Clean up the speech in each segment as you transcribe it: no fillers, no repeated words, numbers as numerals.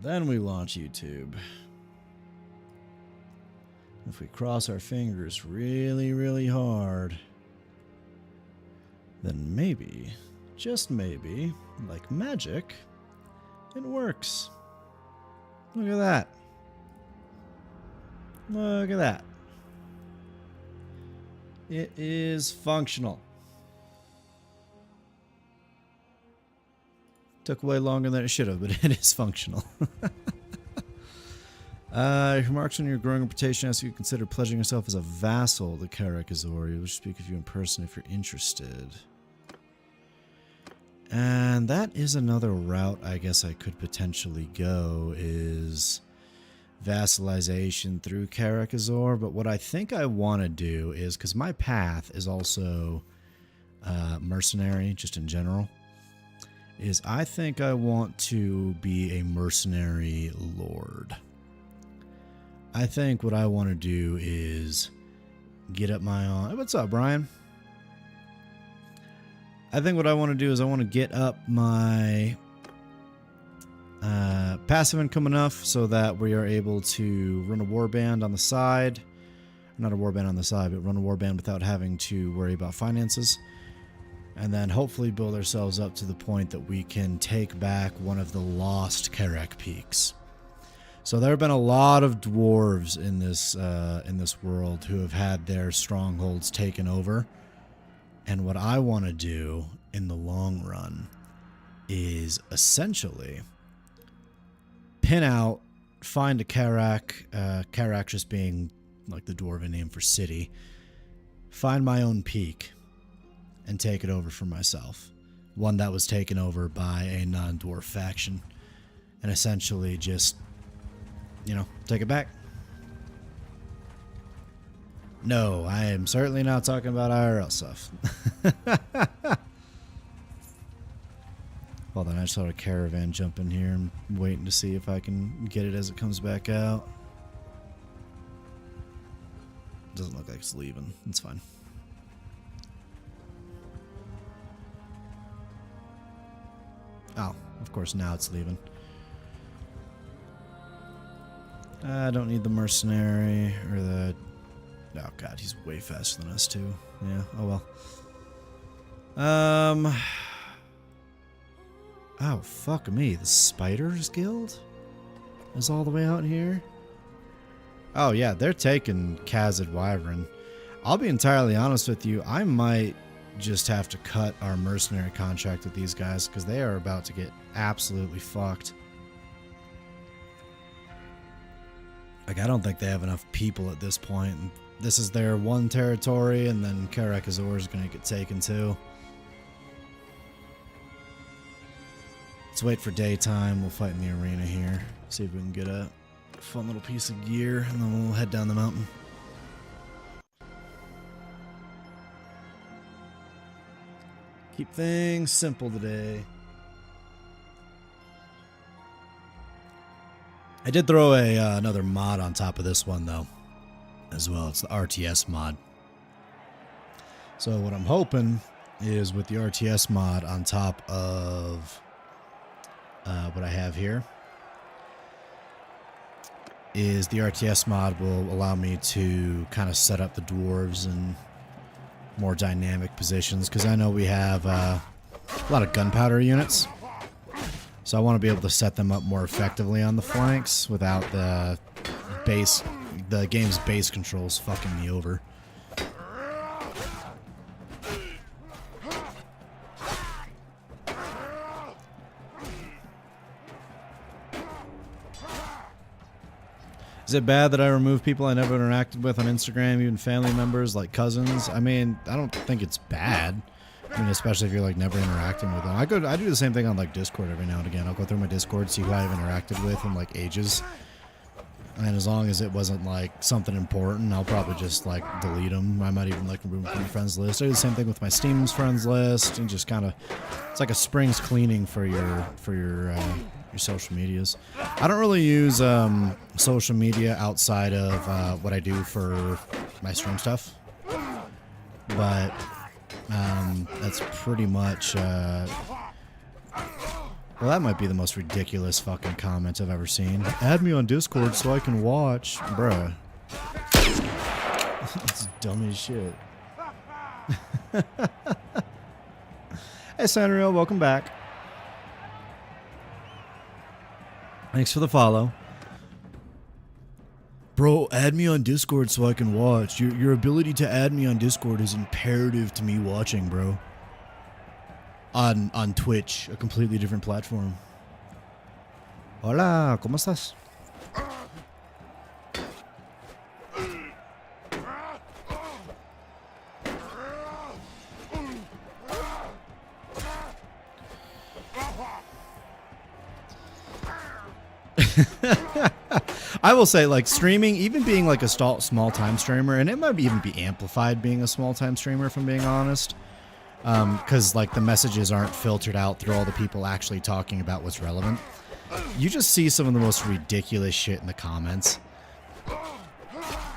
Then we launch YouTube. If we cross our fingers really, really hard, then maybe, just maybe, like magic, it works. Look at that. Look at that. It is functional. Took way longer than it should have, but it is functional. Remarks on your growing reputation ask you to consider pledging yourself as a vassal to Karak Azori. We'll speak with you in person if you're interested. And that is another route I guess I could potentially go, is vassalization through Karak Azor. But what I think I want to do is, because my path is also mercenary, just in general, is I think I want to be a mercenary lord. I think what I want to do is get up my own... Hey, what's up, Brian? I think what I want to do is I want to get up my passive income enough so that we are able to run a warband on the side. Not a warband on the side, but run a warband without having to worry about finances. And then hopefully build ourselves up to the point that we can take back one of the lost Karak peaks. So there have been a lot of dwarves in this world who have had their strongholds taken over. And what I want to do in the long run is essentially pin out, find a Karak, Karak just being like the dwarven name for city, find my own peak and take it over for myself. One that was taken over by a non-dwarf faction. And essentially just, you know, take it back. No, I am certainly not talking about IRL stuff. Hold on, I just saw a caravan jump in here. I'm waiting to see if I can get it as it comes back out. Doesn't look like it's leaving. It's fine. Oh, of course now it's leaving. I don't need the mercenary or the... Oh god, he's way faster than us too. Yeah, oh well. Oh, fuck me. The Spiders Guild is all the way out here? Oh yeah, they're taking Khazad Wyvern. I'll be entirely honest with you, I might just have to cut our mercenary contract with these guys because they are about to get absolutely fucked. Like, I don't think they have enough people at this point. This is their one territory, and then Karak Azor is going to get taken too. Let's wait for daytime. We'll fight in the arena here. See if we can get a fun little piece of gear, and then we'll head down the mountain. Keep things simple today. I did throw another mod on top of this one, though, as well. It's the RTS mod. So what I'm hoping is with the RTS mod on top of what I have here is the RTS mod will allow me to kind of set up the dwarves in more dynamic positions, because I know we have a lot of gunpowder units. So I want to be able to set them up more effectively on the flanks without the game's base controls fucking me over. Is it bad that I remove people I never interacted with on Instagram, even family members like cousins? I mean, I don't think it's bad. I mean, especially if you're like never interacting with them. I do the same thing on like Discord every now and again. I'll go through my Discord, see who I've interacted with in like ages. And as long as it wasn't like something important, I'll probably just like delete them. I might even like remove them from the friends list. I do the same thing with my Steam's friends list, and just kind of, it's like a spring's cleaning for your social medias. I don't really use social media outside of what I do for my stream stuff, but that's pretty much Well, that might be the most ridiculous fucking comment I've ever seen. Add me on Discord so I can watch. Bruh. It's dumb as shit. Hey, Sanrio, welcome back. Thanks for the follow. Bro, add me on Discord so I can watch. Your ability to add me on Discord is imperative to me watching, bro. On Twitch, a completely different platform. Hola, ¿cómo estás? I will say, like, streaming, even being like a small time streamer, and it might even be amplified being a small time streamer, if I'm being honest, because like the messages aren't filtered out through all the people actually talking about what's relevant. You just see some of the most ridiculous shit in the comments.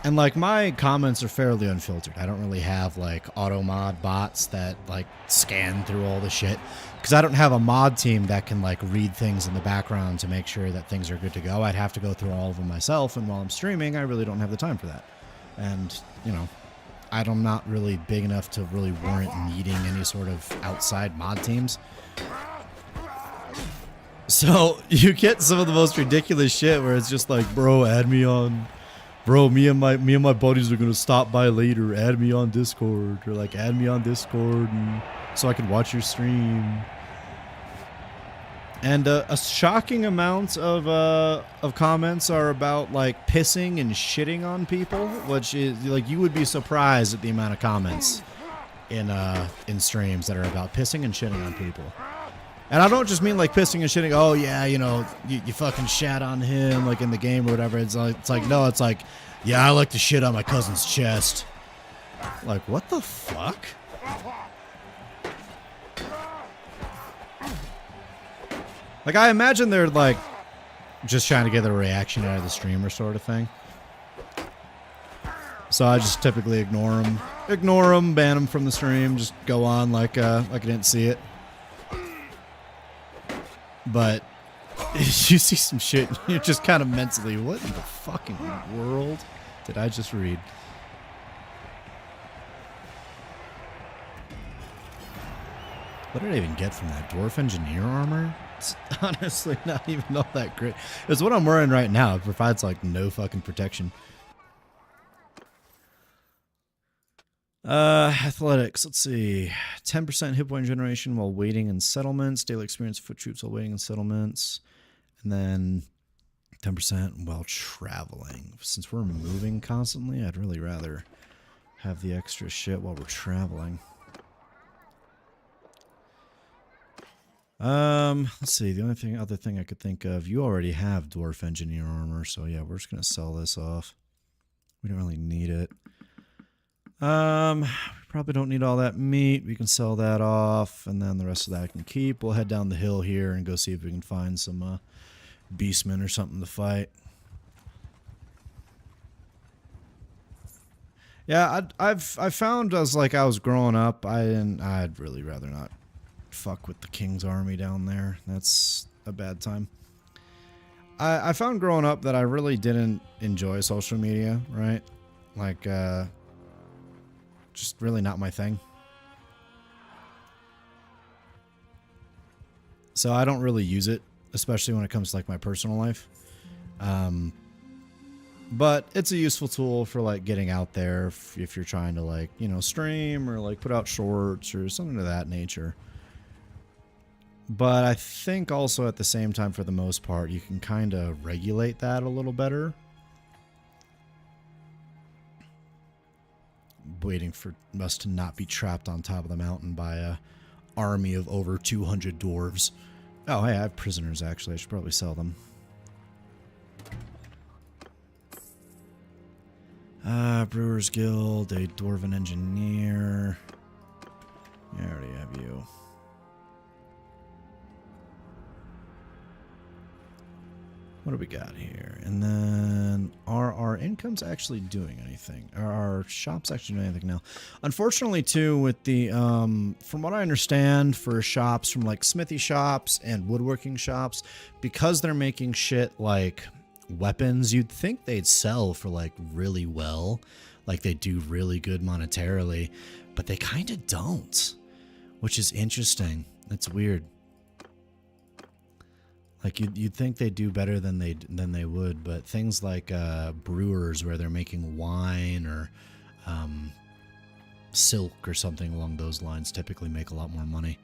And like my comments are fairly unfiltered. I don't really have like auto mod bots that like scan through all the shit, because I don't have a mod team that can like read things in the background to make sure that things are good to go. I'd have to go through all of them myself, and while I'm streaming, I really don't have the time for that. And, you know, I'm not really big enough to really warrant needing any sort of outside mod teams. So you get some of the most ridiculous shit where it's just like, bro, add me on. Bro, me and my buddies are gonna stop by later. Add me on Discord, or like add me on Discord, and so I can watch your stream. And a shocking amount of comments are about like pissing and shitting on people, which is like you would be surprised at the amount of comments in streams that are about pissing and shitting on people. And I don't just mean like pissing and shitting. Oh yeah, you know, you fucking shat on him like in the game or whatever. It's like no, it's like, yeah, I like to shit on my cousin's chest. Like, what the fuck? Like, I imagine they're like just trying to get a reaction out of the streamer sort of thing. So I just typically ignore them, ban them from the stream, just go on like I didn't see it. But you see some shit, you're just kind of mentally, what in the fucking world did I just read? What did I even get from that? Dwarf engineer armor? It's honestly not even all that great. It's what I'm wearing right now. It provides like no fucking protection. Athletics, let's see. 10% hit point generation while waiting in settlements. Daily experience foot troops while waiting in settlements. And then 10% while traveling. Since we're moving constantly, I'd really rather have the extra shit while we're traveling. Let's see. The only other thing I could think of, you already have dwarf engineer armor, so yeah, we're just gonna sell this off. We don't really need it. We probably don't need all that meat. We can sell that off, and then the rest of that I can keep. We'll head down the hill here and go see if we can find some beastmen or something to fight. Yeah, I've found as like I was growing up, I'd really rather not fuck with the king's army down there. That's a bad time. I found growing up that I really didn't enjoy social media, right? Like, just really not my thing. So I don't really use it, especially when it comes to like my personal life. But it's a useful tool for like getting out there if you're trying to like, you know, stream or like put out shorts or something of that nature. But I think also at the same time, for the most part, you can kind of regulate that a little better. Waiting for us to not be trapped on top of the mountain by a army of over 200 dwarves. Oh, hey, I have prisoners, actually. I should probably sell them. Brewers Guild, a dwarven engineer. I already have you. What do we got here? And then then are our incomes actually doing anything? Are our shops actually doing anything now? Unfortunately, too, with the, from what I understand, for shops from like smithy shops and woodworking shops, because they're making shit like weapons, you'd think they'd sell for like really well, like they do really good monetarily, but they kind of don't, which is interesting. It's weird. Like you'd think they do better than they would, but things like brewers where they're making wine or silk or something along those lines typically make a lot more money.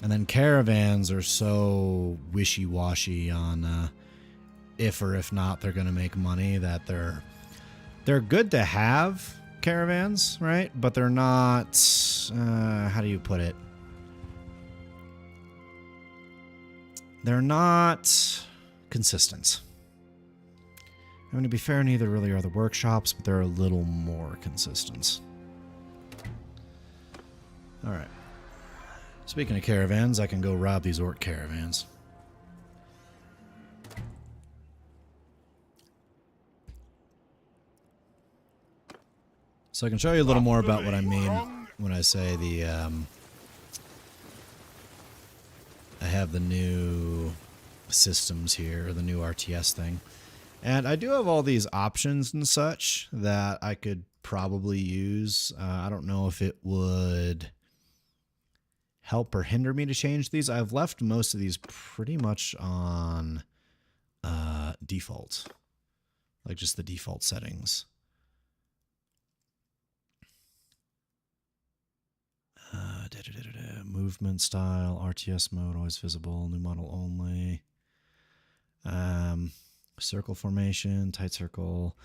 And then caravans are so wishy-washy on if or if not they're going to make money, that they're good to have, caravans, right? But they're not, how do you put it? They're not consistent. I mean, to be fair, neither really are the workshops, but they're a little more consistent. Alright. Speaking of caravans, I can go rob these orc caravans. So I can show you a little more about what I mean when I say the, I have the new systems here, the new RTS thing. And I do have all these options and such that I could probably use. I don't know if it would help or hinder me to change these. I've left most of these pretty much on default, like just the default settings. Movement style, RTS mode, always visible, new model only. Circle formation, tight circle.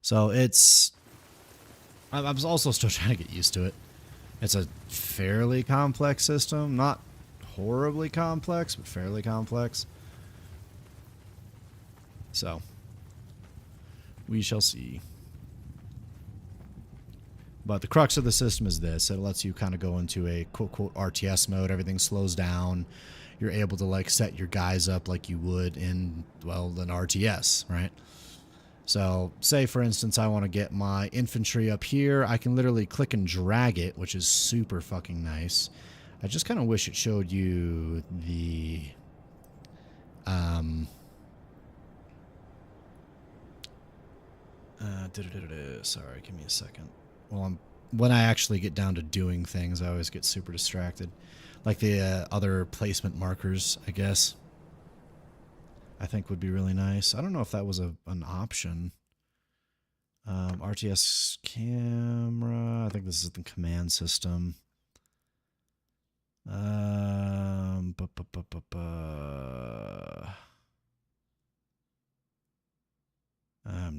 So it's, I'm also still trying to get used to it. It's a fairly complex system, not horribly complex, but fairly complex. So we shall see. But the crux of the system is this. It lets you kind of go into a quote-quote RTS mode. Everything slows down. You're able to like set your guys up like you would in, well, an RTS, right? So say, for instance, I want to get my infantry up here. I can literally click and drag it, which is super fucking nice. I just kind of wish it showed you the... sorry, give me a second. Well, when I actually get down to doing things, I always get super distracted. Like the other placement markers, I guess, I think would be really nice. I don't know if that was an option. RTS camera. I think this is the command system. I'm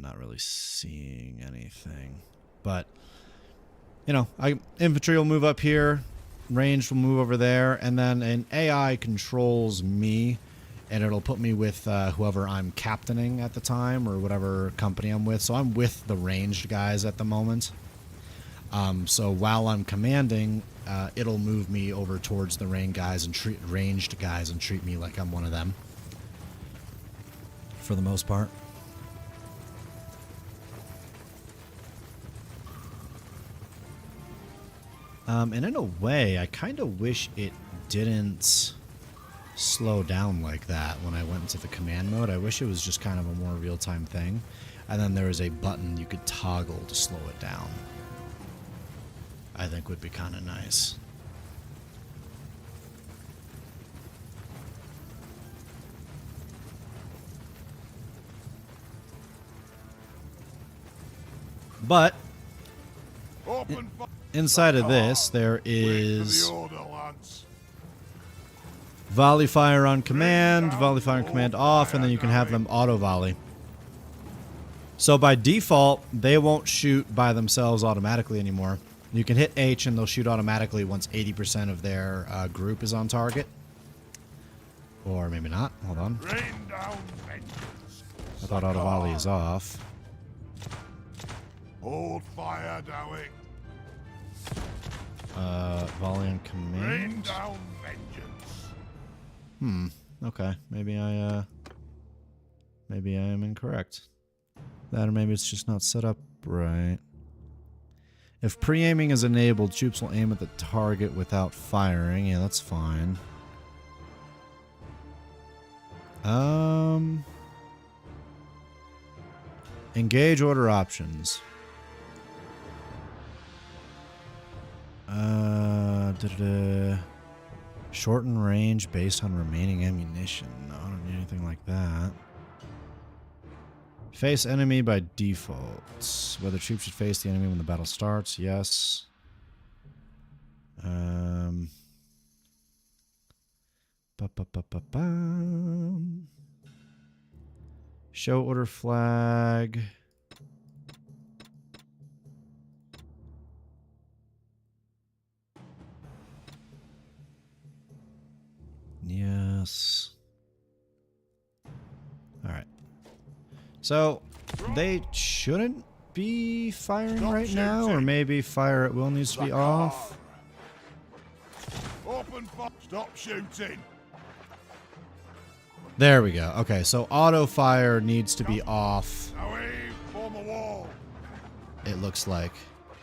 not really seeing anything, but you know, infantry will move up here, ranged will move over there, and then an AI controls me, and it'll put me with whoever I'm captaining at the time, or whatever company I'm with. So I'm with the ranged guys at the moment. So while I'm commanding, it'll move me over towards the ranged guys and treat me like I'm one of them, for the most part. And in a way, I kind of wish it didn't slow down like that when I went into the command mode. I wish it was just kind of a more real-time thing. And then there was a button you could toggle to slow it down. I think would be kind of nice. But inside of this, there is volley fire on command, volley fire on command off, and then you can have them auto volley. So by default, they won't shoot by themselves automatically anymore. You can hit H and they'll shoot automatically once 80% of their group is on target. Or maybe not. Hold on. I thought auto volley is off. Hold fire, Dowick. Volley on command. Rain down vengeance. Okay. Maybe I am incorrect. That or maybe it's just not set up right. If pre-aiming is enabled, troops will aim at the target without firing. Yeah, that's fine. Engage order options. Shorten range based on remaining ammunition. No, I don't need anything like that. Face enemy by default. Whether troops should face the enemy when the battle starts. Yes. Show order flag. Yes. All right. So they shouldn't be firing right now, or maybe fire at will needs to be off. Open fire. Stop shooting. There we go. Okay, so auto fire needs to be off. Form a wall. It looks like.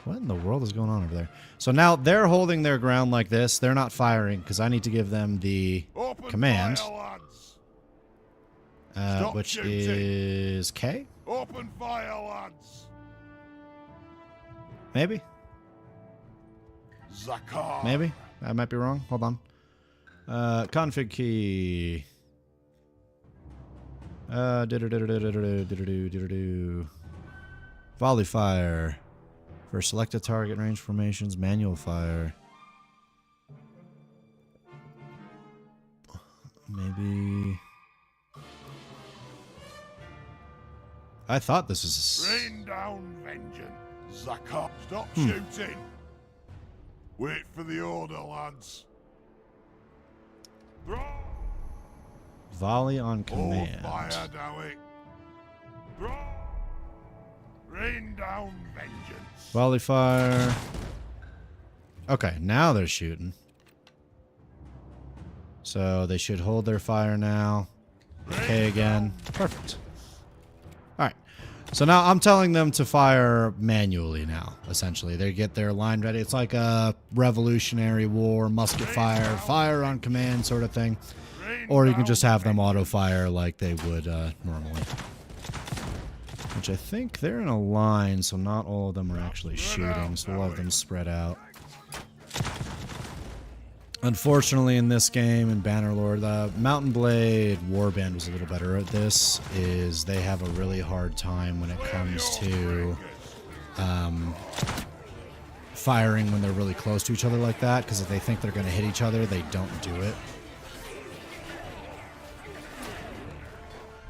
What in the world is going on over there? So now they're holding their ground like this. They're not firing because I need to give them the command, which is K. Open fire, lads. Maybe. Zakar. Maybe. I might be wrong. Hold on. Config key. Volley fire. For selected target range formations, manual fire. Maybe. I thought this was. Rain down vengeance. Zakar. Stop shooting. Wait for the order, lads. Throw. Volley on command. Fire, Dowie. Throw. Rain down vengeance. Volley fire. Okay, now they're shooting. So they should hold their fire now. Okay, again. Perfect. Alright. So now I'm telling them to fire manually now, essentially. They get their line ready. It's like a Revolutionary War, musket fire, fire on command sort of thing. Or you can just have them auto-fire like they would normally. Which I think they're in a line, so not all of them are actually shooting, so we'll have them spread out. Unfortunately, in this game, in Bannerlord, the Mountain Blade Warband was a little better at this, is they have a really hard time when it comes to firing when they're really close to each other like that, because if they think they're going to hit each other, they don't do it.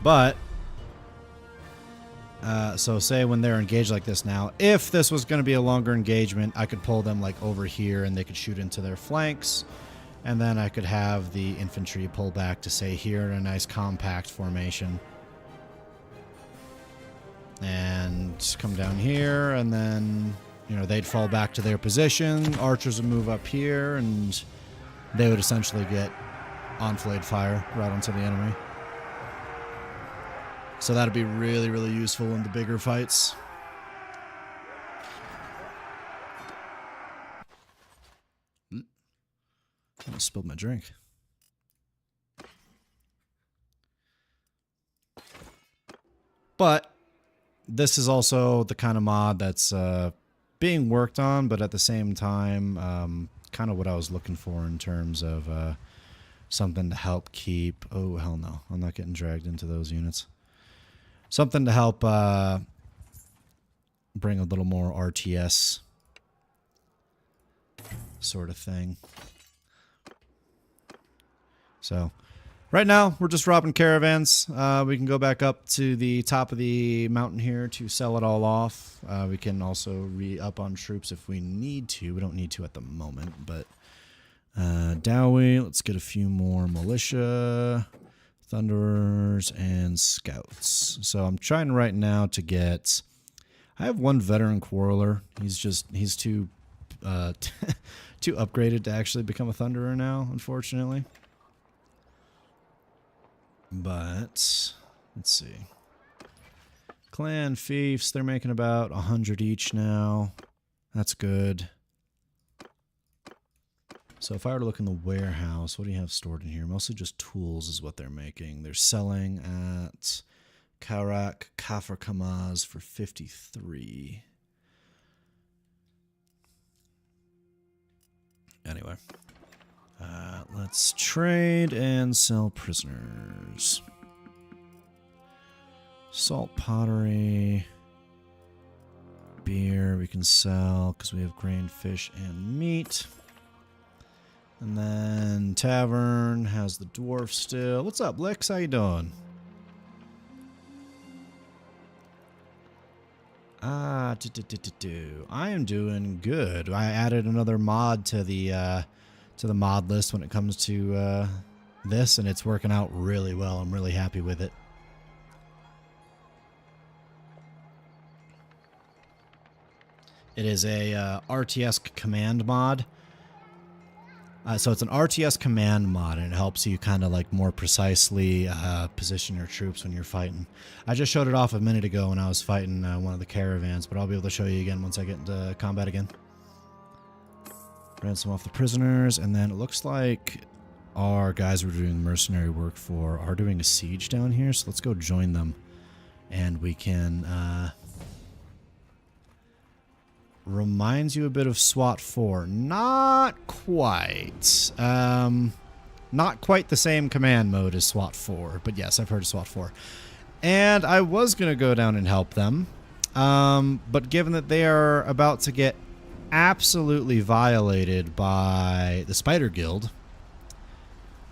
But, so say when they're engaged like this now, if this was going to be a longer engagement, I could pull them like over here and they could shoot into their flanks. And then I could have the infantry pull back to say here in a nice compact formation. And come down here and then, you know, they'd fall back to their position. Archers would move up here and they would essentially get enfilade fire right onto the enemy. So that'd be really, really useful in the bigger fights. I spilled my drink. But this is also the kind of mod that's being worked on, but at the same time, kind of what I was looking for in terms of something to help keep... Oh, hell no. I'm not getting dragged into those units. Something to help bring a little more RTS sort of thing. So, right now, we're just robbing caravans. We can go back up to the top of the mountain here to sell it all off. We can also re-up on troops if we need to. We don't need to at the moment, but... Dowie, let's get a few more militia... Thunderers and Scouts. So I'm trying right now to get... I have one veteran quarreler. He's too too upgraded to actually become a Thunderer now, unfortunately. But let's see. Clan fiefs, they're making about 100 each now. That's good. So if I were to look in the warehouse, what do you have stored in here? Mostly just tools is what they're making. They're selling at Kaurak Kafir Kamaz for 53. Anyway, let's trade and sell prisoners. Salt pottery. Beer we can sell because we have grain, fish, and meat. And then tavern has the dwarf still. What's up, Lex? How you doing? I am doing good. I added another mod to the mod list when it comes to this, and it's working out really well. I'm really happy with it. It is a RTS command mod. So it's an RTS command mod, and it helps you kind of like more precisely position your troops when you're fighting. I just showed it off a minute ago when I was fighting one of the caravans, but I'll be able to show you again once I get into combat again. Ransom off the prisoners, and then it looks like our guys we're doing mercenary work for are doing a siege down here, so let's go join them, and we can... Reminds you a bit of SWAT 4. Not quite. Not quite the same command mode as SWAT 4. But yes, I've heard of SWAT 4. And I was going to go down and help them. But given that they are about to get absolutely violated by the Spider Guild,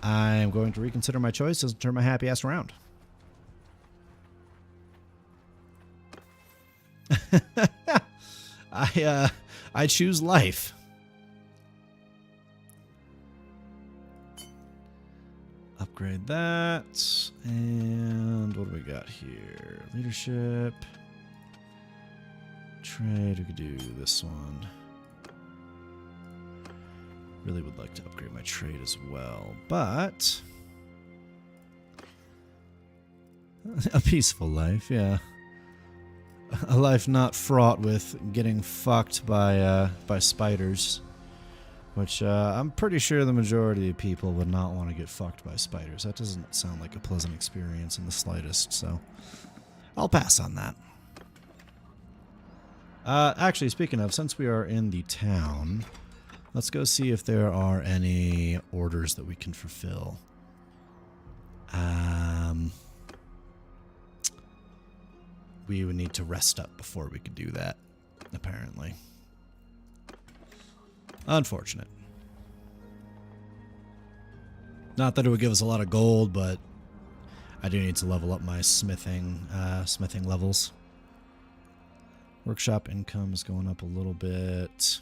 I'm going to reconsider my choices and turn my happy ass around. I choose life. Upgrade that. And what do we got here? Leadership. Trade. We could do this one. Really would like to upgrade my trade as well, but a peaceful life, yeah. A life not fraught with getting fucked by spiders, which I'm pretty sure the majority of people would not want to get fucked by spiders. That doesn't sound like a pleasant experience in the slightest, so I'll pass on that. Actually, speaking of, since we are in the town, let's go see if there are any orders that we can fulfill. We would need to rest up before we could do that, apparently. Unfortunate. Not that it would give us a lot of gold, but I do need to level up my smithing levels. Workshop income is going up a little bit.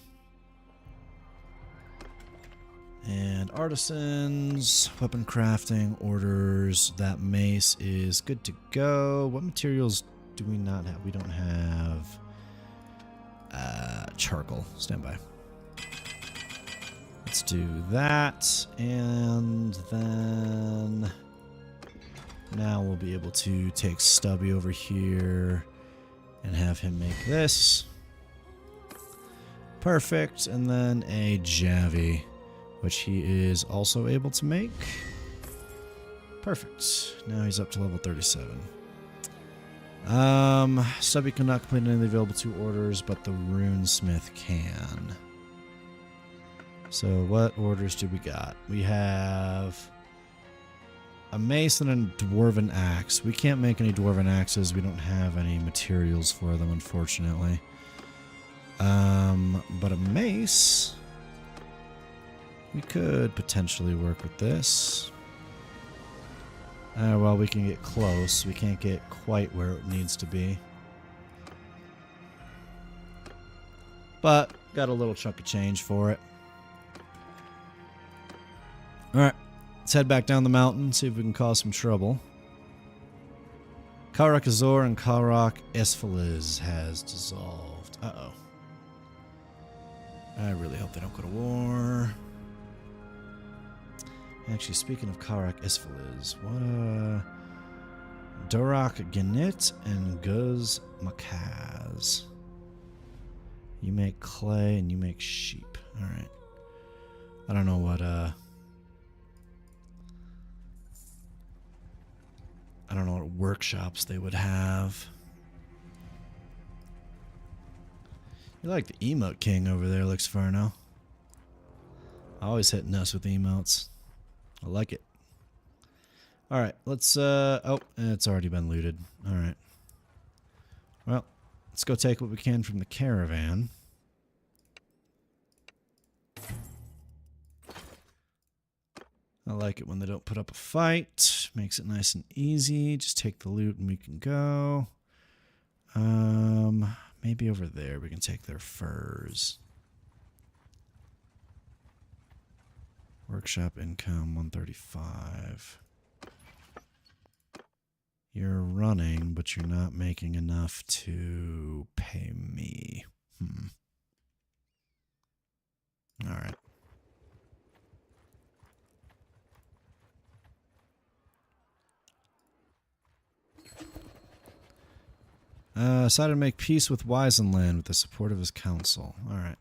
And artisans, weapon crafting, orders. That mace is good to go. What materials do we not have? We don't have charcoal. Stand by. Let's do that. And then now we'll be able to take Stubby over here and have him make this. Perfect. And then a Javi, which he is also able to make. Perfect. Now he's up to level 37. Stubby cannot complete any of the available 2 orders, but the runesmith can. So what orders do we got? We have a mace and a dwarven axe. We can't make any dwarven axes. We don't have any materials for them, unfortunately. But a mace, we could potentially work with this. Well, we can get close. We can't get quite where it needs to be. But got a little chunk of change for it. Alright, let's head back down the mountain, see if we can cause some trouble. Kaurak Azor and Kaurak Esphaliz has dissolved. Uh-oh. I really hope they don't go to war. Actually, speaking of Kaurak Esphaliz, what Dorak Ganit and Guz Makaz. You make clay and you make sheep. Alright. I don't know what, I don't know what workshops they would have. You like the emote king over there, Lixferno. Always hitting us with emotes. I like it. Alright, let's, oh, it's already been looted. Alright. Well, let's go take what we can from the caravan. I like it when they don't put up a fight. Makes it nice and easy. Just take the loot and we can go. Maybe over there we can take their furs. Workshop income 135. You're running, but you're not making enough to pay me. All right. Decided to make peace with Wisenland with the support of his council. Alright.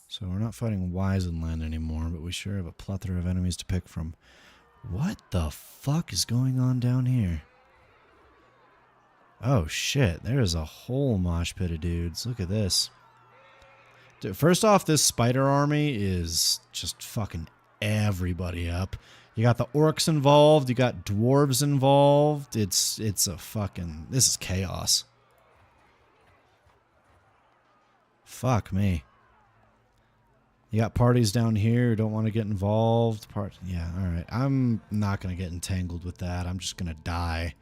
So we're not fighting Wisenland anymore, but we sure have a plethora of enemies to pick from. What the fuck is going on down here? Oh shit, there is a whole mosh pit of dudes. Look at this. Dude, first off, this spider army is just fucking everybody up. You got the orcs involved, you got dwarves involved. It's a fucking... This is chaos. Fuck me. You got parties down here who don't want to get involved. Yeah, alright. I'm not going to get entangled with that. I'm just going to die.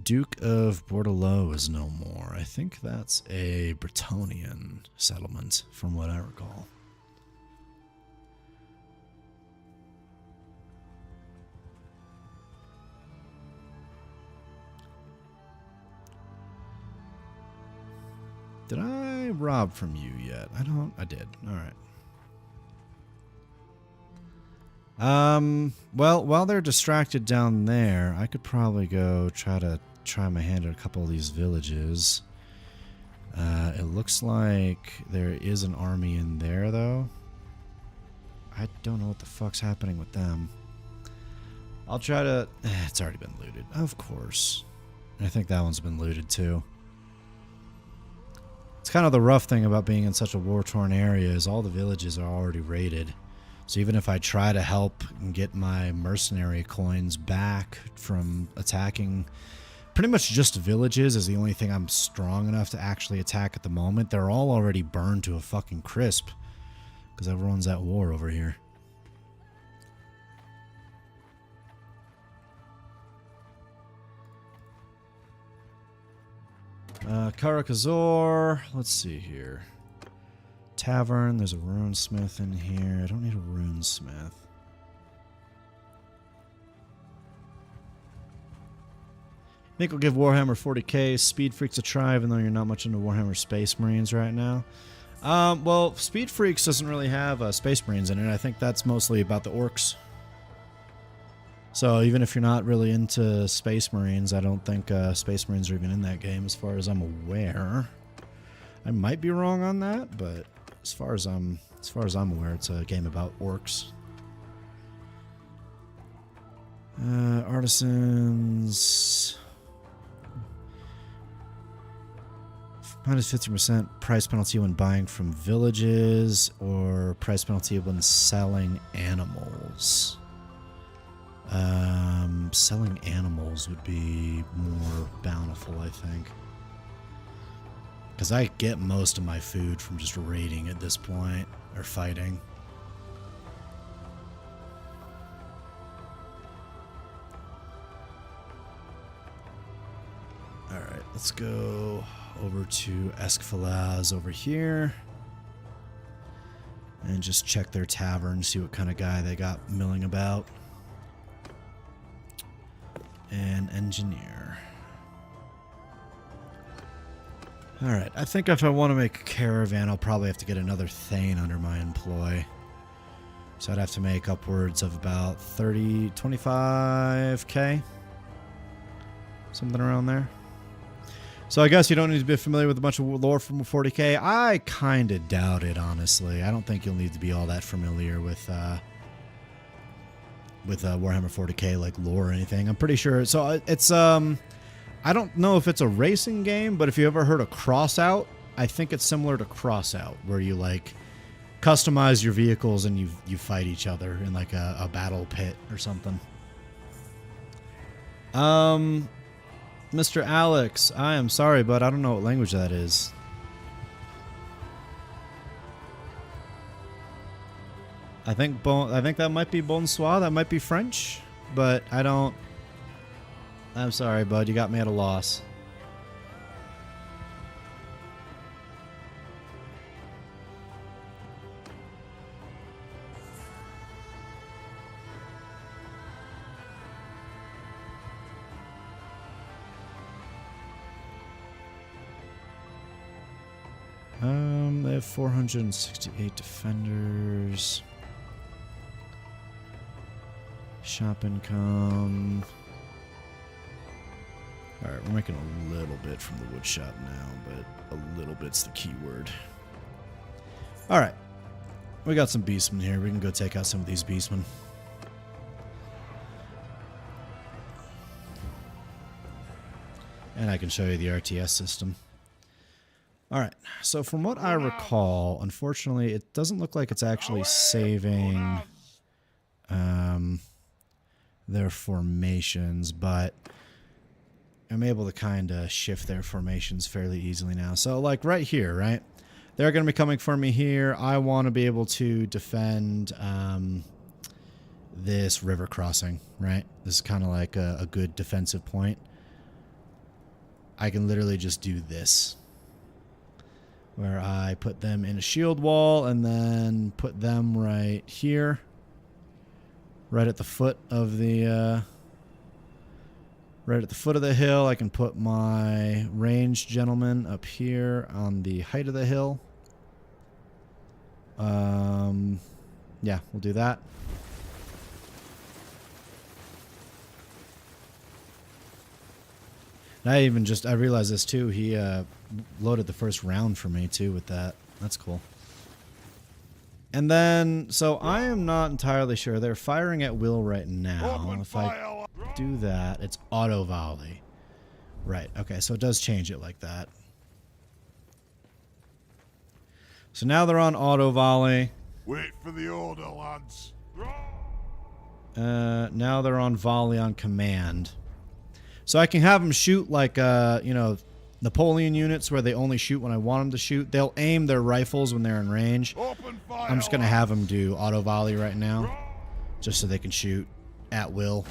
Duke of Bordelot is no more. I think that's a Bretonnian settlement, from what I recall. Did I rob from you yet? I did. Alright. Well, while they're distracted down there, I could probably go try my hand at a couple of these villages. It looks like there is an army in there, though. I don't know what the fuck's happening with them. I'll try to... it's already been looted. Of course. I think that one's been looted, too. It's kind of the rough thing about being in such a war-torn area is all the villages are already raided. So even if I try to help and get my mercenary coins back from attacking... Pretty much just villages is the only thing I'm strong enough to actually attack at the moment. They're all already burned to a fucking crisp. Because everyone's at war over here. Karakazor. Let's see here. Tavern. There's a runesmith in here. I don't need a runesmith. I think we'll give Warhammer 40k Speed Freaks a try, even though you're not much into Warhammer Space Marines right now. Well, Speed Freaks doesn't really have Space Marines in it. I think that's mostly about the orcs. So even if you're not really into Space Marines, I don't think Space Marines are even in that game as far as I'm aware. I might be wrong on that, but as far as I'm aware, it's a game about orcs. Artisans... Minus 50% price penalty when buying from villages, or price penalty when selling animals. Selling animals would be more bountiful, I think. Because I get most of my food from just raiding at this point, or fighting. Alright, let's go over to Esquifalaz over here. And just check their tavern, see what kind of guy they got milling about. An engineer. Alright, I think if I want to make a caravan, I'll probably have to get another Thane under my employ. So I'd have to make upwards of about 25k. Something around there. So I guess you don't need to be familiar with a bunch of lore from 40k. I kind of doubt it, honestly. I don't think you'll need to be all that familiar with Warhammer 40k, like lore or anything. I'm pretty sure. So it's I don't know if it's a racing game, but if you ever heard of Crossout, I think it's similar to Crossout, where you like customize your vehicles and you fight each other in like a battle pit or something. Mr. Alex, I am sorry, but I don't know what language that is. I think that might be bonsoir, that might be French, but I don't. I'm sorry, bud, you got me at a loss. They have 468 defenders. Shop income. Alright, we're making a little bit from the wood shop now, but a little bit's the key word. Alright. We got some beastmen here. We can go take out some of these beastmen. And I can show you the RTS system. Alright, so from what I recall, unfortunately, it doesn't look like it's actually saving their formations, but I'm able to kind of shift their formations fairly easily now. So, like right here, right? They're going to be coming for me here. I want to be able to defend this river crossing, right? This is kind of like a good defensive point. I can literally just do this, where I put them in a shield wall and then put them right here, right at the foot of the hill. I can put my ranged gentleman up here on the height of the hill. Yeah, we'll do that. And I realized this too. He loaded the first round for me too with that. That's cool. And then, so I am not entirely sure. They're firing at will right now. If I do that, it's auto volley. Right. Okay. So it does change it like that. So now they're on auto volley. Wait for the order, lads. Now they're on volley on command. So I can have them shoot like, you know, Napoleon units where they only shoot when I want them to shoot. They'll aim their rifles when they're in range. I'm just going to have them do auto volley right now, just so they can shoot at will.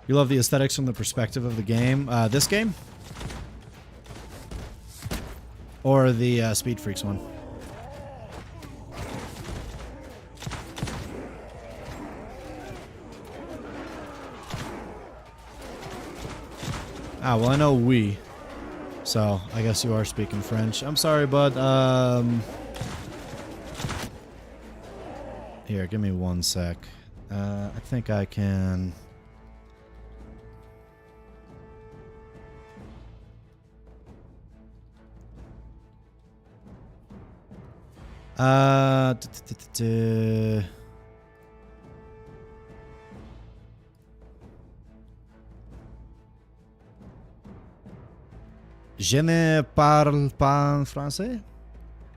You love the aesthetics from the perspective of the game. This game? Or the Speed Freaks one? Ah, well, I know we. So, I guess you are speaking French. I'm sorry, bud. Here, give me 1 sec. I think I can... Je ne parle pas français.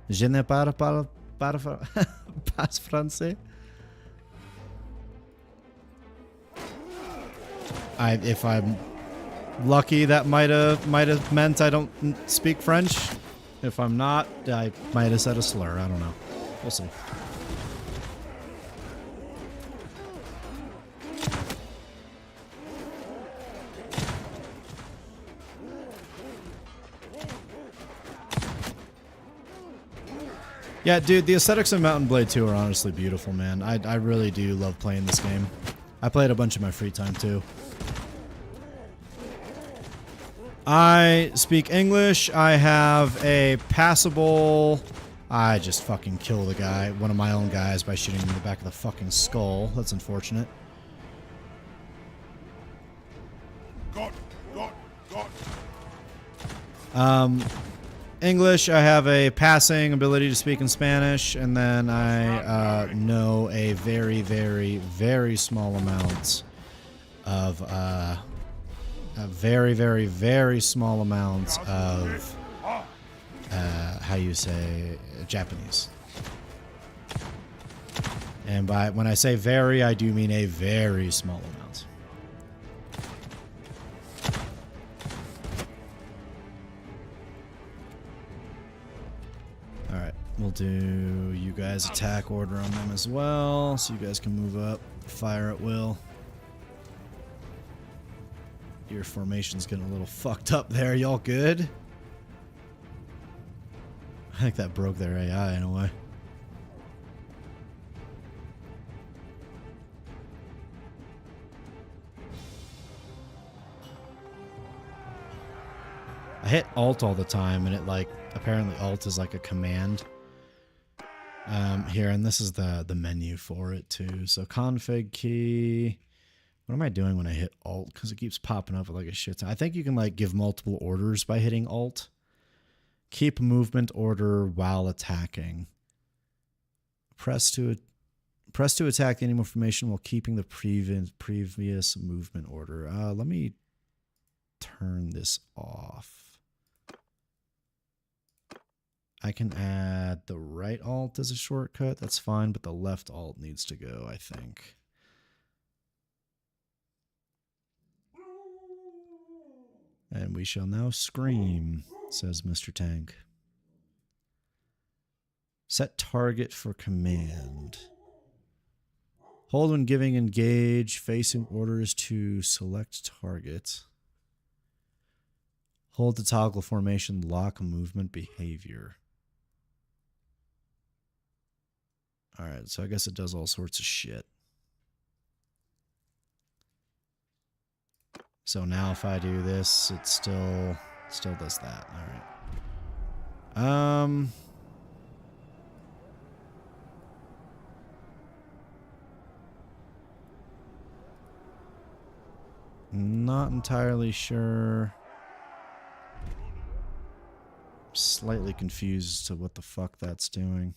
Je ne parle pas français. If I'm lucky, that might have meant I don't speak French. If I'm not, I might have said a slur. I don't know. We'll see. Yeah, dude, the aesthetics of Mountain Blade 2 are honestly beautiful, man. I really do love playing this game. I play it a bunch in my free time, too. I speak English. I have a passable... I just fucking kill the guy, one of my own guys, by shooting him in the back of the fucking skull. That's unfortunate. Got. English, I have a passing ability to speak in Spanish, and then I know a very, very, very small amount of, a very, very, very small amount of, how you say, Japanese. And when I say very, I do mean a very small amount. Alright, we'll do you guys attack order on them as well, so you guys can move up, fire at will. Your formation's getting a little fucked up there, y'all good? I think that broke their AI in a way. I hit Alt all the time, and it like apparently Alt is like a command here, and this is the menu for it too. So config key. What am I doing when I hit Alt? Because it keeps popping up with like a shit ton. I think you can like give multiple orders by hitting Alt. Keep movement order while attacking. Press to attack the enemy formation while keeping the previous movement order. Let me turn this off. I can add the right Alt as a shortcut. That's fine, but the left Alt needs to go, I think. And we shall now scream, says Mr. Tank. Set target for command. Hold when giving engage facing orders to select target. Hold to toggle formation lock movement behavior. Alright, so I guess it does all sorts of shit. So now if I do this, it still does that. Alright. Not entirely sure. Slightly confused as to what the fuck that's doing.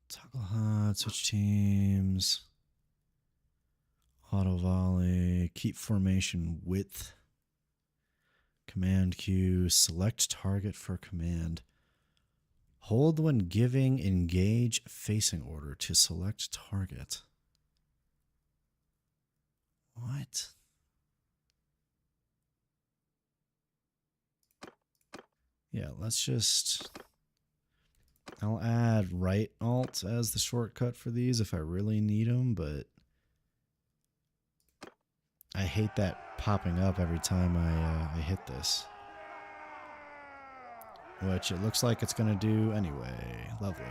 Toggle HUD, switch teams. Auto volley, keep formation width. Command queue, select target for command. Hold when giving engage facing order to select target. What? Yeah, let's just... I'll add right Alt as the shortcut for these if I really need them, but I hate that popping up every time I hit this. Which it looks like it's going to do anyway. Lovely.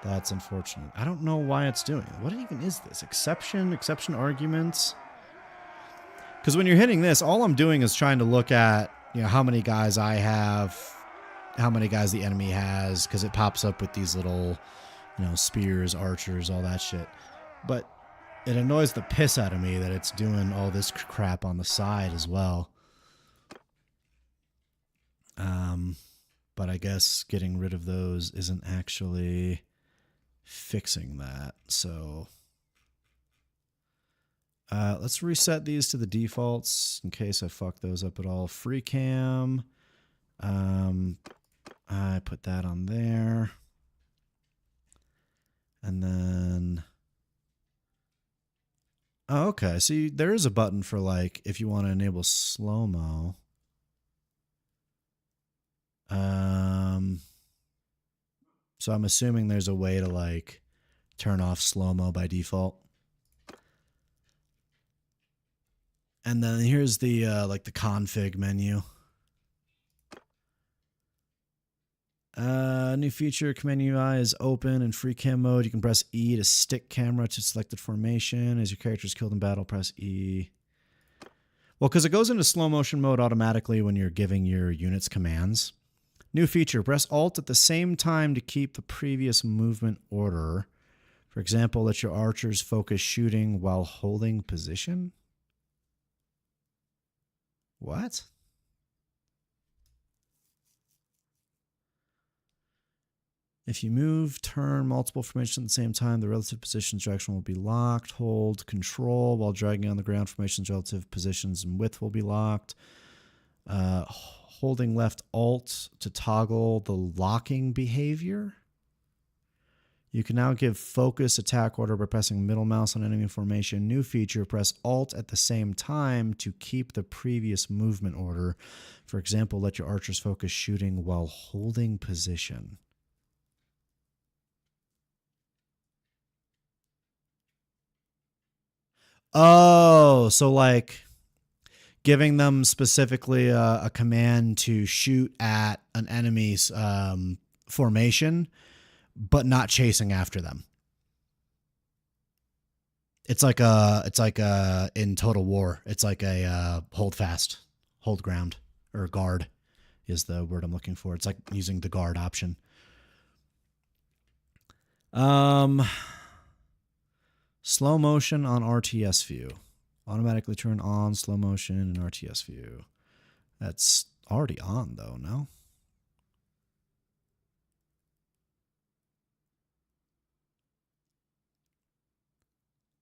That's unfortunate. I don't know why it's doing it. What even is this? Exception arguments? Because when you're hitting this, all I'm doing is trying to look at, you know, how many guys I have, how many guys the enemy has, because it pops up with these little, you know, spears, archers, all that shit. But it annoys the piss out of me that it's doing all this crap on the side as well. But I guess getting rid of those isn't actually fixing that. So let's reset these to the defaults in case I fuck those up at all. Free cam. I put that on there. And then Oh, okay. See, there is a button for like if you want to enable slow-mo. So I'm assuming there's a way to like turn off slow-mo by default. And then here's the like the config menu. New feature, command UI is open in free cam mode. You can press E to stick camera to selected formation. As your character is killed in battle, press E. Well, because it goes into slow motion mode automatically when you're giving your units commands. New feature, press Alt at the same time to keep the previous movement order. For example, let your archers focus shooting while holding position. What? If you move, turn multiple formations at the same time, the relative positions direction will be locked. Hold Control while dragging on the ground. Formations, relative positions, and width will be locked. Holding left Alt to toggle the locking behavior. You can now give focus attack order by pressing middle mouse on enemy formation. New feature, press Alt at the same time to keep the previous movement order. For example, let your archers focus shooting while holding position. Oh, so like giving them specifically a command to shoot at an enemy's formation, but not chasing after them. It's like in Total War. It's like a hold fast, hold ground, or guard is the word I'm looking for. It's like using the guard option. Slow motion on RTS view. Automatically turn on slow motion in RTS view. That's already on though, no?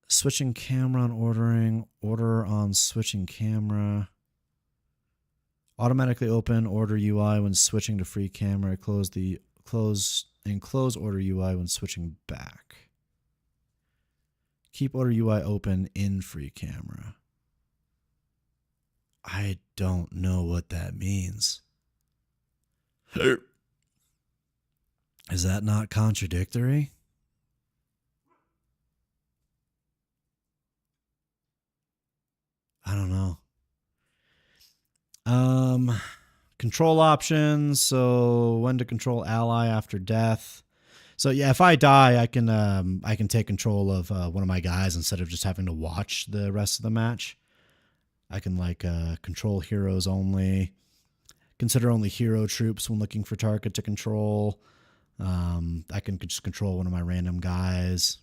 Switching camera on ordering. Order on switching camera. Automatically open order UI when switching to free camera. Close order UI when switching back. Keep order UI open in free camera. I don't know what that means. Is that not contradictory? I don't know. Control options. So when to control ally after death. So yeah, if I die, I can take control of one of my guys instead of just having to watch the rest of the match. I can like control heroes only. Consider only hero troops when looking for target to control. I can just control one of my random guys.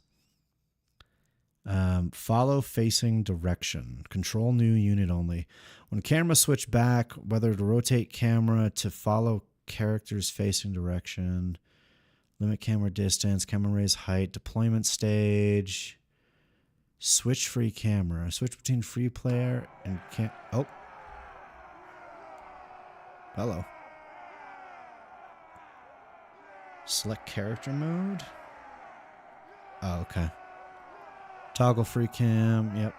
Follow facing direction. Control new unit only. When camera switch back, whether to rotate camera to follow characters facing direction. Limit camera distance. Camera raise height. Deployment stage. Switch free camera. Switch between free player and oh. Hello. Select character mode. Oh, okay. Toggle free cam. Yep.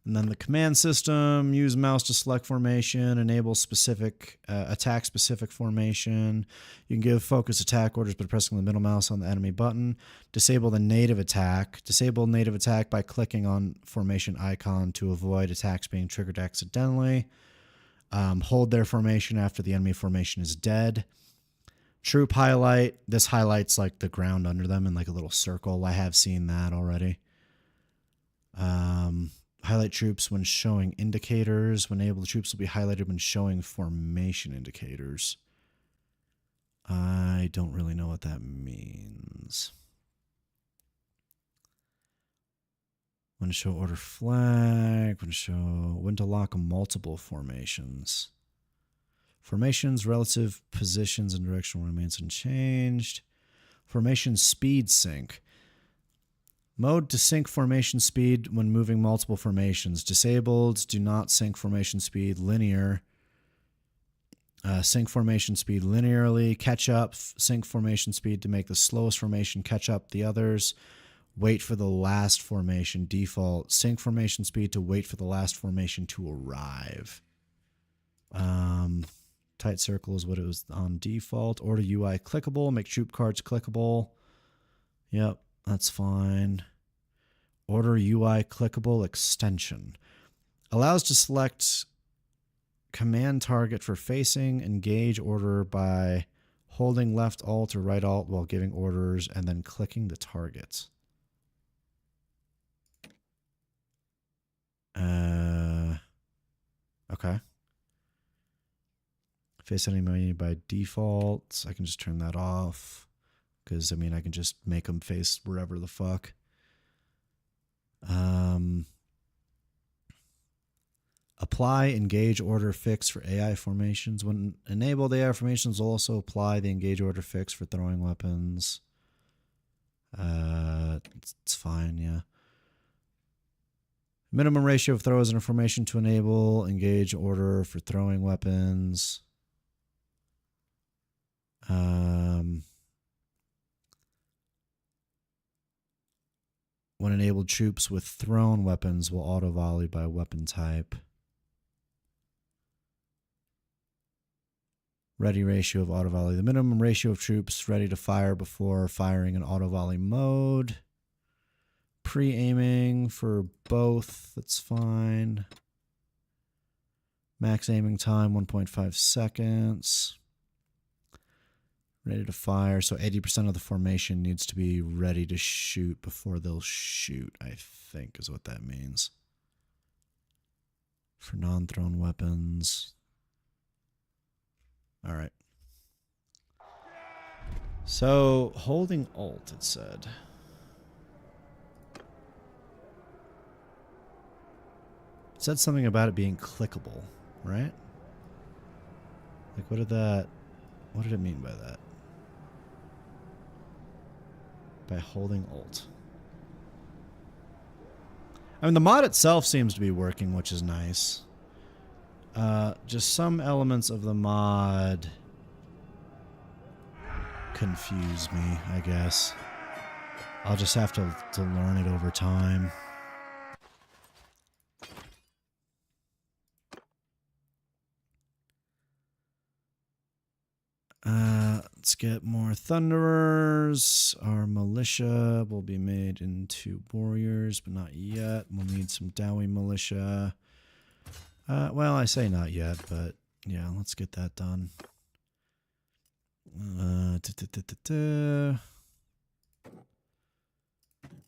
And then the command system, use mouse to select formation, enable specific attack specific formation. You can give focus attack orders by pressing the middle mouse on the enemy button. Disable the native attack. Disable native attack by clicking on formation icon to avoid attacks being triggered accidentally. Hold their formation after the enemy formation is dead. Troop highlight. This highlights like the ground under them in like a little circle. I have seen that already. Highlight troops when showing indicators. When able, the troops will be highlighted when showing formation indicators. I don't really know what that means. When to show order flag. When to lock multiple formations. Formations, relative positions, and direction remains unchanged. Formation speed sync. Mode to sync formation speed when moving multiple formations. Disabled, do not sync formation speed linear. Sync formation speed linearly. Catch up, sync formation speed to make the slowest formation catch up the others. Wait for the last formation. Default. Sync formation speed to wait for the last formation to arrive. Tight circle is what it was on default. Order UI clickable. Make troop cards clickable. Yep, that's fine. Order UI clickable extension. Allows to select command target for facing, engage order by holding left alt or right alt while giving orders and then clicking the target. Okay. Face enemy by default. I can just turn that off because, I mean, I can just make them face wherever the fuck. Apply engage order fix for AI formations. When enabled, AI formations will also apply the engage order fix for throwing weapons. It's fine, yeah. Minimum ratio of throws in a formation to enable engage order for throwing weapons. When enabled, troops with thrown weapons will auto volley by weapon type. Ready ratio of auto volley. The minimum ratio of troops ready to fire before firing in auto volley mode. Pre-aiming for both. That's fine. Max aiming time 1.5 seconds. Ready to fire. So 80% of the formation needs to be ready to shoot before they'll shoot, I think is what that means. For non-thrown weapons. All right. So holding alt, it said. It said something about it being clickable, right? Like what did it mean by that? By holding alt. I mean, the mod itself seems to be working, which is nice. Just some elements of the mod confuse me, I guess. I'll just have to learn it over time. Let's get more Thunderers. Our militia will be made into warriors, but not yet. We'll need some Dowie militia. Well, I say not yet, but yeah, let's get that done.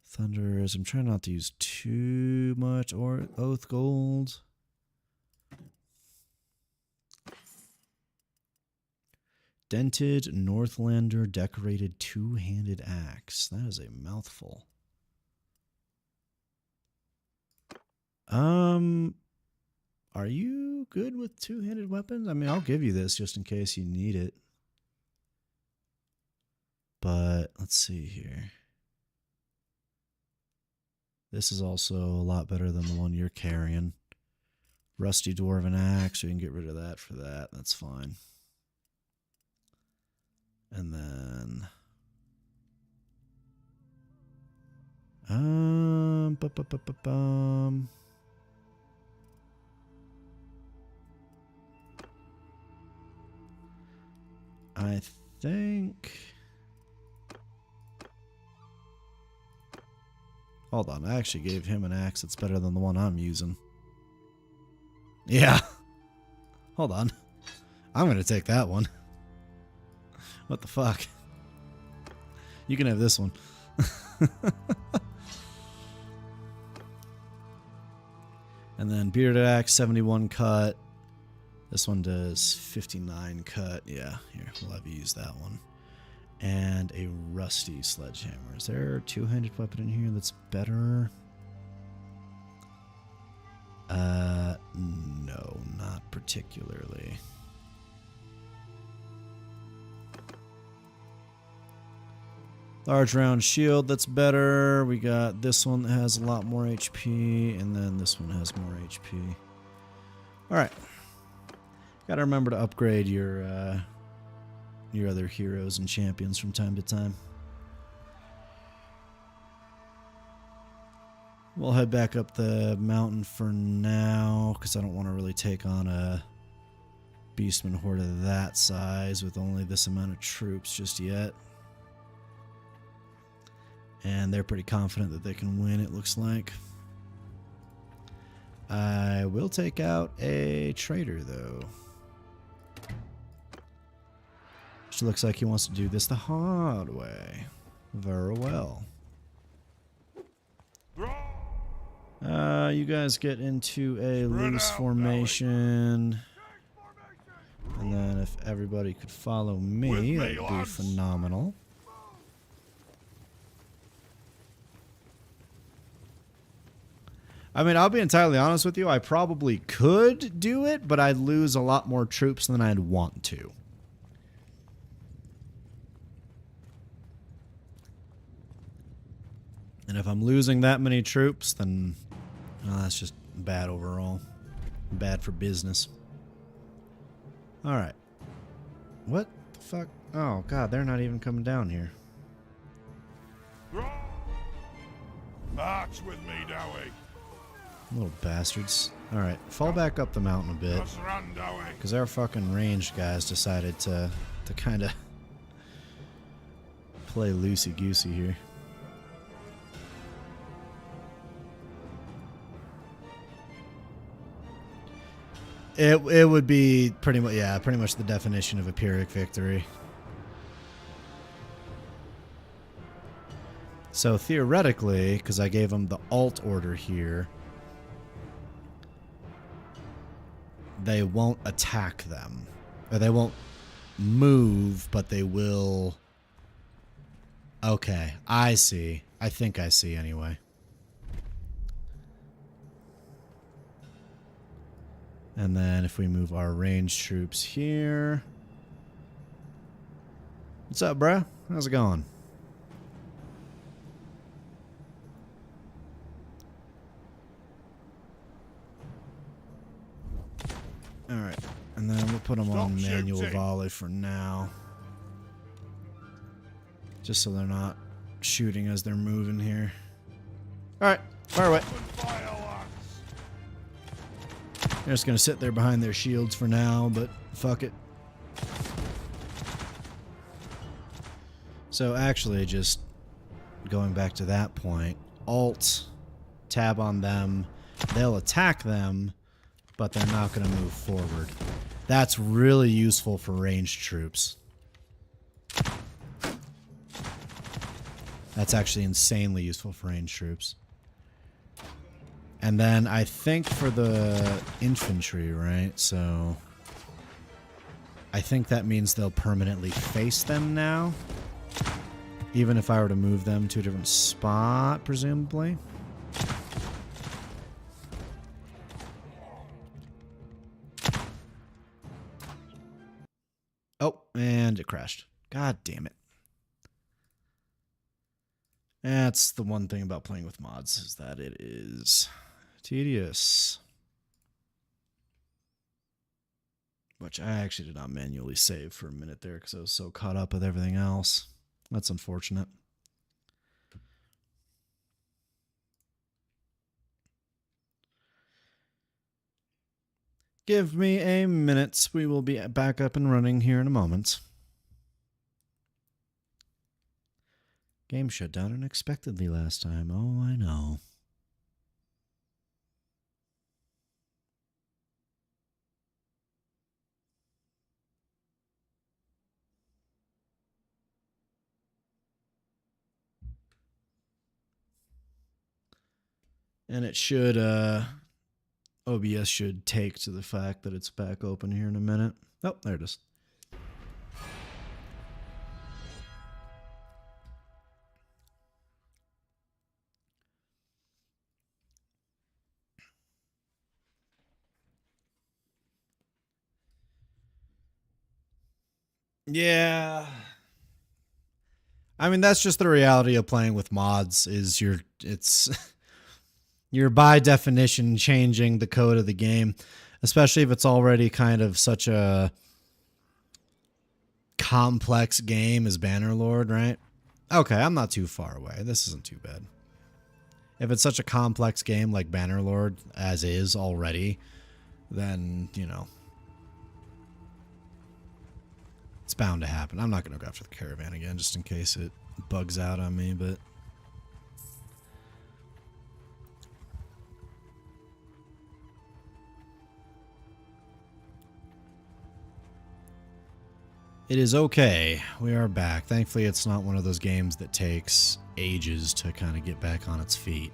Thunderers. I'm trying not to use too much or Oath Gold. Dented Northlander decorated two-handed axe. That is a mouthful. Are you good with two-handed weapons? I mean, I'll give you this just in case you need it. But let's see here. This is also a lot better than the one you're carrying. Rusty Dwarven axe. You can get rid of that for that. That's fine. And then I think, hold on, I actually gave him an axe that's better than the one I'm using. Yeah. Hold on. I'm going to take that one. What the fuck? You can have this one. And then bearded axe, 71 cut. This one does 59 cut. Yeah, here, we'll have you use that one. And a rusty sledgehammer. Is there a two-handed weapon in here that's better? No, not particularly. Large round shield, that's better. We got this one that has a lot more HP, and then this one has more HP. Alright. Gotta remember to upgrade your other heroes and champions from time to time. We'll head back up the mountain for now, because I don't want to really take on a beastman horde of that size with only this amount of troops just yet. And they're pretty confident that they can win, it looks like. I will take out a traitor, though. Which looks like he wants to do this the hard way. Very well. You guys get into a loose formation. And then if everybody could follow me, that would be phenomenal. I mean, I'll be entirely honest with you. I probably could do it, but I'd lose a lot more troops than I'd want to. And if I'm losing that many troops, then that's just bad overall. Bad for business. Alright. What the fuck? Oh, God, they're not even coming down here. March with me, Dowie. Little bastards. Alright, fall back up the mountain a bit. Because our fucking ranged guys decided to kind of play loosey-goosey here. It would be pretty much, yeah, pretty much the definition of a Pyrrhic victory. So theoretically, because I gave them the alt order here, they won't attack them. Or they won't move, but they will... Okay, I see. I think I see anyway. And then if we move our ranged troops here... What's up, bruh? How's it going? Alright, and then we'll put them on manual volley for now. Just so they're not shooting as they're moving here. Alright, fire away. They're just going to sit there behind their shields for now, but fuck it. So actually, just going back to that point, alt, tab on them, they'll attack them, but they're not going to move forward. That's really useful for ranged troops. That's actually insanely useful for ranged troops. And then I think for the infantry, right? So I think that means they'll permanently face them now. Even if I were to move them to a different spot, presumably. Oh, and it crashed. God damn it. That's the one thing about playing with mods, is that it is tedious. Which I actually did not manually save for a minute there because I was so caught up with everything else. That's unfortunate. Give me a minute. We will be back up and running here in a moment. Game shut down unexpectedly last time. Oh, I know. And it should, OBS should take to the fact that it's back open here in a minute. Oh, there it is. Yeah. I mean, that's just the reality of playing with mods, is you're by definition changing the code of the game, especially if it's already kind of such a complex game as Bannerlord, right? Okay, I'm not too far away. This isn't too bad. If it's such a complex game like Bannerlord, as is already, then, you know, it's bound to happen. I'm not going to go after the caravan again, just in case it bugs out on me, but... It is okay. We are back. Thankfully, it's not one of those games that takes ages to kind of get back on its feet.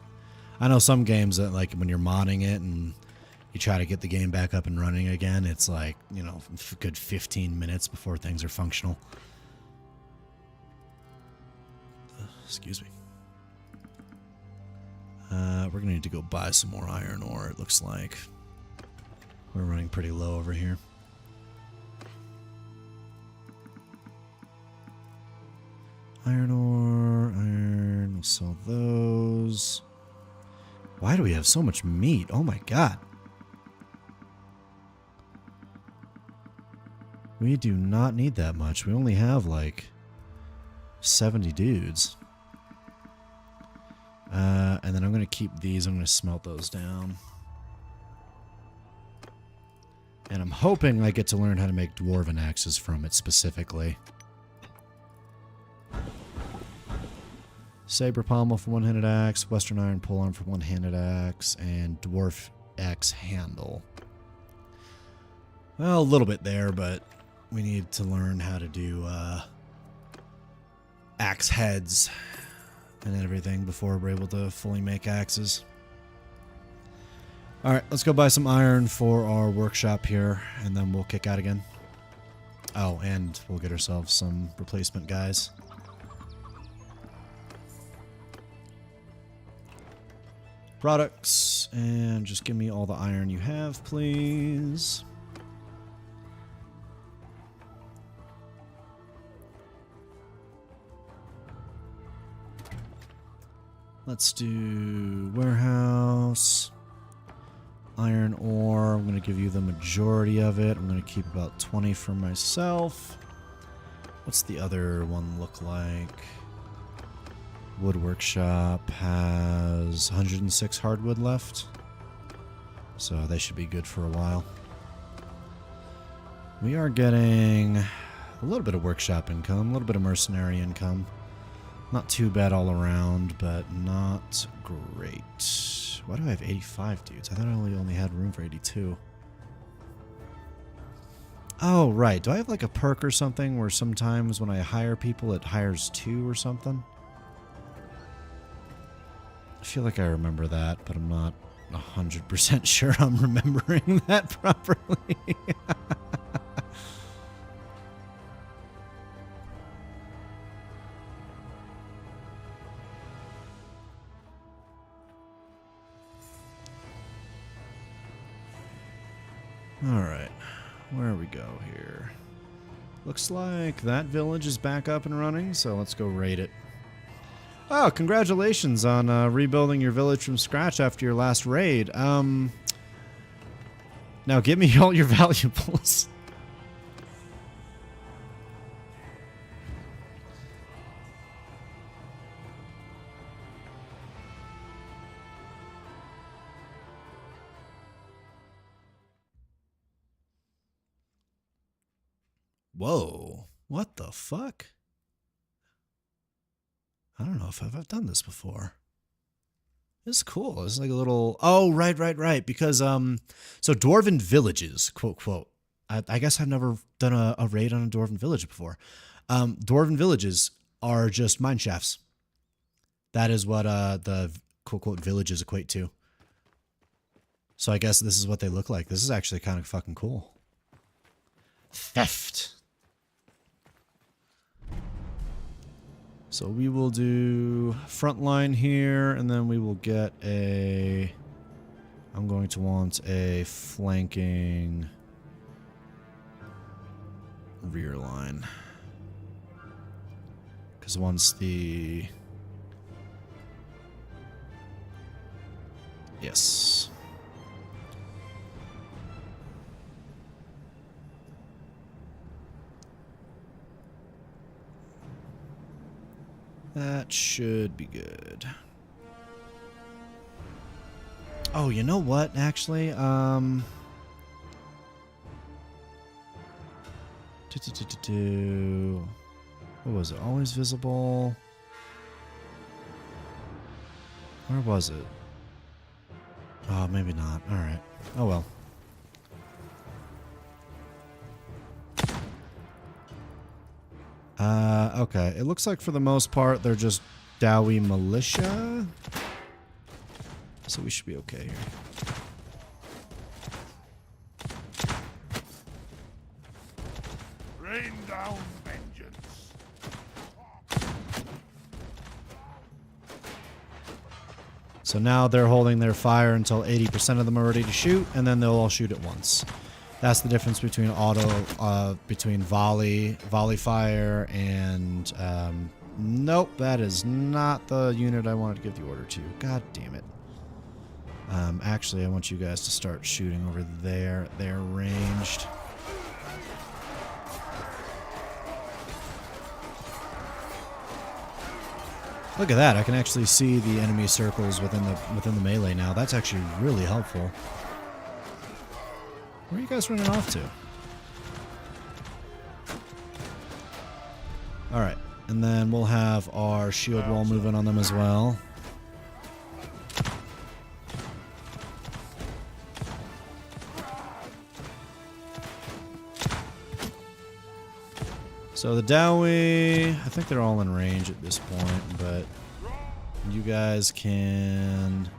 I know some games that, like, when you're modding it and you try to get the game back up and running again, it's like, you know, a good 15 minutes before things are functional. Excuse me. We're going to need to go buy some more iron ore, it looks like. We're running pretty low over here. Iron ore, iron, we'll sell those. Why do we have so much meat? Oh my god. We do not need that much. We only have like 70 dudes. And then I'm going to keep these. I'm going to smelt those down. And I'm hoping I get to learn how to make dwarven axes from it specifically. Saber pommel for one-handed axe, western iron polearm for one-handed axe, and dwarf axe handle. Well, a little bit there, but we need to learn how to do axe heads and everything before we're able to fully make axes. Alright, let's go buy some iron for our workshop here, and then we'll kick out again. Oh, and we'll get ourselves some replacement guys. Products, and just give me all the iron you have, please. Let's do warehouse. Iron ore, I'm going to give you the majority of it. I'm going to keep about 20 for myself. What's the other one look like? Wood workshop has 106 hardwood left. So they should be good for a while. We are getting a little bit of workshop income, a little bit of mercenary income. Not too bad all around, but not great. Why do I have 85 dudes? I thought I only had room for 82. Oh, right. Do I have like a perk or something where sometimes when I hire people it hires 2 or something? I feel like I remember that, but I'm not 100% sure I'm remembering that properly. Alright, where we go here? Looks like that village is back up and running, so let's go raid it. Oh, congratulations on rebuilding your village from scratch after your last raid. Now give me all your valuables. Whoa, what the fuck? I don't know if I've done this before. This is cool. It's like a little... Oh, right. Because, so Dwarven villages, quote, quote. I guess I've never done a raid on a Dwarven village before. Dwarven villages are just mine shafts. That is what the, quote, quote, villages equate to. So I guess this is what they look like. This is actually kind of fucking cool. Theft. So we will do front line here, and then we will get a... I'm going to want a flanking rear line. Because once the... Yes. That should be good. Oh, you know what? Actually, what was it? Always visible. Where was it? Oh, maybe not. All right. Oh well. Okay. It looks like for the most part they're just Dowie militia. So we should be okay here. Rain down vengeance. So now they're holding their fire until 80% of them are ready to shoot, and then they'll all shoot at once. That's the difference between between volley fire, and nope, that is not the unit I wanted to give the order to. God damn it. Actually, I want you guys to start shooting over there. They're ranged. Look at that! I can actually see the enemy circles within the melee now. That's actually really helpful. Where are you guys running off to? Alright, and then we'll have our shield wall moving on them as well. So the Dowie, I think they're all in range at this point, but you guys can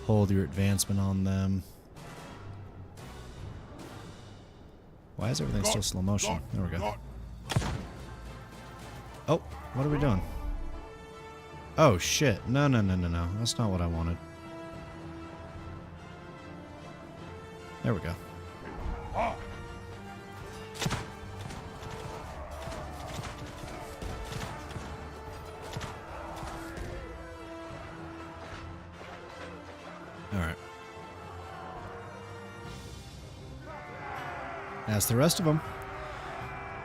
hold your advancement on them. Why is everything still slow motion? There we go. Oh, what are we doing? Oh shit. No. That's not what I wanted. There we go. Alright. That's the rest of them.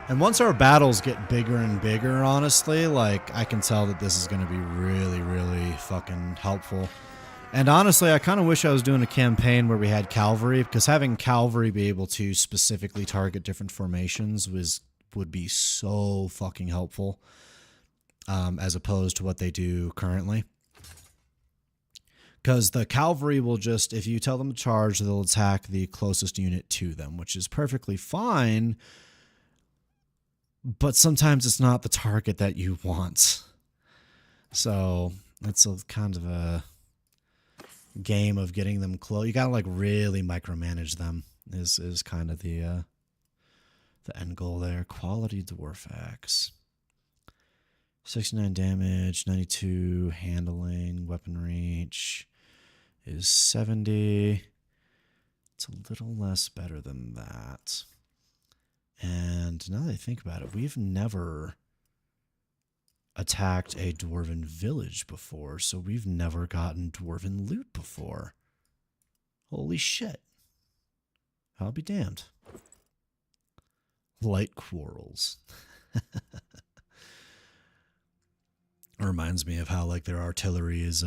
And once our battles get bigger and bigger, honestly, like, I can tell that this is going to be really, really fucking helpful. And honestly, I kind of wish I was doing a campaign where we had cavalry, because having cavalry be able to specifically target different formations would be so fucking helpful, as opposed to what they do currently. Because the cavalry will just, if you tell them to charge, they'll attack the closest unit to them, which is perfectly fine. But sometimes it's not the target that you want. So it's a kind of a game of getting them close. You gotta like really micromanage them. Is kind of the end goal there. Quality dwarf axe. 69 damage, 92 handling, weapon reach is 70. It's a little less better than that. And now that I think about it, we've never attacked a dwarven village before, so we've never gotten dwarven loot before. Holy shit. I'll be damned. Light quarrels. It reminds me of how, like, their artillery is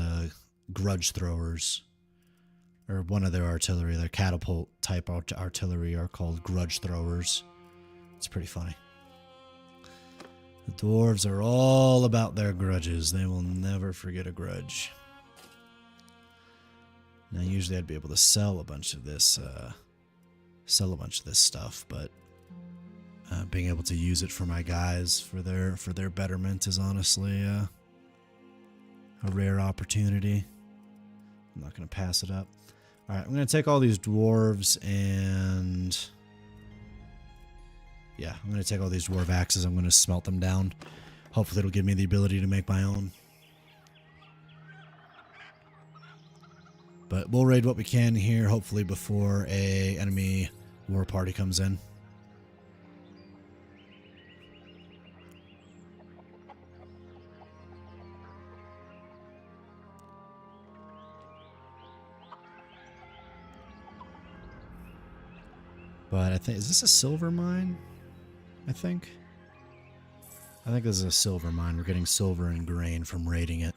grudge throwers. Or one of their artillery, their catapult type artillery are called grudge throwers. It's pretty funny. The dwarves are all about their grudges. They will never forget a grudge. Now, usually I'd be able to sell a bunch of this stuff, but being able to use it for my guys for their betterment is honestly a rare opportunity. I'm not going to pass it up. All right, I'm going to take all these dwarves and yeah, I'm going to take all these dwarf axes. I'm going to smelt them down. Hopefully it'll give me the ability to make my own. But we'll raid what we can here, hopefully before a enemy war party comes in. But I think, is this a silver mine? I think this is a silver mine. We're getting silver and grain from raiding it.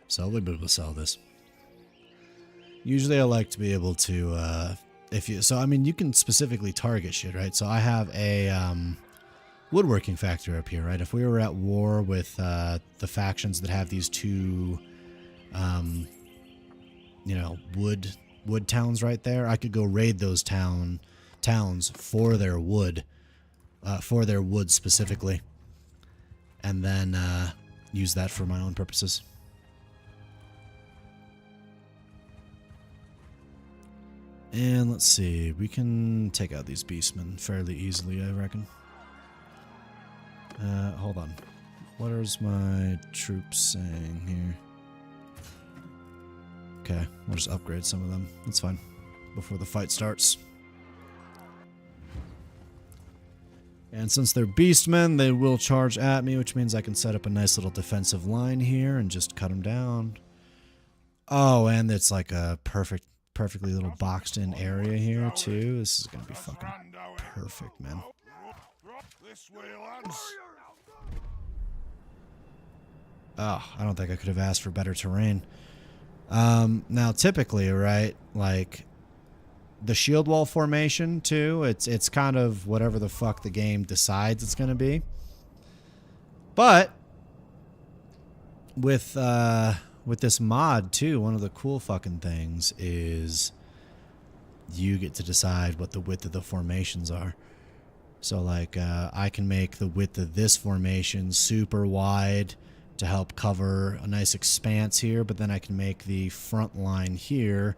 So we'll be able to sell this. Usually I like to be able to, so I mean, you can specifically target shit, right? So I have a woodworking factory up here, right? If we were at war with the factions that have these two, wood towns right there, I could go raid those towns for their wood specifically, and then use that for my own purposes. And let's see, we can take out these beastmen fairly easily, I reckon. Hold on. What is my troops saying here? Okay, we'll just upgrade some of them. That's fine. Before the fight starts. And since they're beastmen, they will charge at me, which means I can set up a nice little defensive line here and just cut them down. Oh, and it's like a perfectly little boxed in area here too. This is gonna be fucking perfect, man. Oh, I don't think I could have asked for better terrain. Now typically, right, like the shield wall formation too, it's kind of whatever the fuck the game decides it's gonna be. But with this mod too, one of the cool fucking things is you get to decide what the width of the formations are. So like I can make the width of this formation super wide to help cover a nice expanse here, but then I can make the front line here.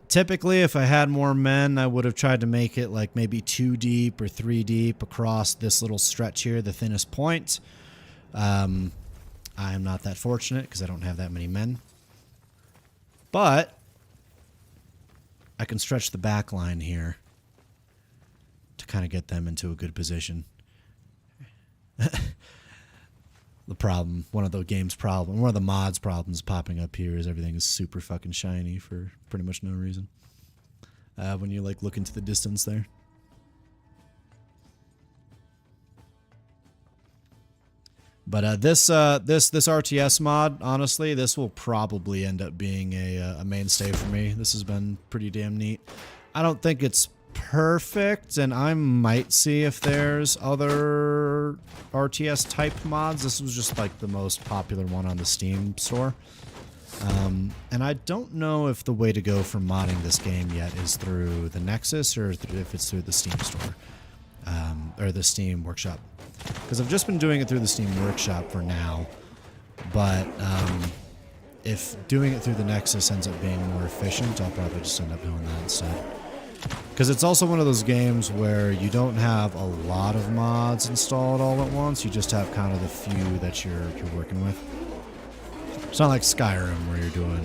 Typically, if I had more men, I would have tried to make it like maybe 2 deep or 3 deep across this little stretch here, the thinnest point. I'm not that fortunate because I don't have that many men. But I can stretch the back line here to kind of get them into a good position. The problem, one of the mod's problems popping up here is everything is super fucking shiny for pretty much no reason. When you like look into the distance there. But this RTS mod, honestly, this will probably end up being a mainstay for me. This has been pretty damn neat. I don't think it's perfect, and I might see if there's other RTS type mods. This was just like the most popular one on the Steam store. And I don't know if the way to go for modding this game yet is through the Nexus or if it's through the Steam store, or the Steam Workshop. Because I've just been doing it through the Steam Workshop for now, but if doing it through the Nexus ends up being more efficient, I'll probably just end up doing that instead. Because it's also one of those games where you don't have a lot of mods installed all at once. You just have kind of the few that you're working with. It's not like Skyrim where you're doing,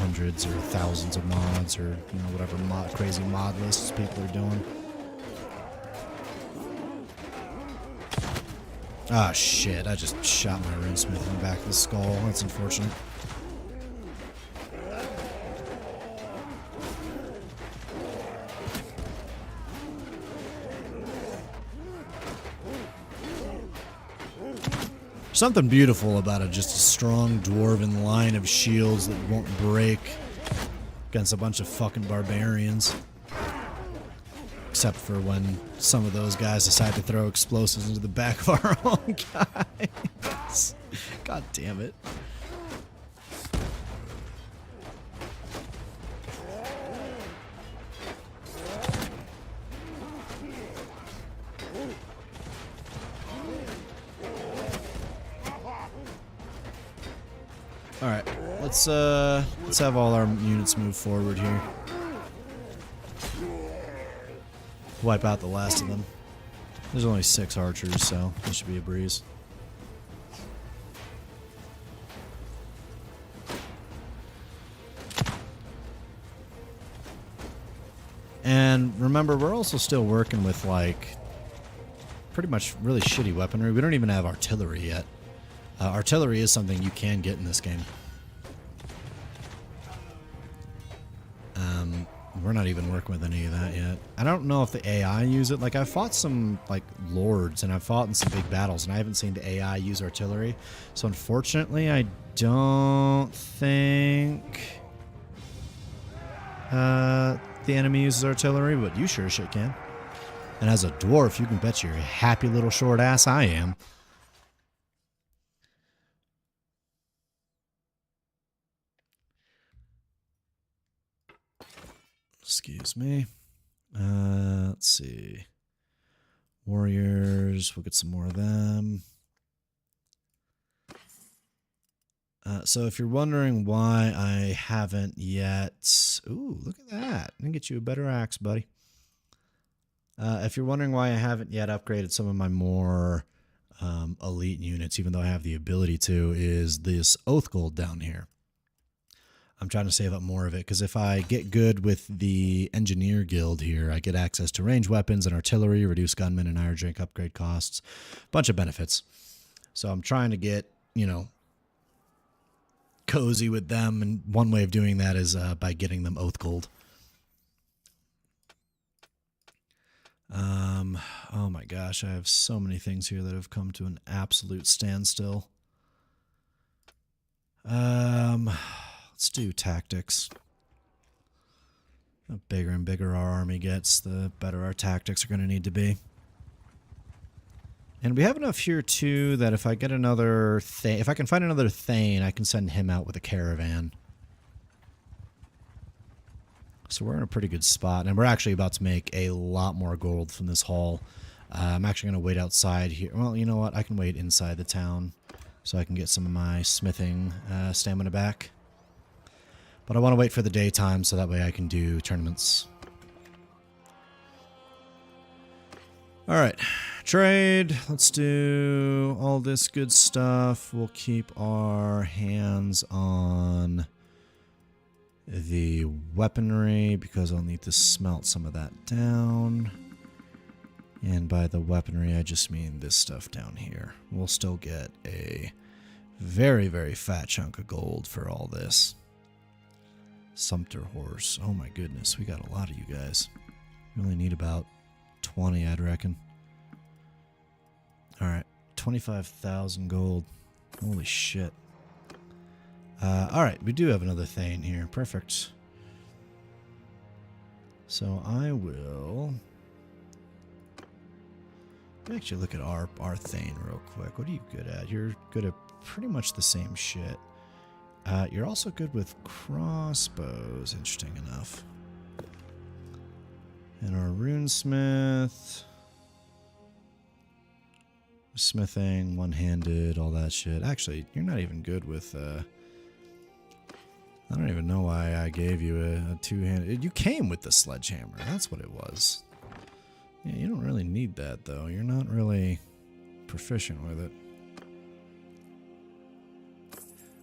hundreds or thousands of mods or, whatever crazy mod lists people are doing. Ah, shit. I just shot my runesmith in the back of the skull. That's unfortunate. Something beautiful about it, just a strong dwarven line of shields that won't break against a bunch of fucking barbarians. Except for when some of those guys decide to throw explosives into the back of our own guys. God damn it. Alright, let's have all our units move forward here. Wipe out the last of them. There's only 6 archers, so this should be a breeze. And remember, we're also still working with, like, pretty much really shitty weaponry. We don't even have artillery yet. Artillery is something you can get in this game. We're not even working with any of that yet. I don't know if the AI use it. Like, I fought some, like, lords, and I've fought in some big battles, and I haven't seen the AI use artillery. So, unfortunately, I don't think the enemy uses artillery, but you sure as shit can. And as a dwarf, you can bet your happy little short ass I am. Excuse me. Let's see. Warriors, we'll get some more of them. So if you're wondering why I haven't yet... Ooh, look at that. I'm going to get you a better axe, buddy. If you're wondering why I haven't yet upgraded some of my more elite units, even though I have the ability to, is this Oath Gold down here. I'm trying to save up more of it, because if I get good with the Engineer Guild here, I get access to ranged weapons and artillery, reduce gunmen and iron drink upgrade costs, bunch of benefits. So I'm trying to get, you know, cozy with them, and one way of doing that is by getting them Oath Gold. Oh my gosh, I have so many things here that have come to an absolute standstill. Let's do tactics. The bigger and bigger our army gets, the better our tactics are going to need to be. And we have enough here too that if I get another Thane, if I can find another Thane, I can send him out with a caravan. So we're in a pretty good spot, and we're actually about to make a lot more gold from this haul. I'm actually going to wait outside here. Well, you know what? I can wait inside the town so I can get some of my smithing stamina back. But I want to wait for the daytime so that way I can do tournaments. Alright, trade. Let's do all this good stuff. We'll keep our hands on the weaponry because I'll need to smelt some of that down. And by the weaponry, I just mean this stuff down here. We'll still get a very, very fat chunk of gold for all this. Sumpter horse. Oh my goodness, we got a lot of you guys. We only need about 20, I'd reckon. Alright, 25,000 gold. Holy shit. Alright, we do have another Thane here. Perfect. So I will... actually look at our Thane real quick. What are you good at? You're good at pretty much the same shit. You're also good with crossbows, interesting enough. And our runesmith... smithing, one-handed, all that shit. Actually, you're not even good with... I don't even know why I gave you a two-handed... You came with the sledgehammer. That's what it was. Yeah, you don't really need that, though. You're not really proficient with it.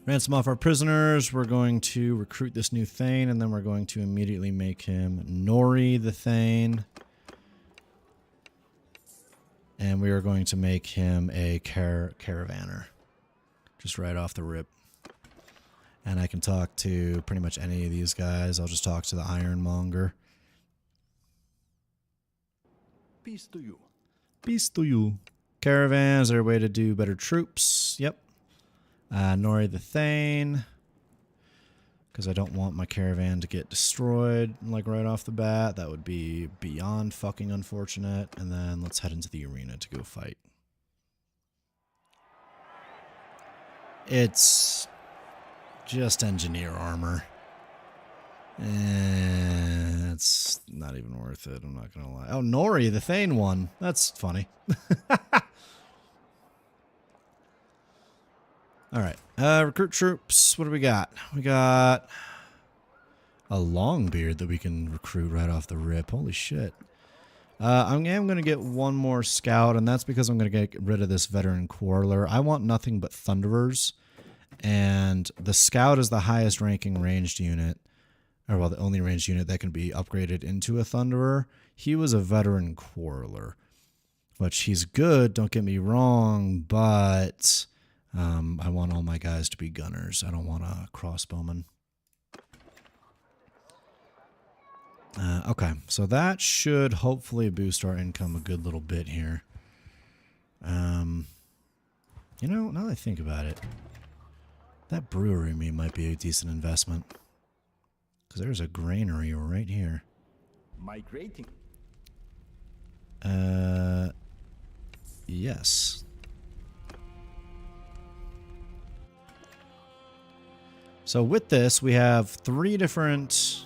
Ransom off our prisoners. We're going to recruit this new Thane, and then we're going to immediately make him Nori the Thane. And we are going to make him a caravaner. Just right off the rip. And I can talk to pretty much any of these guys. I'll just talk to the Ironmonger. Peace to you. Peace to you. Caravans are a way to do better troops. Yep. Nori the Thane. Because I don't want my caravan to get destroyed, like right off the bat. That would be beyond fucking unfortunate. And then let's head into the arena to go fight. It's just engineer armor. It's not even worth it, I'm not gonna lie. Oh, Nori, the Thane one. That's funny. Alright, recruit troops. What do we got? We got a Longbeard that we can recruit right off the rip. Holy shit. I am going to get one more scout, and that's because I'm going to get rid of this veteran quarreler. I want nothing but thunderers, and the scout is the highest ranking ranged unit. Or, well, the only ranged unit that can be upgraded into a Thunderer. He was a veteran quarreler, which he's good, don't get me wrong, but I want all my guys to be gunners. I don't want a crossbowman. Okay, so that should hopefully boost our income a good little bit here. You know, now that I think about it, that brewery might be a decent investment. Because there's a granary right here. Migrating. Yes. So with this, we have three different...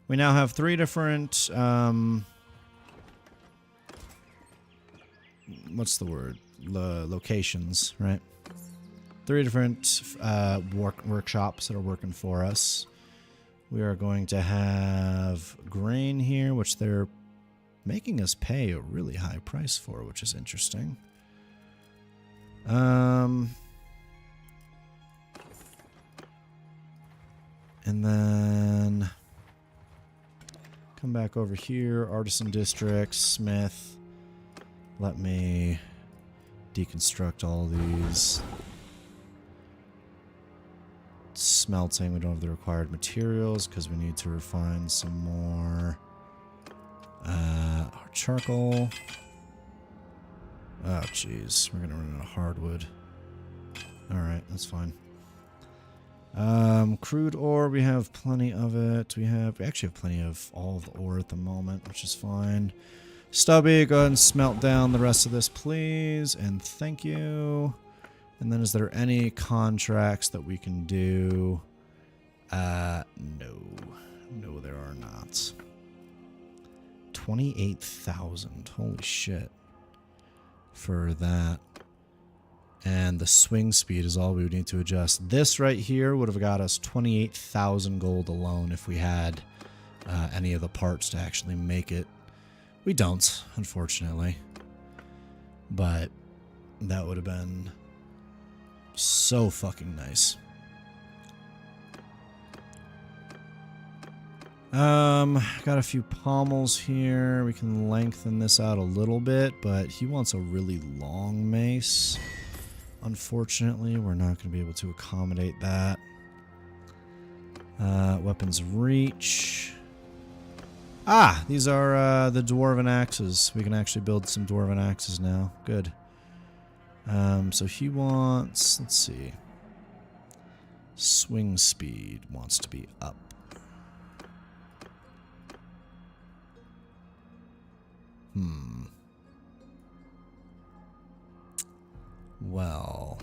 We now have three different... what's the word? Locations, right? Three different workshops that are working for us. We are going to have grain here, which they're making us pay a really high price for, which is interesting. And then come back over here, Artisan District, Smith. Let me deconstruct all these. Smelting, we don't have the required materials because we need to refine some more. Our charcoal. Oh, jeez. We're going to run out of hardwood. Alright, that's fine. Crude ore, we have plenty of it. We actually have plenty of all of the ore at the moment, which is fine. Stubby, go ahead and smelt down the rest of this, please. And thank you. And then is there any contracts that we can do? No. No, there are not. 28,000. Holy shit. For that. And the swing speed is all we would need to adjust. This right here would have got us 28,000 gold alone if we had any of the parts to actually make it. We don't, unfortunately. But that would have been so fucking nice. Got a few pommels here. We can lengthen this out a little bit, but he wants a really long mace. Unfortunately, we're not going to be able to accommodate that. Weapons reach. Ah, these are the dwarven axes. We can actually build some dwarven axes now. Good. So he wants, let's see. Swing speed wants to be up. Well.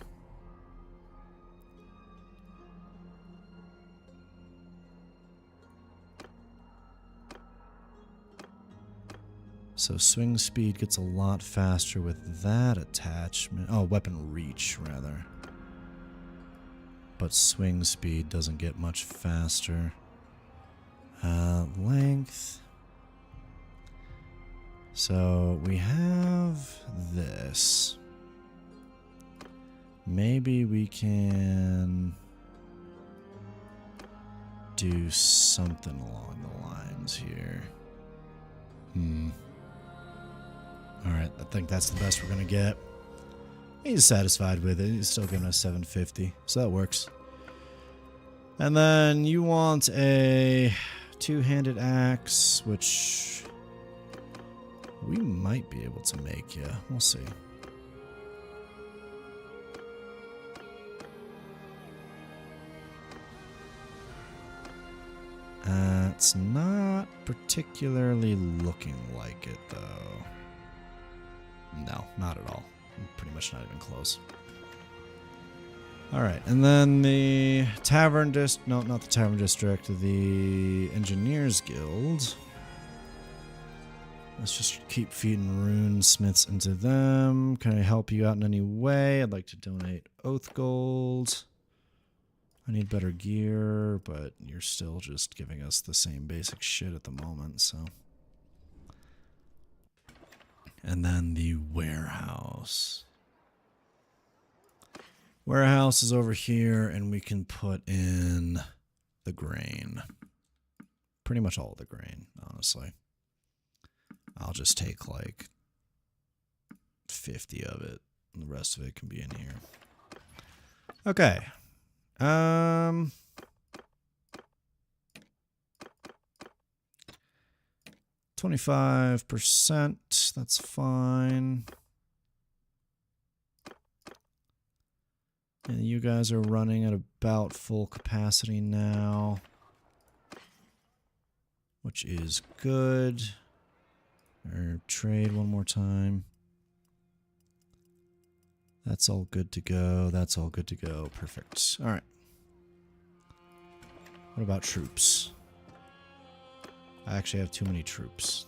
So swing speed gets a lot faster with that attachment. Oh, weapon reach, rather. But swing speed doesn't get much faster. Length. So we have this. Maybe we can do something along the lines here. Alright, I think that's the best we're going to get. He's satisfied with it. He's still giving us 750, so that works. And then you want a two-handed axe, which we might be able to make, yeah. We'll see. It's not particularly looking like it, though. No, not at all. Pretty much not even close. Alright, and then the Tavern District... No, not the Tavern District. The Engineers Guild. Let's just keep feeding rune smiths into them. Can I help you out in any way? I'd like to donate oath gold. I need better gear, but you're still just giving us the same basic shit at the moment, so... And then the warehouse. Warehouse is over here, and we can put in the grain. Pretty much all the grain, honestly. I'll just take like 50 of it, and the rest of it can be in here. Okay. 25%, that's fine. And you guys are running at about full capacity now. which is good. Or trade one more time. That's all good to go. That's all good to go. Perfect. All right. What about troops? I actually have too many troops.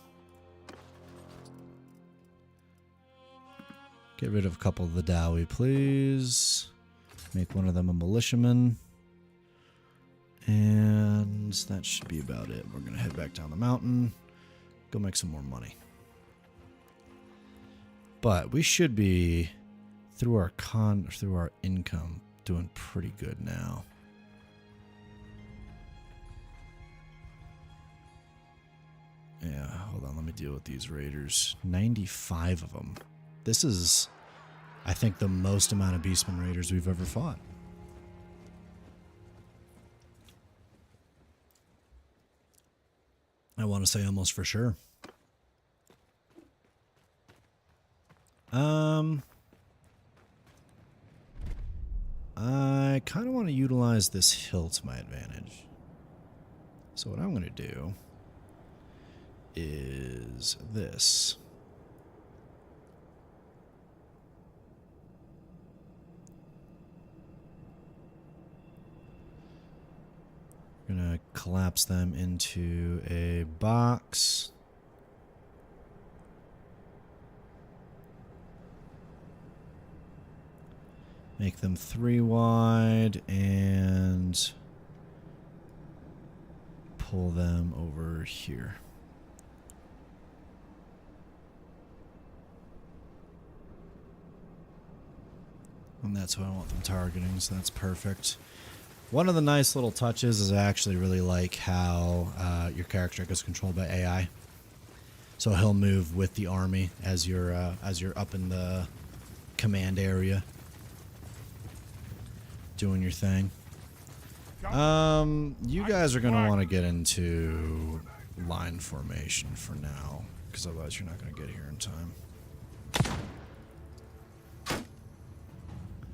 Get rid of a couple of the Dowie, please. Make one of them a militiaman. And that should be about it. We're going to head back down the mountain. Go make some more money. But we should be, through our income, doing pretty good now. Yeah, hold on. Let me deal with these raiders. 95 of them. This is, I think, the most amount of Beastmen raiders we've ever fought. I want to say almost for sure. I kind of want to utilize this hill to my advantage. So what I'm going to do is this. I'm going to collapse them into a box. Make them 3 wide and pull them over here. And that's what I want them targeting, so that's perfect. One of the nice little touches is I actually really like how your character gets controlled by AI. So he'll move with the army as you're up in the command area, doing your thing. You guys are gonna want to get into line formation for now, because otherwise you're not gonna get here in time.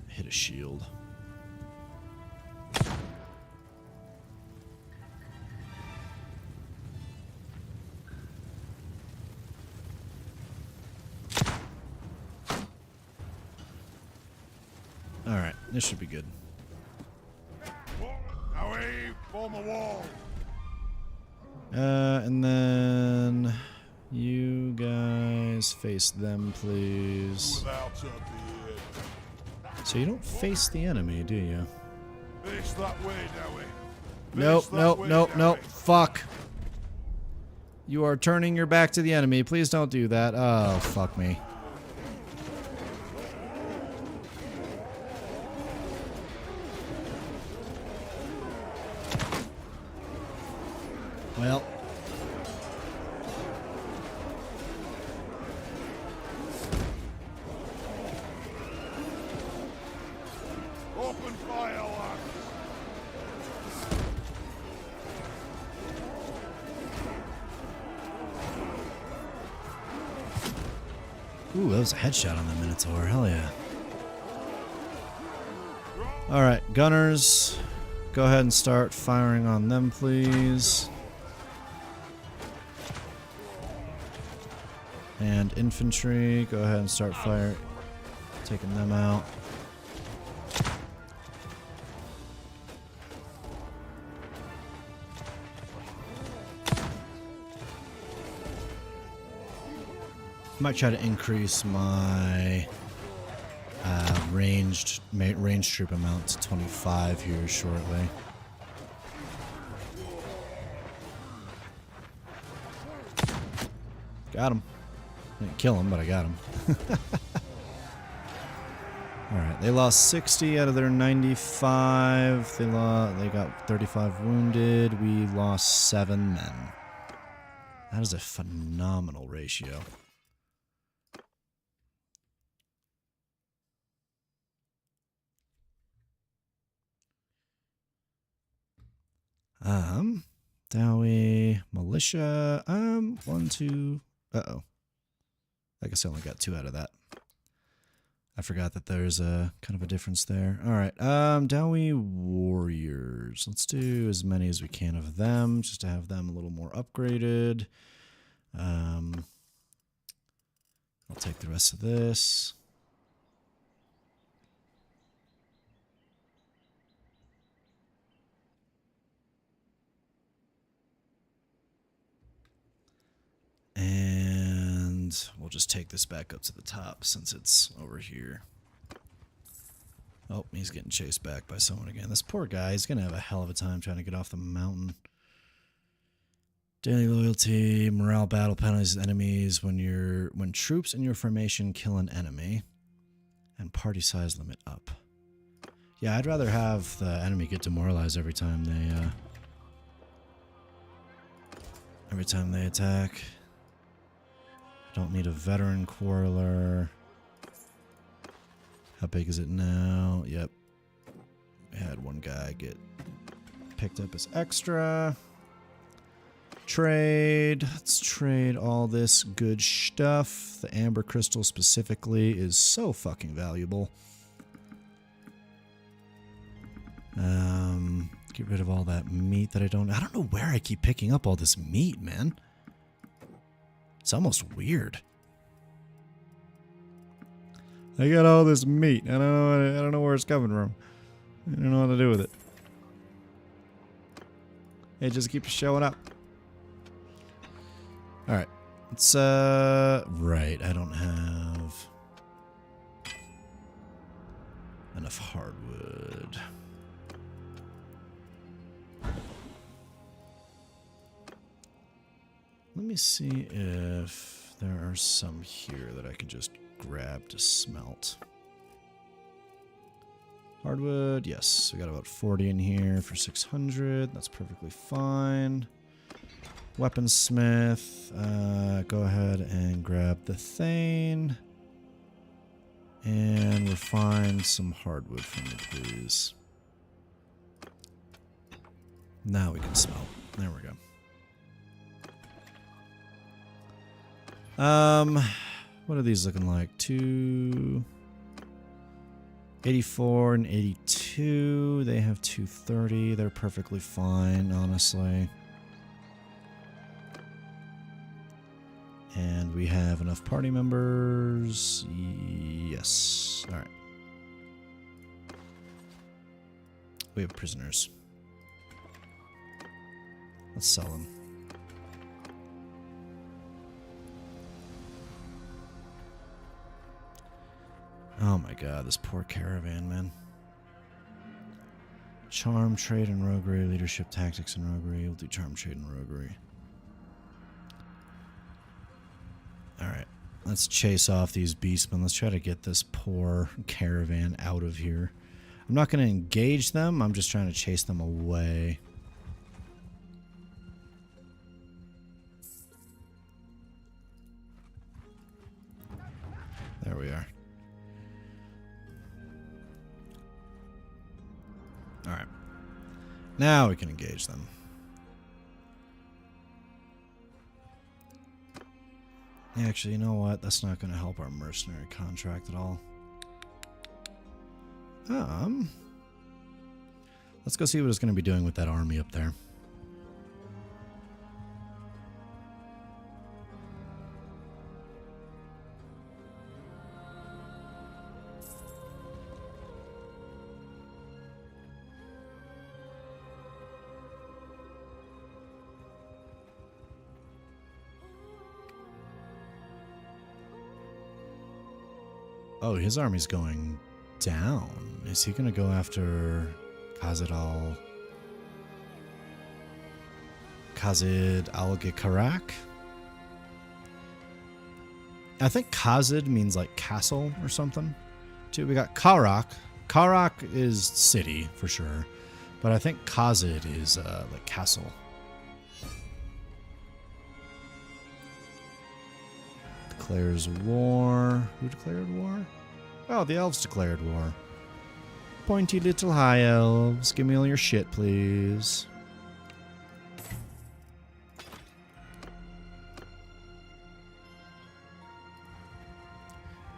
Hit a shield. Alright, this should be good. Away, form a wall. And then you guys face them, please. Without a beard. So you don't face the enemy, do you? Face that way, Dowie. Nope, Face that nope, way, nope, nope. Dowie. Fuck. You are turning your back to the enemy. Please don't do that. Oh, fuck me. Well. Open fire, lads. Ooh, that was a headshot on the Minotaur. Hell yeah. Alright, gunners. Go ahead and start firing on them, please. And infantry, go ahead and start fire, taking them out. Might try to increase my ranged troop amount to 25 here shortly. Got him. Didn't kill him, but I got him. Alright, they lost 60 out of their 95. They got 35 wounded. We lost 7 men. That is a phenomenal ratio. Dowie, militia, 1, 2, uh-oh. I guess I only got 2 out of that. I forgot that there's a kind of a difference there. All right, Dowie warriors. Let's do as many as we can of them, just to have them a little more upgraded. I'll take the rest of this. And we'll just take this back up to the top since it's over here. Oh, he's getting chased back by someone again. This poor guy, he's going to have a hell of a time trying to get off the mountain. Daily loyalty, morale battle penalties enemies when troops in your formation kill an enemy, and party size limit up. Yeah, I'd rather have the enemy get demoralized every time they attack. Don't need a veteran quarreler. How big is it now? Yep. We had one guy get picked up as extra. Trade. Let's trade all this good stuff. The amber crystal specifically is so fucking valuable. Get rid of all that meat that I don't know where I keep picking up all this meat, man. It's almost weird. I got all this meat. I don't know where it's coming from. I don't know what to do with it. It just keeps showing up. Alright. It's right, I don't have enough hardwood. Let me see if there are some here that I can just grab to smelt. Hardwood, yes. We got about 40 in here for 600. That's perfectly fine. Weaponsmith. Go ahead and grab the Thane. And refine some hardwood for me, please. Now we can smelt. There we go. What are these looking like? 284 and 82. They have 230. They're perfectly fine, honestly. And we have enough party members. Yes. All right. We have prisoners. Let's sell them. Oh my god, this poor caravan, man. Charm, trade, and roguery. Leadership, tactics, and roguery. We'll do charm, trade, and roguery. Alright, let's chase off these beastmen. Let's try to get this poor caravan out of here. I'm not going to engage them. I'm just trying to chase them away. There we are. Alright. Now we can engage them. Actually, you know what? That's not going to help our mercenary contract at all. Let's go see what it's going to be doing with that army up there. Oh, his army's going down. Is he going to go after Khazid al-Gikarak? I think Khazid means like castle or something. Too, we got Karak. Karak is city for sure, but I think Khazid is like castle. Declares war. Who declared war? Oh, the elves declared war. Pointy little high elves. Give me all your shit, please.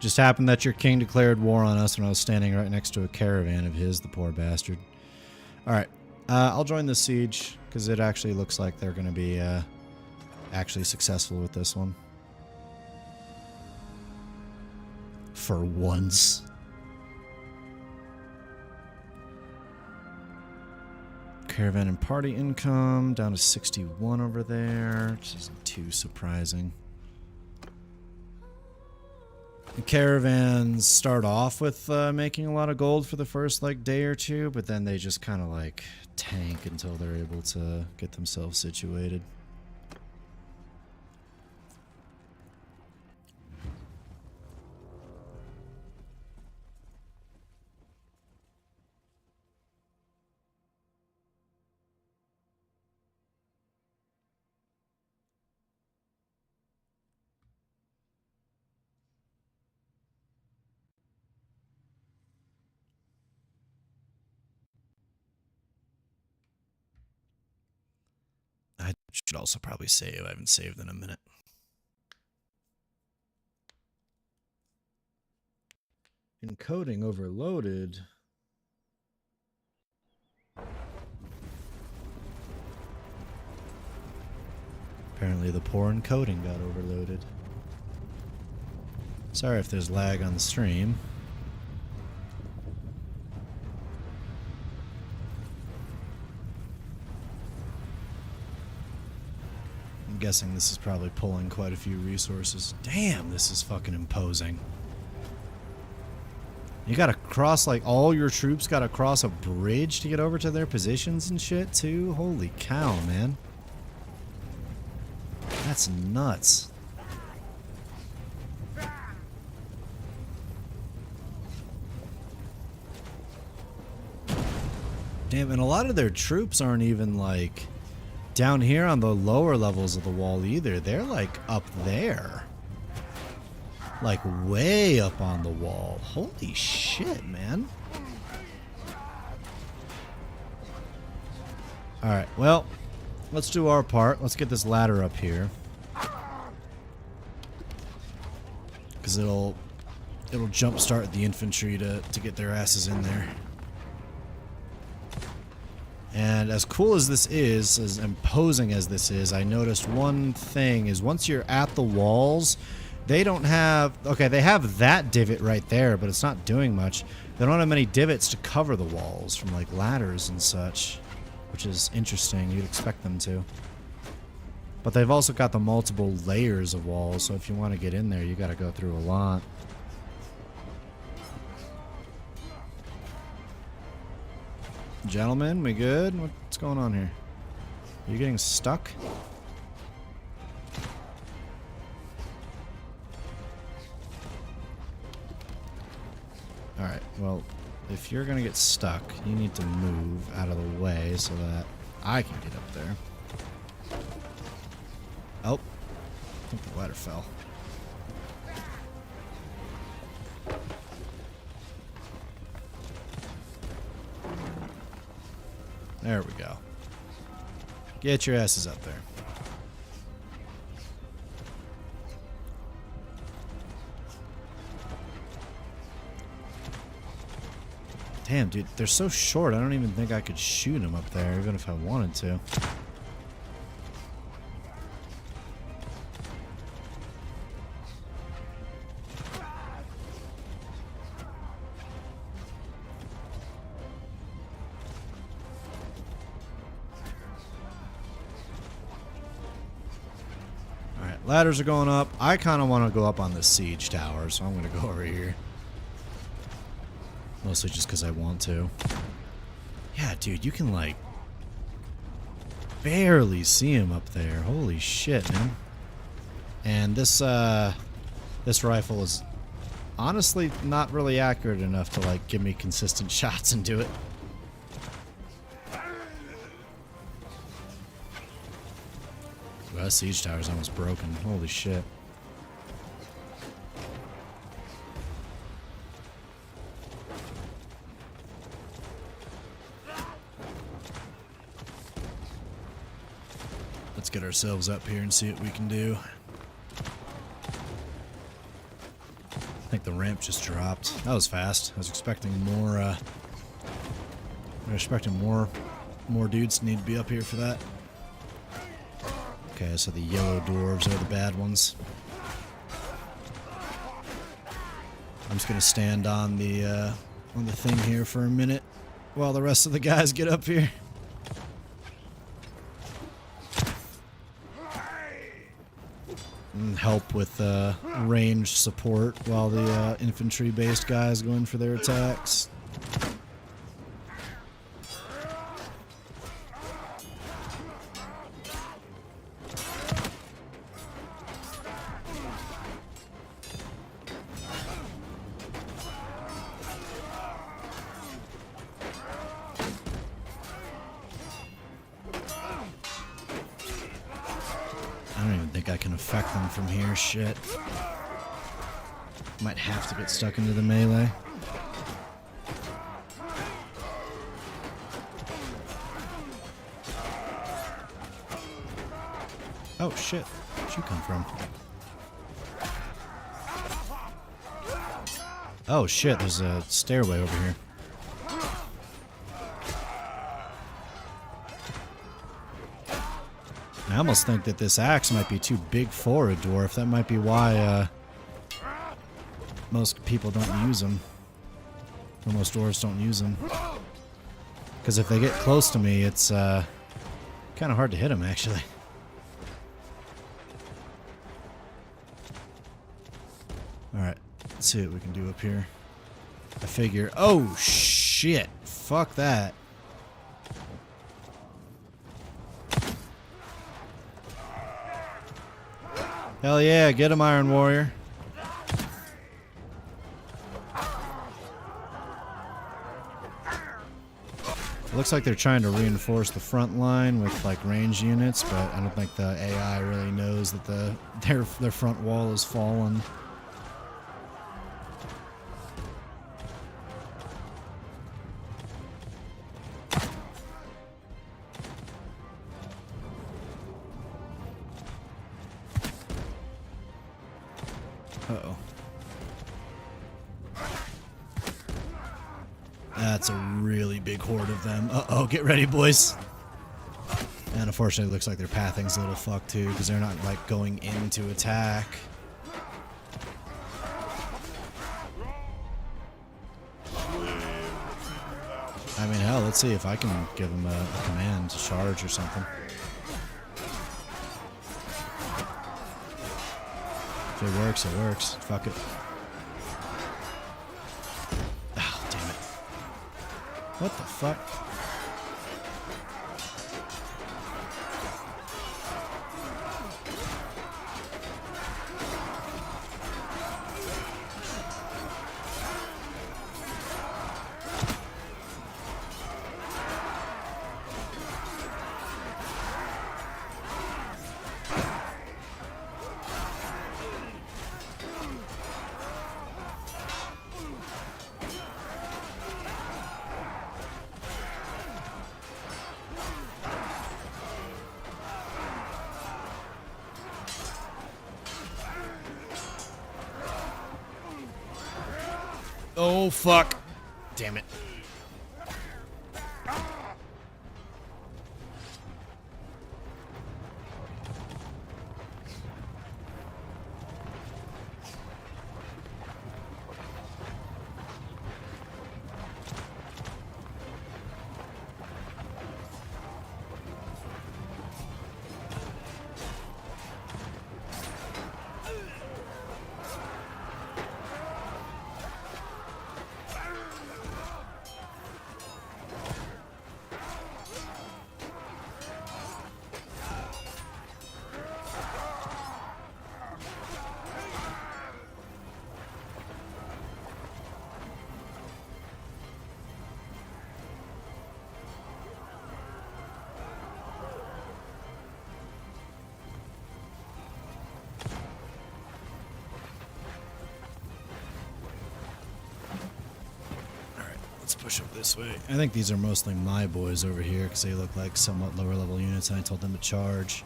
Just happened that your king declared war on us when I was standing right next to a caravan of his, the poor bastard. Alright, I'll join the siege, because it actually looks like they're going to be actually successful with this one. For once. Caravan and party income down to 61 over there, which isn't too surprising. The caravans start off with making a lot of gold for the first like day or two, but then they just kind of like tank until they're able to get themselves situated. I should also probably save. I haven't saved in a minute. Encoding overloaded. Apparently the poor encoding got overloaded. Sorry if there's lag on the stream. I'm guessing this is probably pulling quite a few resources. Damn, this is fucking imposing. You gotta cross, like, all your troops gotta cross a bridge to get over to their positions and shit, too? Holy cow, man. That's nuts. Damn, and a lot of their troops aren't even, like, down here on the lower levels of the wall either. They're, like, up there. Like, way up on the wall. Holy shit, man. Alright, well, let's do our part. Let's get this ladder up here. Because it'll jumpstart the infantry to get their asses in there. And as cool as this is, as imposing as this is, I noticed one thing is once you're at the walls, they don't have... Okay, they have that divot right there, but it's not doing much. They don't have many divots to cover the walls from, like, ladders and such, which is interesting. You'd expect them to. But they've also got the multiple layers of walls, so if you want to get in there, you got to go through a lot. Gentlemen, we good? What's going on here? Are you getting stuck? Alright, well, if you're gonna get stuck, you need to move out of the way so that I can get up there. Oh, I think the ladder fell. There we go. Get your asses up there. Damn, dude, they're so short. I don't even think I could shoot them up there, even if I wanted to. Alright, ladders are going up. I kind of want to go up on the siege tower, so I'm going to go over here. Mostly just because I want to. Yeah, dude, you can, like, barely see him up there. Holy shit, man. And this rifle is honestly not really accurate enough to, like, give me consistent shots into it. Well, that siege tower's almost broken. Holy shit. Let's get ourselves up here and see what we can do. I think the ramp just dropped. That was fast. I was expecting more, more dudes need to be up here for that. Okay, so the yellow dwarves are the bad ones. I'm just gonna stand on the thing here for a minute while the rest of the guys get up here. And help with range support while the infantry-based guys go in for their attacks. I don't even think I can affect them from here. Shit. Might have to get stuck into the melee. Oh shit. Where'd you come from? Oh shit, there's a stairway over here. I almost think that this axe might be too big for a dwarf. That might be why most people don't use them. Or most dwarves don't use them. Because if they get close to me, it's kind of hard to hit them, actually. Alright, let's see what we can do up here. I figure... Oh, shit! Fuck that. Hell yeah, get him, Iron Warrior. It looks like they're trying to reinforce the front line with like range units, but I don't think the AI really knows that their front wall is fallen. Uh-oh. That's a really big horde of them. Uh-oh, get ready, boys. And unfortunately, it looks like their pathing's a little fucked, too, because they're not, like, going in to attack. I mean, hell, let's see if I can give them a command to charge or something. If it works, it works. Fuck it. Oh, damn it. What the fuck? Oh, fuck. Damn it. Let's push up this way. I think these are mostly my boys over here because they look like somewhat lower level units and I told them to charge.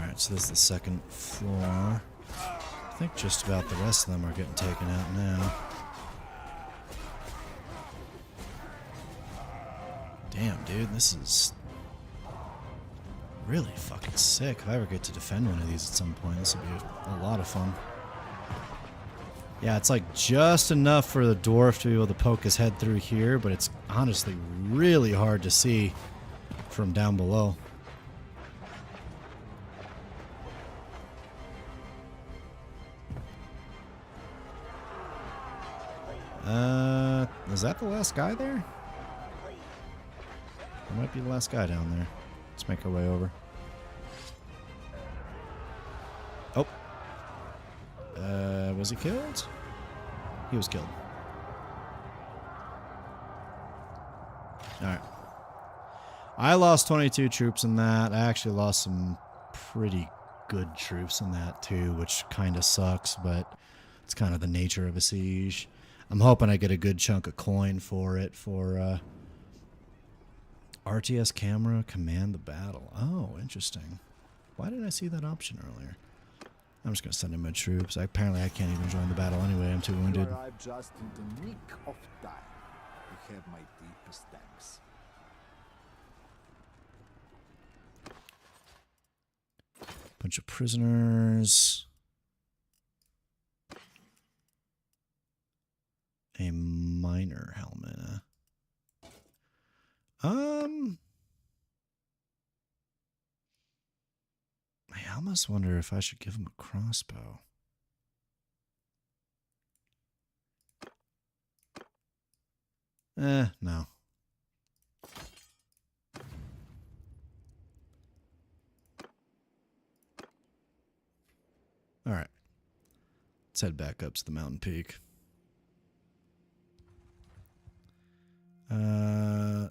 Alright, so this is the second floor. I think just about the rest of them are getting taken out now. Damn, dude, this is really fucking sick. If I ever get to defend one of these at some point, this will be a lot of fun. Yeah, it's like just enough for the dwarf to be able to poke his head through here, but it's honestly really hard to see from down below. Is that the last guy there? That might be the last guy down there. Let's make our way over. Oh. Was he killed? He was killed. Alright. I lost 22 troops in that. I actually lost some pretty good troops in that too, which kind of sucks, but it's kind of the nature of a siege. I'm hoping I get a good chunk of coin for it for RTS camera, command the battle. Oh, interesting. Why didn't I see that option earlier? I'm just going to send in my troops. Apparently I can't even join the battle anyway. I'm too wounded. You arrived just in the nick of time. You have my deepest thanks. Bunch of prisoners. A miner helmet. I almost wonder if I should give him a crossbow. No. All right. Let's head back up to the mountain peak.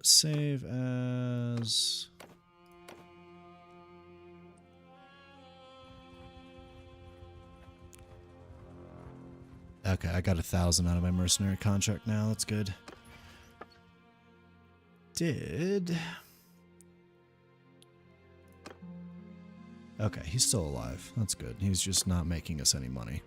Save as... Okay, I got 1,000 out of my mercenary contract now. That's good. Okay, he's still alive. That's good. He's just not making us any money.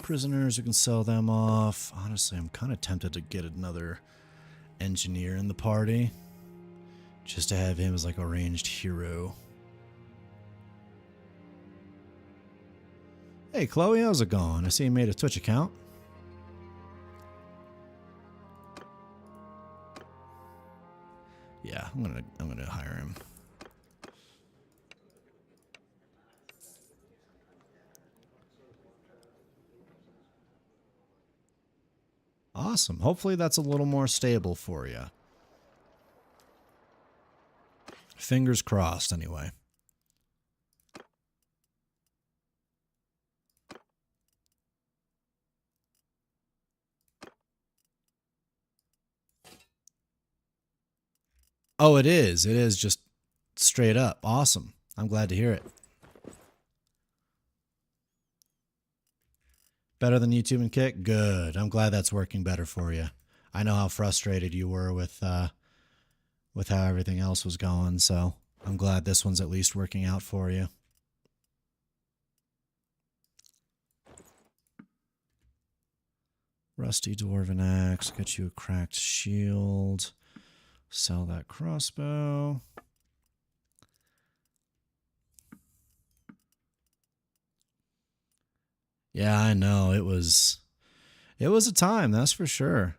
Prisoners, you can sell them off. Honestly, I'm kind of tempted to get another engineer in the party. Just to have him as like a ranged hero. Hey Chloe, how's it going? I see you made a Twitch account. Yeah, I'm gonna hire him. Awesome. Hopefully that's a little more stable for you. Fingers crossed, anyway. Oh, it is. It is just straight up. Awesome. I'm glad to hear it. Better than YouTube and Kick? Good. I'm glad that's working better for you. I know how frustrated you were with how everything else was going, so I'm glad this one's at least working out for you. Rusty Dwarven Axe. Get you a cracked shield. Sell that crossbow. Yeah, I know. It was a time, that's for sure.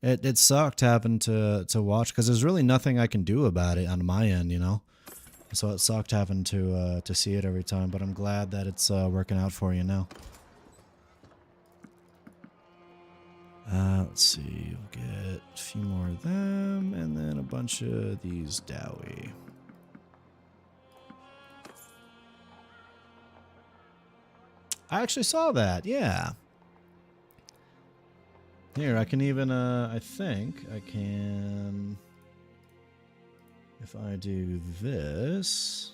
It sucked having to watch because there's really nothing I can do about it on my end, you know. So it sucked having to see it every time, but I'm glad that it's working out for you now. Let's see, we'll get a few more of them, and then a bunch of these Dowie. I actually saw that, yeah. Here, I can even, I think I can, if I do this,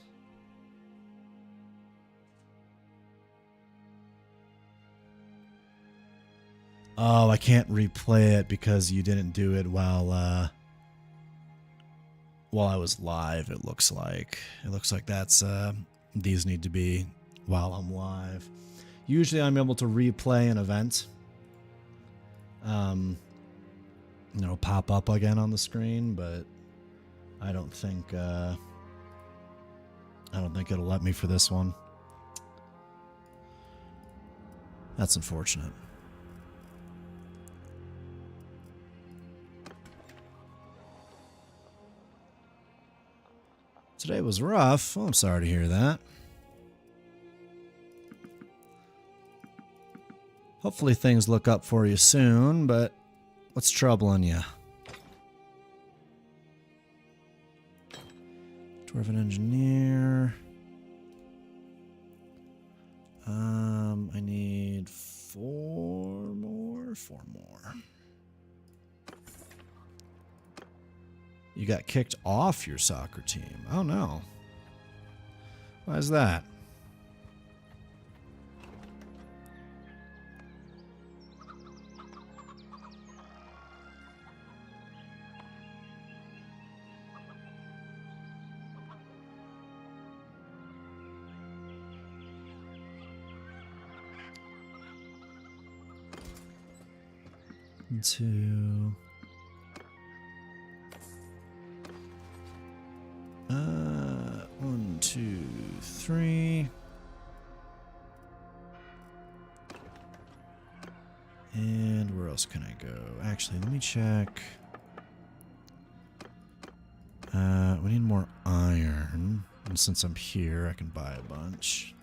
Oh, I can't replay it because you didn't do it while I was live, it looks like. It looks like that's these need to be while I'm live. Usually I'm able to replay an event. Pop up again on the screen, but I don't think it'll let me for this one. That's unfortunate. Today was rough. Oh, I'm sorry to hear that. Hopefully things look up for you soon, but what's troubling you? Dwarven engineer. I need 4 more. You got kicked off your soccer team. Oh no. Why is that? Two. 1, 2, 3. And where else can I go? Actually, let me check. We need more iron. And since I'm here, I can buy a bunch.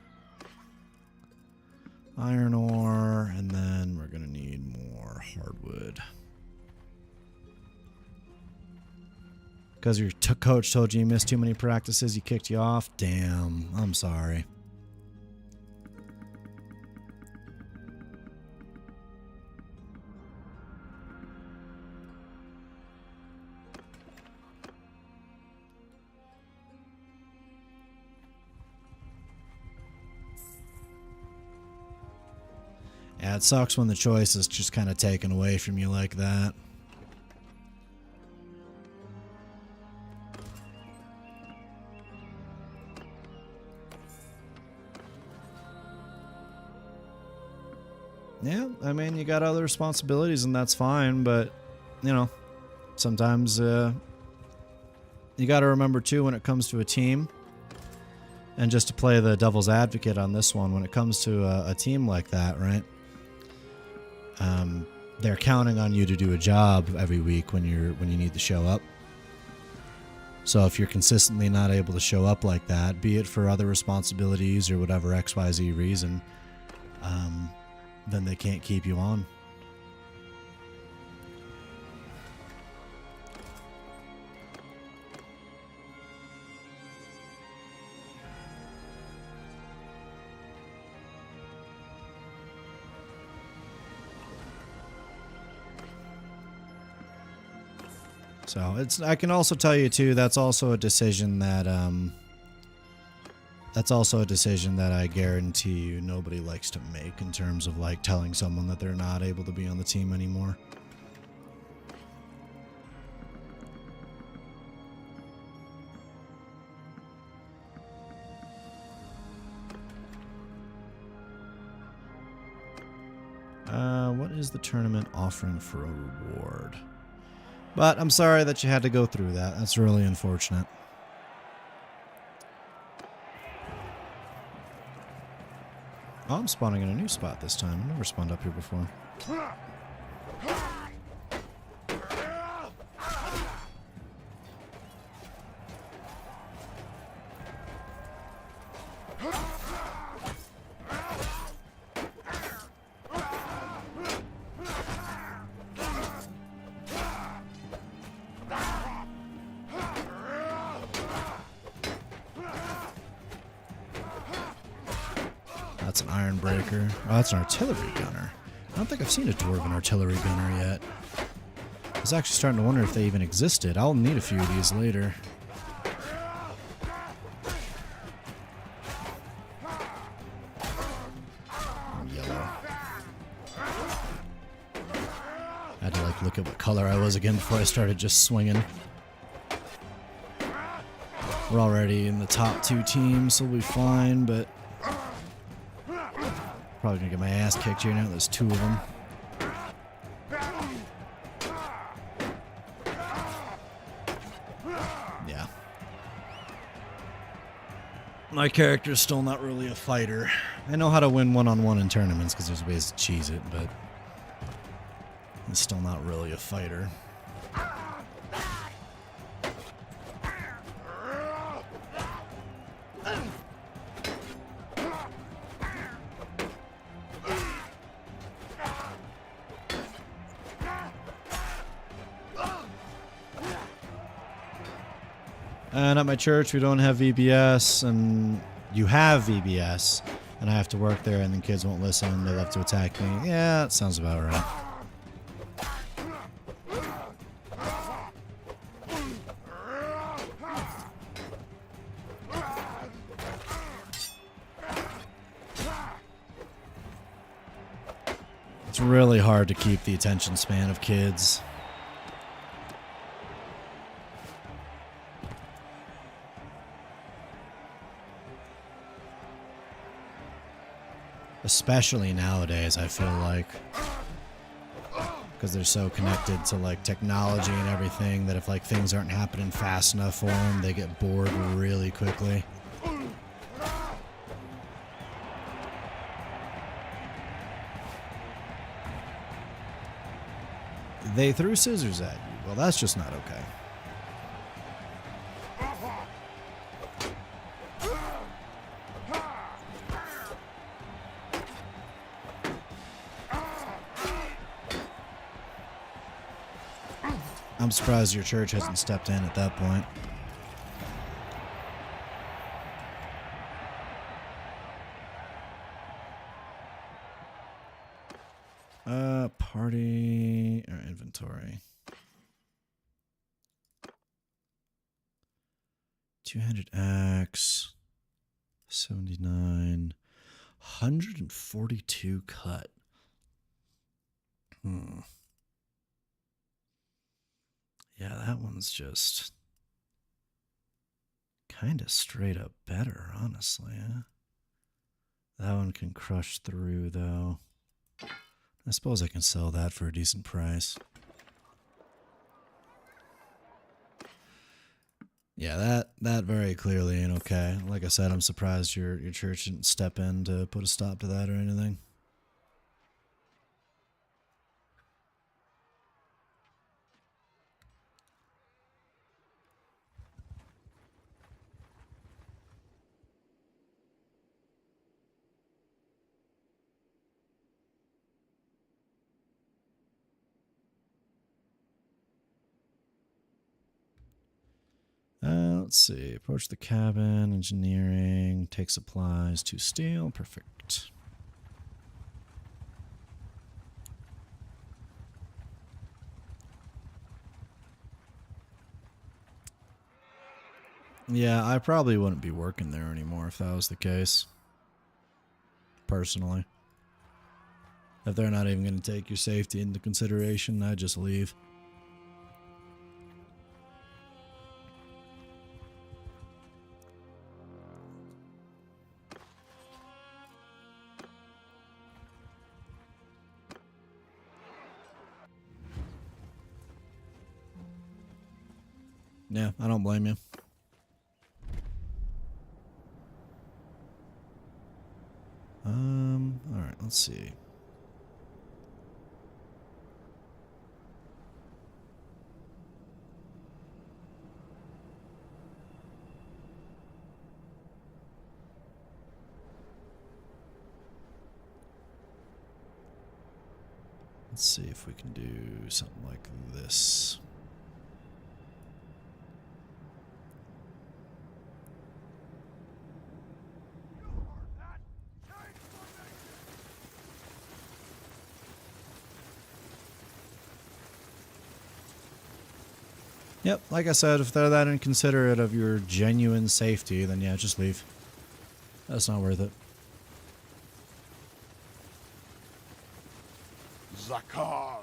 Iron ore, and then we're going to need more hardwood. Because your coach told you missed too many practices, he kicked you off? Damn, I'm sorry. Yeah, it sucks when the choice is just kind of taken away from you like that. Yeah, I mean, you got other responsibilities and that's fine, but, you know, sometimes you got to remember, too, when it comes to a team, and just to play the devil's advocate on this one, when it comes to a team like that, right, they're counting on you to do a job every week when you need to show up. So if you're consistently not able to show up like that, be it for other responsibilities or whatever XYZ reason, then they can't keep you on. So I can also tell you too, that's also a decision that I guarantee you nobody likes to make, in terms of like telling someone that they're not able to be on the team anymore. What is the tournament offering for a reward? But I'm sorry that you had to go through that. That's really unfortunate. Oh, I'm spawning in a new spot this time. I've never spawned up here before. That's an iron breaker. Oh, that's an artillery gunner. I don't think I've seen a dwarven artillery gunner yet. I was actually starting to wonder if they even existed. I'll need a few of these later. Yellow. look at what color I was again before I started just swinging. We're already in the top 2 teams, so we'll be fine, but probably gonna get my ass kicked here now. There's 2 of them. Yeah. My character's still not really a fighter. I know how to win one-on-one in tournaments because there's ways to cheese it, but he's still not really a fighter. And at my church, we don't have VBS, and you have VBS, and I have to work there, and then kids won't listen, and they love to attack me. Yeah, that sounds about right. It's really hard to keep the attention span of kids. Especially nowadays, I feel like. Because they're so connected to, like, technology and everything that if, like, things aren't happening fast enough for them, they get bored really quickly. They threw scissors at you. Well, that's just not okay. I'm surprised your church hasn't stepped in at that point. Party or inventory. 200x, 79, 142 cut. Yeah, that one's just kind of straight up better, honestly. Huh? That one can crush through, though. I suppose I can sell that for a decent price. Yeah, that very clearly ain't okay. Like I said, I'm surprised your church didn't step in to put a stop to that or anything. Let's see. Approach the cabin, engineering, take supplies to steel. Perfect. Yeah, I probably wouldn't be working there anymore if that was the case. Personally. If they're not even going to take your safety into consideration, I'd just leave. Yeah, I don't blame you. All right, let's see. Let's see if we can do something like this. Yep, like I said, if they're that inconsiderate of your genuine safety, then yeah, just leave. That's not worth it. Zakar.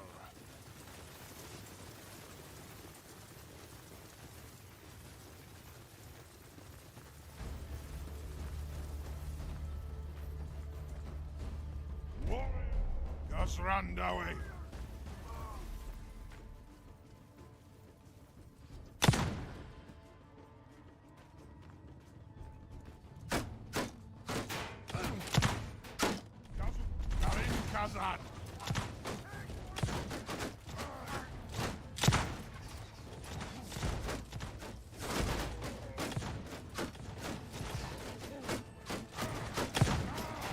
Srandowie. Karin Kazan.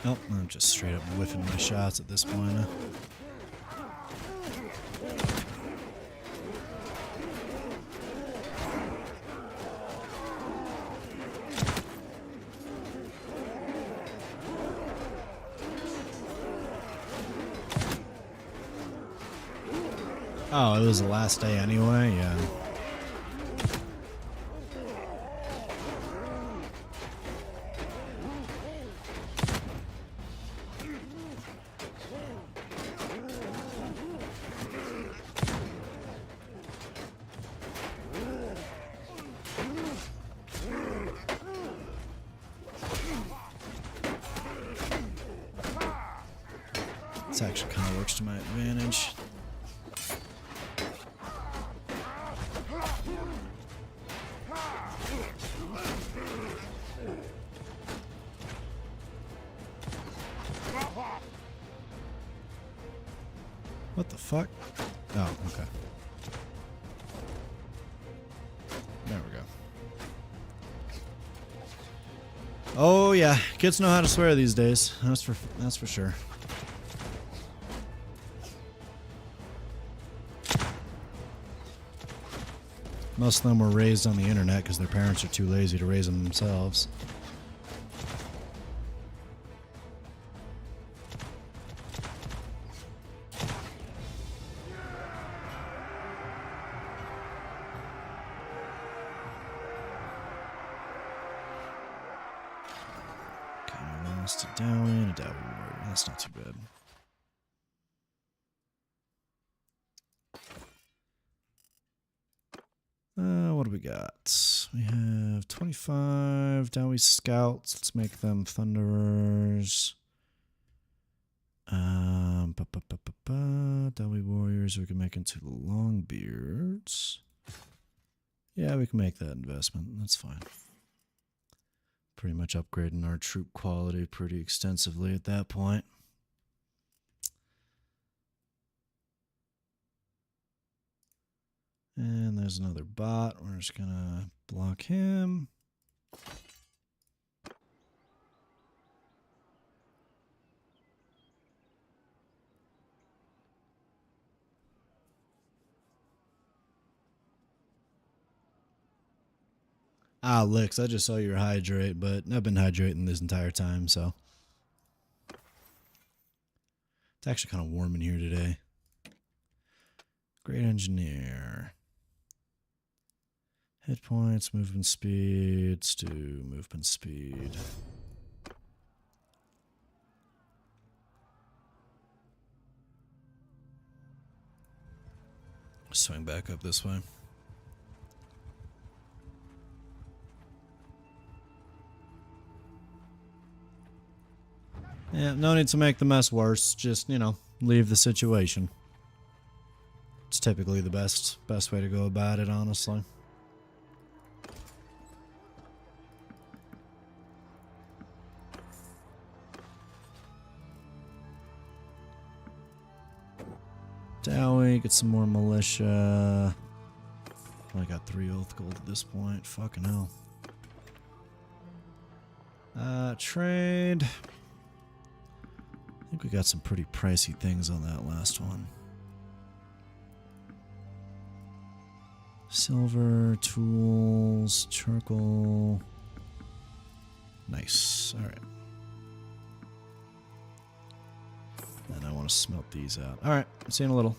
Nope, I'm just straight up whiffing my shots at this point. Oh, it was the last day anyway? Yeah. This actually kind of works to my advantage. What the fuck? Oh, okay. There we go. Oh yeah, kids know how to swear these days. That's for sure. Most of them were raised on the internet because their parents are too lazy to raise them themselves. Okay, we lost a Dowie and a Dowie warrior. That's not too bad. What do we got? We have 25 Dowie scouts. Let's make them thunderers. Dowie warriors we can make into longbeards. Yeah, we can make that investment. That's fine. Pretty much upgrading our troop quality pretty extensively at that point. And there's another bot. We're just gonna block him. Ah, Licks, I just saw your hydrate, but I've been hydrating this entire time, so. It's actually kind of warm in here today. Great engineer. Hit points, movement speed. Let's do movement speed. Swing back up this way. Yeah, no need to make the mess worse. Just, you know, leave the situation. It's typically the best way to go about it, honestly. Dowie, get some more militia. I got 3 oath gold at this point. Fucking hell. Trade. I think we got some pretty pricey things on that last one. Silver, tools, charcoal. Nice. Alright. And I want to smelt these out. Alright, see you in a little.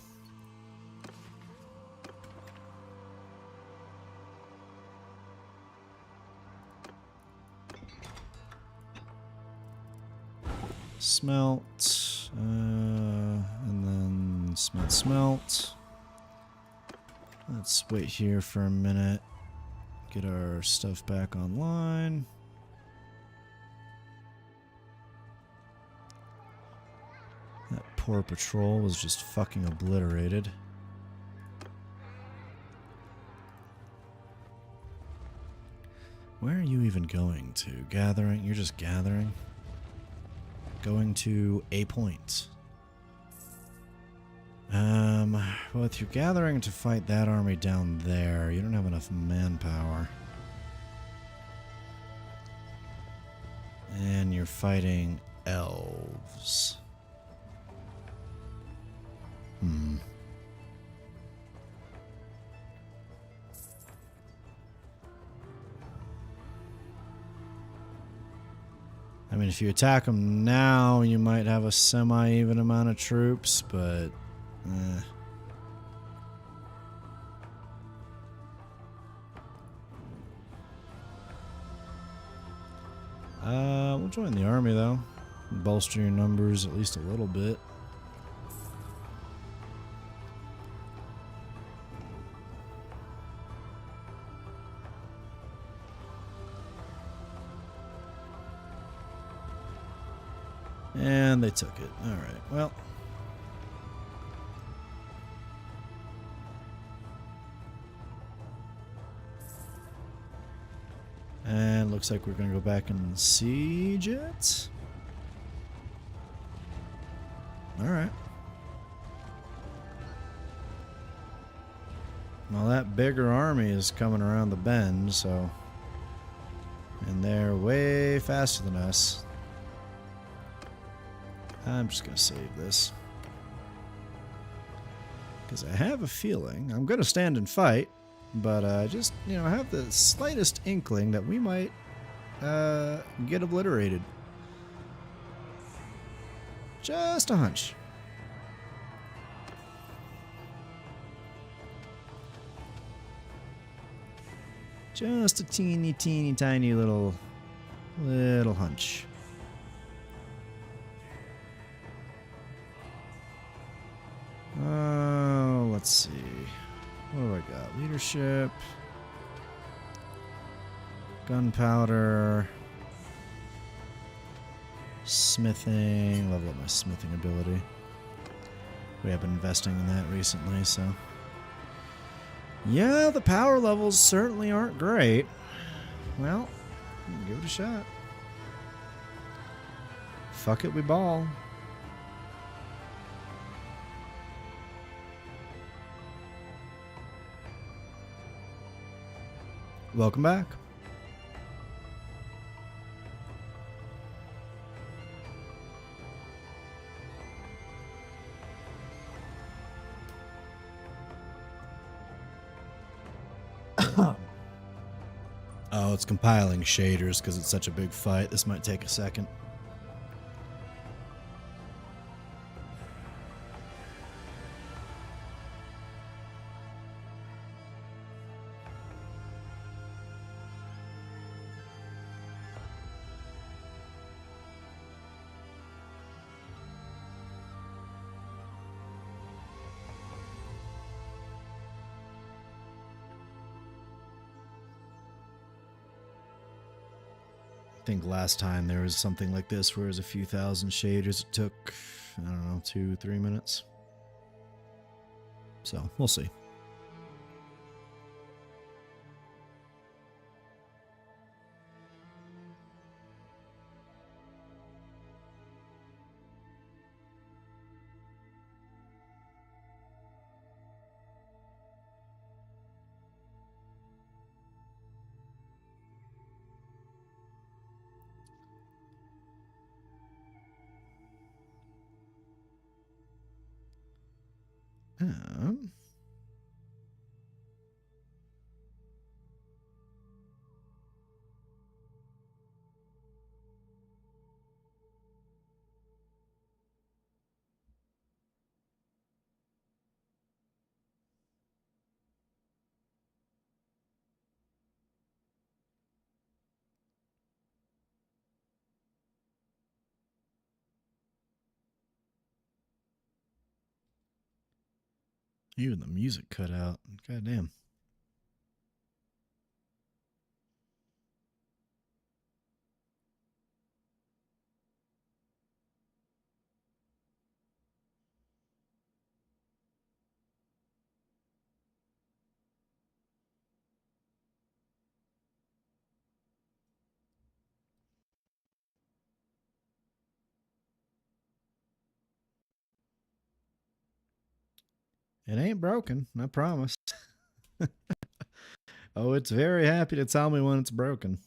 Smelt. And then smelt. Let's wait here for a minute. Get our stuff back online. That Corps patrol was just fucking obliterated. Where are you even going to? Gathering? You're just gathering? Going to a point. Well, if you're gathering to fight that army down there, you don't have enough manpower. And you're fighting elves. I mean, if you attack them now, you might have a semi-even amount of troops, but... We'll join the army, though. Bolster your numbers at least a little bit. And they took it. Alright, well. And looks like we're going to go back and siege it. Alright. Well, that bigger army is coming around the bend, so... And they're way faster than us. I'm just going to save this. Because I have a feeling I'm going to stand and fight, but I just, I have the slightest inkling that we might get obliterated. Just a hunch. Just a teeny, teeny, tiny little hunch. Let's see. What do I got? Leadership. Gunpowder. Smithing. Level up my smithing ability. We have been investing in that recently, so... Yeah, the power levels certainly aren't great. Well, give it a shot. Fuck it, we ball. Welcome back. Oh, it's compiling shaders because it's such a big fight. This might take a second. I think last time there was something like this where it was a few thousand shaders. It took, I don't know, 2-3 minutes. So, we'll see. Even the music cut out. God damn. It ain't broken, I promise. Oh, it's very happy to tell me when it's broken.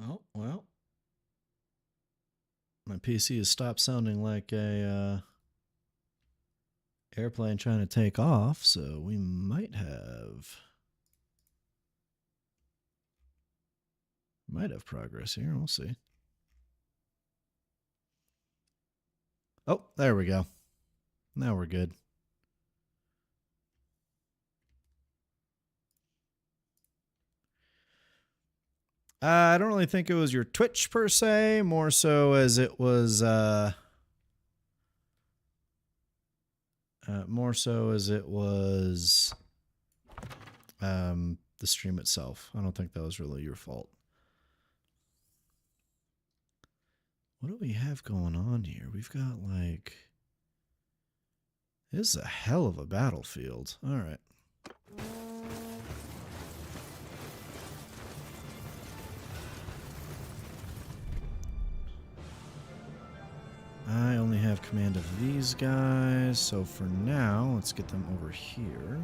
Oh, well. My PC has stopped sounding like a airplane trying to take off, so we might have progress here. We'll see. Oh, there we go. Now we're good. I don't really think it was your Twitch per se, more so as it was the stream itself. I don't think that was really your fault. What do we have going on here? We've got like, this is a hell of a battlefield. All right. I only have command of these guys, so for now, let's get them over here.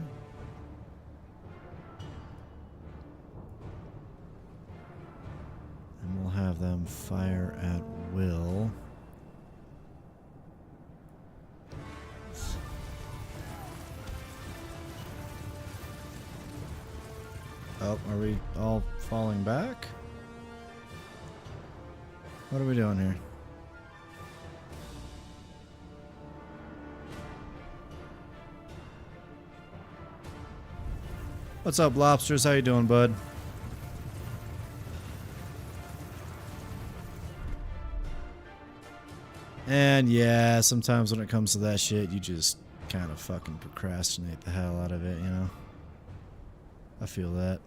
And we'll have them fire at will. Oh, are we all falling back? What are we doing here? What's up, Lobsters? How you doing, bud? And yeah, sometimes when it comes to that shit, you just kind of fucking procrastinate the hell out of it, you know? I feel that.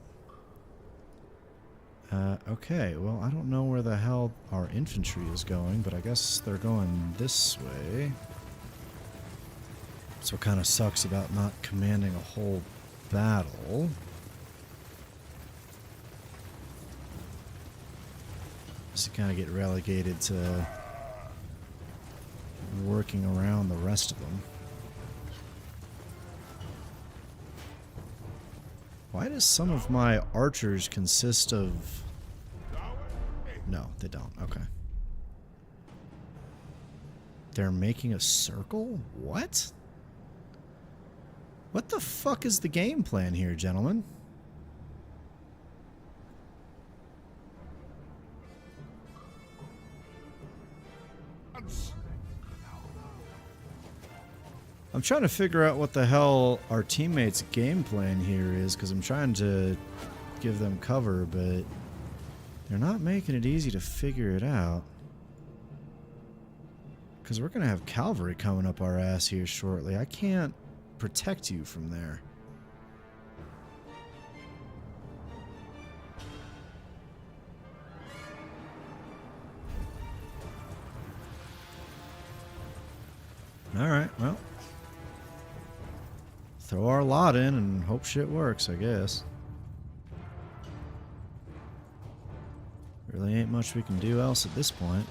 Okay, well, I don't know where the hell our infantry is going, but I guess they're going this way. So it kind of sucks about not commanding a whole battle. Just to kind of get relegated to working around the rest of them. Why does some of my archers consist of... No, they don't. Okay. They're making a circle? What? What the fuck is the game plan here, gentlemen? I'm trying to figure out what the hell our teammates' game plan here is, because I'm trying to give them cover, but they're not making it easy to figure it out. Because we're going to have cavalry coming up our ass here shortly. I can't protect you from there. Alright, well. Throw our lot in and hope shit works, I guess. Really ain't much we can do else at this point.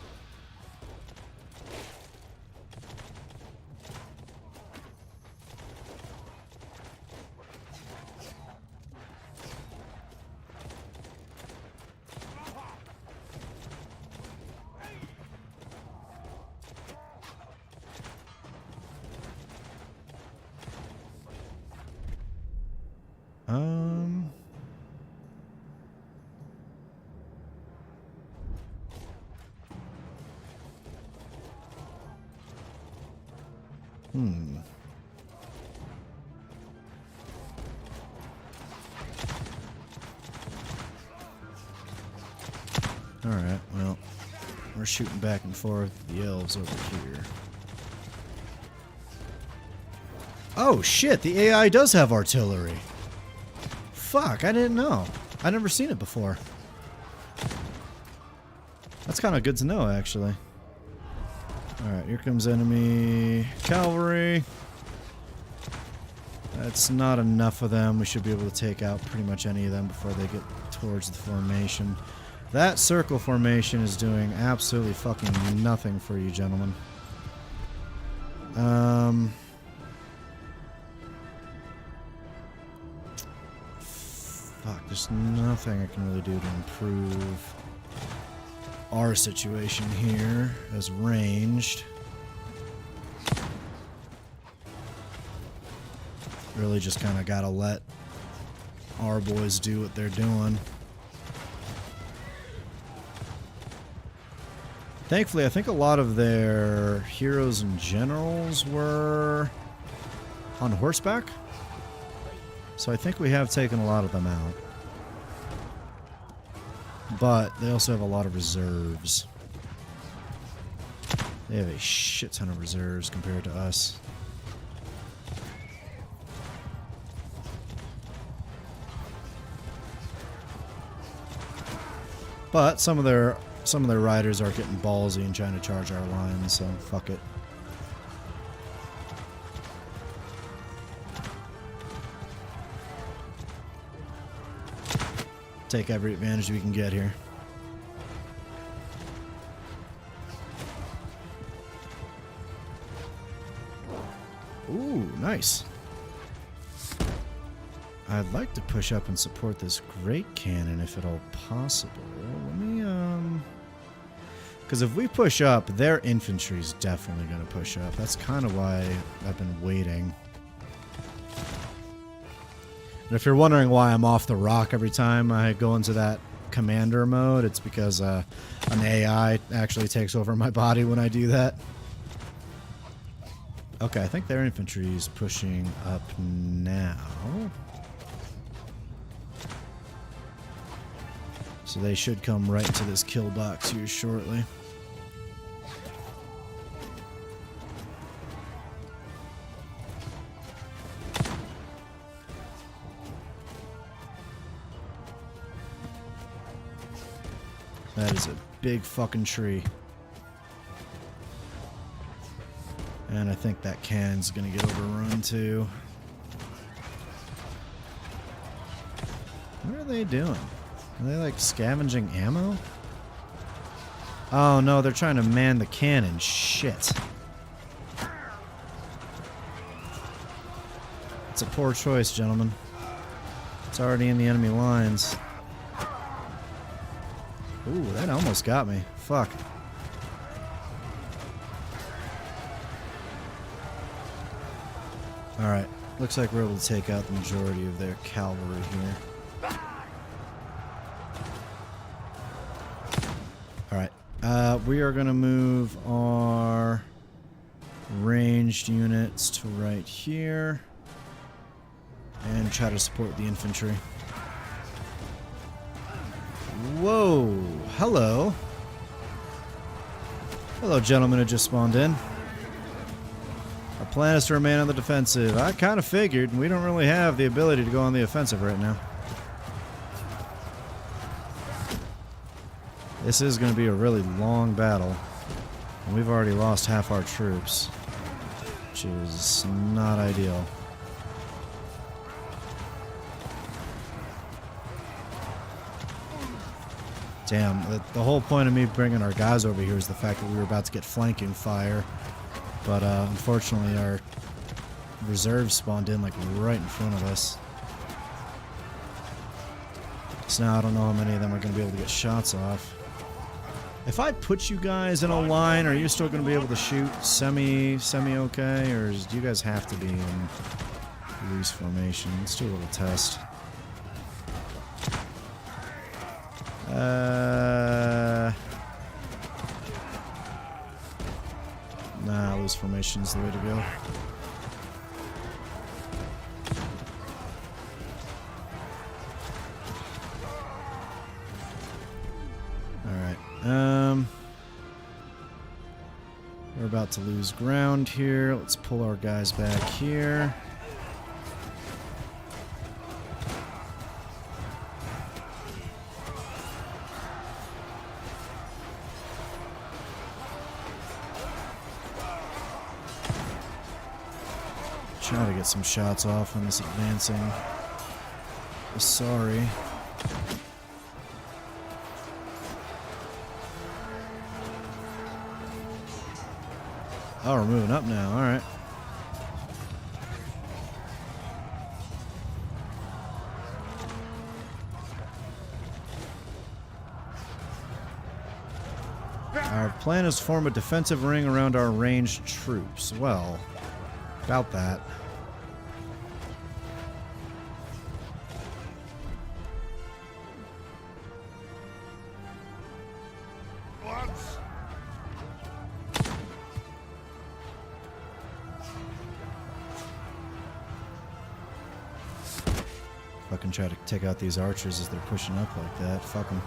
Alright, well, we're shooting back and forth the elves over here. Oh shit, the AI does have artillery. Fuck, I didn't know. I'd never seen it before. That's kind of good to know, actually. Alright, here comes enemy cavalry. That's not enough of them. We should be able to take out pretty much any of them before they get towards the formation. That circle formation is doing absolutely fucking nothing for you, gentlemen. Fuck, there's nothing I can really do to improve our situation here as ranged. Really just kind of gotta let our boys do what they're doing. Thankfully, I think a lot of their heroes and generals were on horseback. So I think we have taken a lot of them out. But they also have a lot of reserves. They have a shit ton of reserves compared to us. But some of their riders are getting ballsy and trying to charge our lines, so fuck it. Take every advantage we can get here. Ooh, nice. I'd like to push up and support this great cannon if at all possible. Let me, because if we push up, their infantry is definitely going to push up. That's kind of why I've been waiting. And if you're wondering why I'm off the rock every time I go into that commander mode, it's because an AI actually takes over my body when I do that. Okay, I think their infantry is pushing up now. So they should come right into this kill box here shortly. That is a big fucking tree. And I think that cannon's gonna get overrun too. What are they doing? Are they like scavenging ammo? Oh no, they're trying to man the cannon. Shit. It's a poor choice, gentlemen. It's already in the enemy lines. Ooh, that almost got me. Fuck. Alright, looks like we're able to take out the majority of their cavalry here. Alright, we are going to move our ranged units to right here and try to support the infantry. Whoa, hello. Hello, gentlemen who just spawned in. Our plan is to remain on the defensive. I kind of figured we don't really have the ability to go on the offensive right now. This is going to be a really long battle. And we've already lost half our troops, which is not ideal. Damn, the whole point of me bringing our guys over here is the fact that we were about to get flanking fire. But unfortunately our reserves spawned in like right in front of us. So now I don't know how many of them are going to be able to get shots off. If I put you guys in a line, are you still going to be able to shoot semi-okay? Or do you guys have to be in loose formation? Let's do a little test. Nah, loose formation is the way to go. Alright. We're about to lose ground here. Let's pull our guys back here. Try to get some shots off on this advancing. Sorry. Oh, we're moving up now. All right. Our plan is to form a defensive ring around our ranged troops. Well, about that. Lads, Fucking try to take out these archers as they're pushing up like that. Fuck them.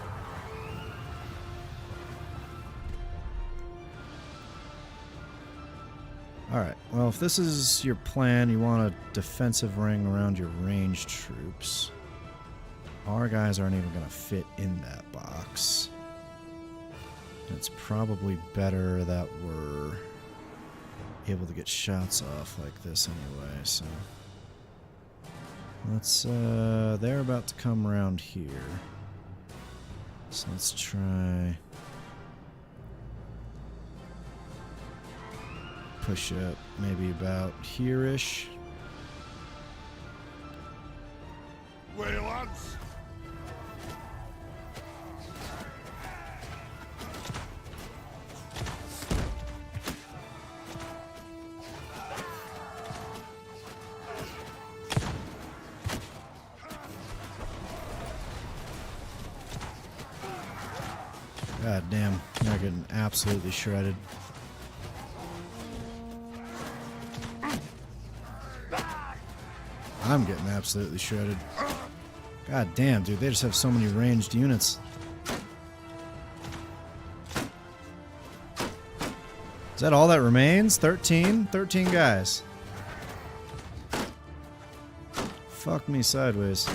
Alright, well, if this is your plan, you want a defensive ring around your ranged troops. Our guys aren't even going to fit in that box. It's probably better that we're able to get shots off like this anyway, so... Let's, they're about to come around here. So let's try... push up maybe about here-ish. way lads. God damn, they're getting absolutely shredded. I'm getting absolutely shredded. God damn, dude, they just have so many ranged units. Is that all that remains? 13? 13 guys. Fuck me sideways.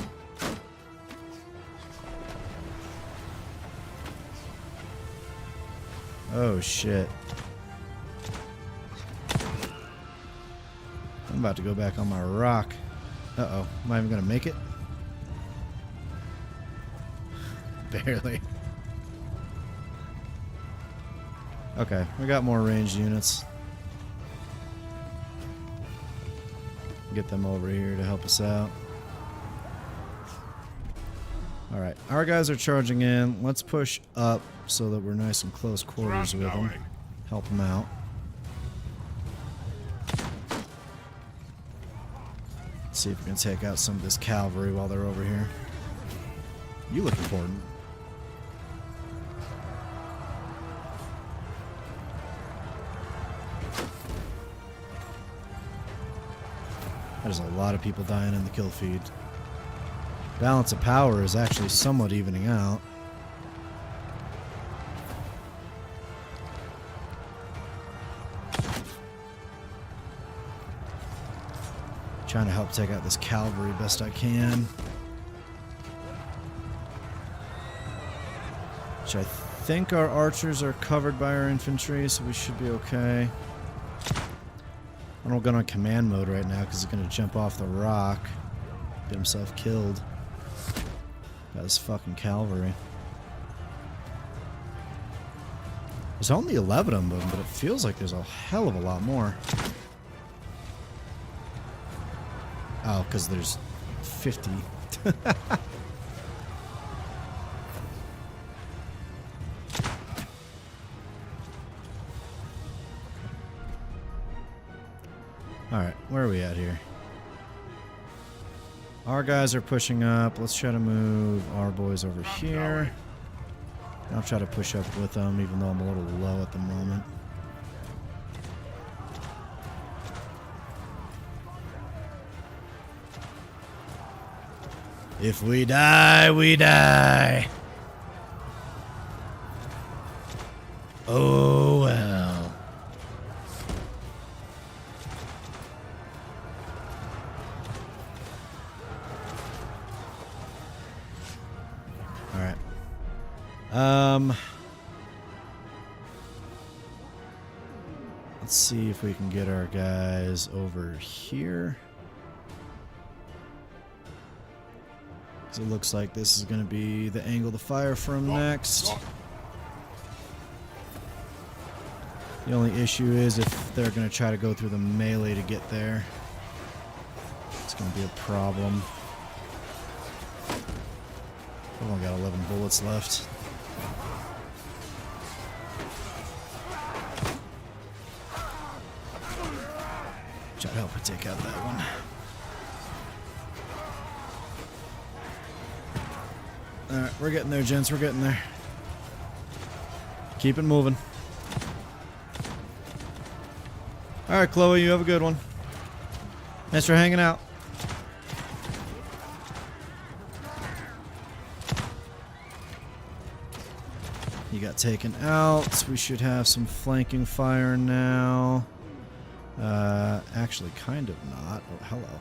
Oh shit. I'm about to go back on my rock. Uh-oh. Am I even gonna make it? Barely. Okay, we got more ranged units. Get them over here to help us out. Alright, our guys are charging in. Let's push up so that we're nice and close quarters with them. Help them out. Let's see if we can take out some of this cavalry while they're over here. You look important. There's a lot of people dying in the kill feed. Balance of power is actually somewhat evening out. Trying to help take out this cavalry best I can. Which I think our archers are covered by our infantry, so we should be okay. I don't go on command mode right now because he's going to jump off the rock. Get himself killed. Got his fucking cavalry. There's only 11 of them, but it feels like there's a hell of a lot more. Oh, because there's 50. Alright, where are we at here? Our guys are pushing up. Let's try to move our boys over here. I'll try to push up with them, even though I'm a little low at the moment. If we die, we die. Oh, well. Alright. Let's see if we can get our guys over here. So it looks like this is going to be the angle to fire from next. The only issue is if they're going to try to go through the melee to get there. It's going to be a problem. I've only got 11 bullets left. Try to help her take out that one. Alright, we're getting there, gents. We're getting there. Keep it moving. Alright, Chloe, you have a good one. Thanks for hanging out. You got taken out. We should have some flanking fire now. Actually, kind of not. Oh, hello.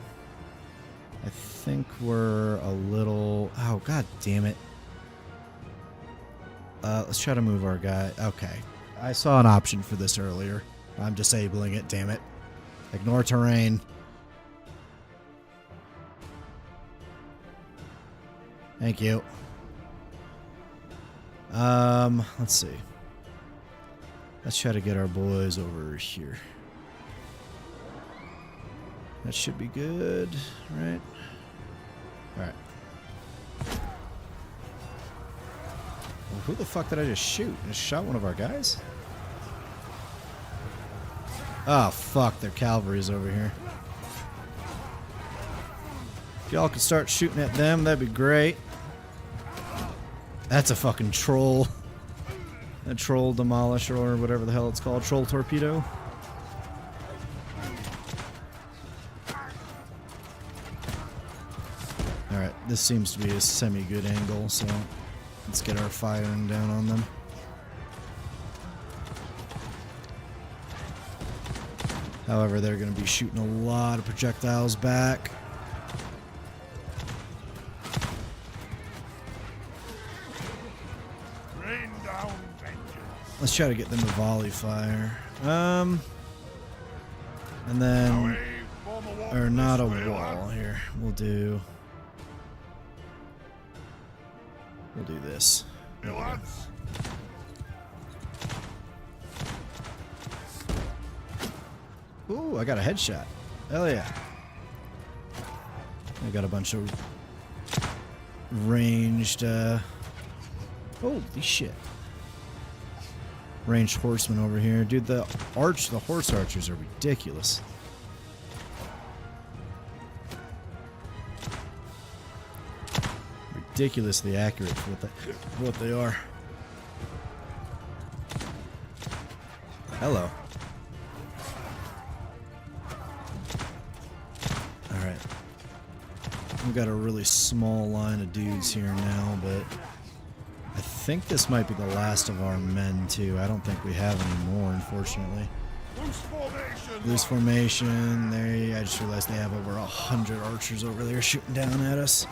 I think we're a little... Oh, god damn it. Let's try to move our guy. Okay. I saw an option for this earlier. I'm disabling it, damn it. Ignore terrain. Thank you. Let's see. Let's try to get our boys over here. That should be good, right? Alright. Well, who the fuck did I just shoot? I just shot one of our guys? Oh, fuck. Their cavalry's over here. If y'all could start shooting at them, that'd be great. That's a fucking troll. A troll demolisher or whatever the hell it's called. Troll torpedo. Alright, this seems to be a semi-good angle, so let's get our firing down on them. However, they're going to be shooting a lot of projectiles back. Rain down vengeance. Let's try to get them to volley fire. And then... Or not a wall here. We'll do this. Hey, lads. Ooh, I got a headshot. Hell yeah. I got a bunch of ranged, holy shit. Ranged horsemen over here. Dude, the horse archers are ridiculous. Ridiculously accurate for what they are. Hello. Alright. We've got a really small line of dudes here now, but I think this might be the last of our men too. I don't think we have any more, unfortunately. Loose formation. Loose formation. I just realized they have over 100 archers over there shooting down at us.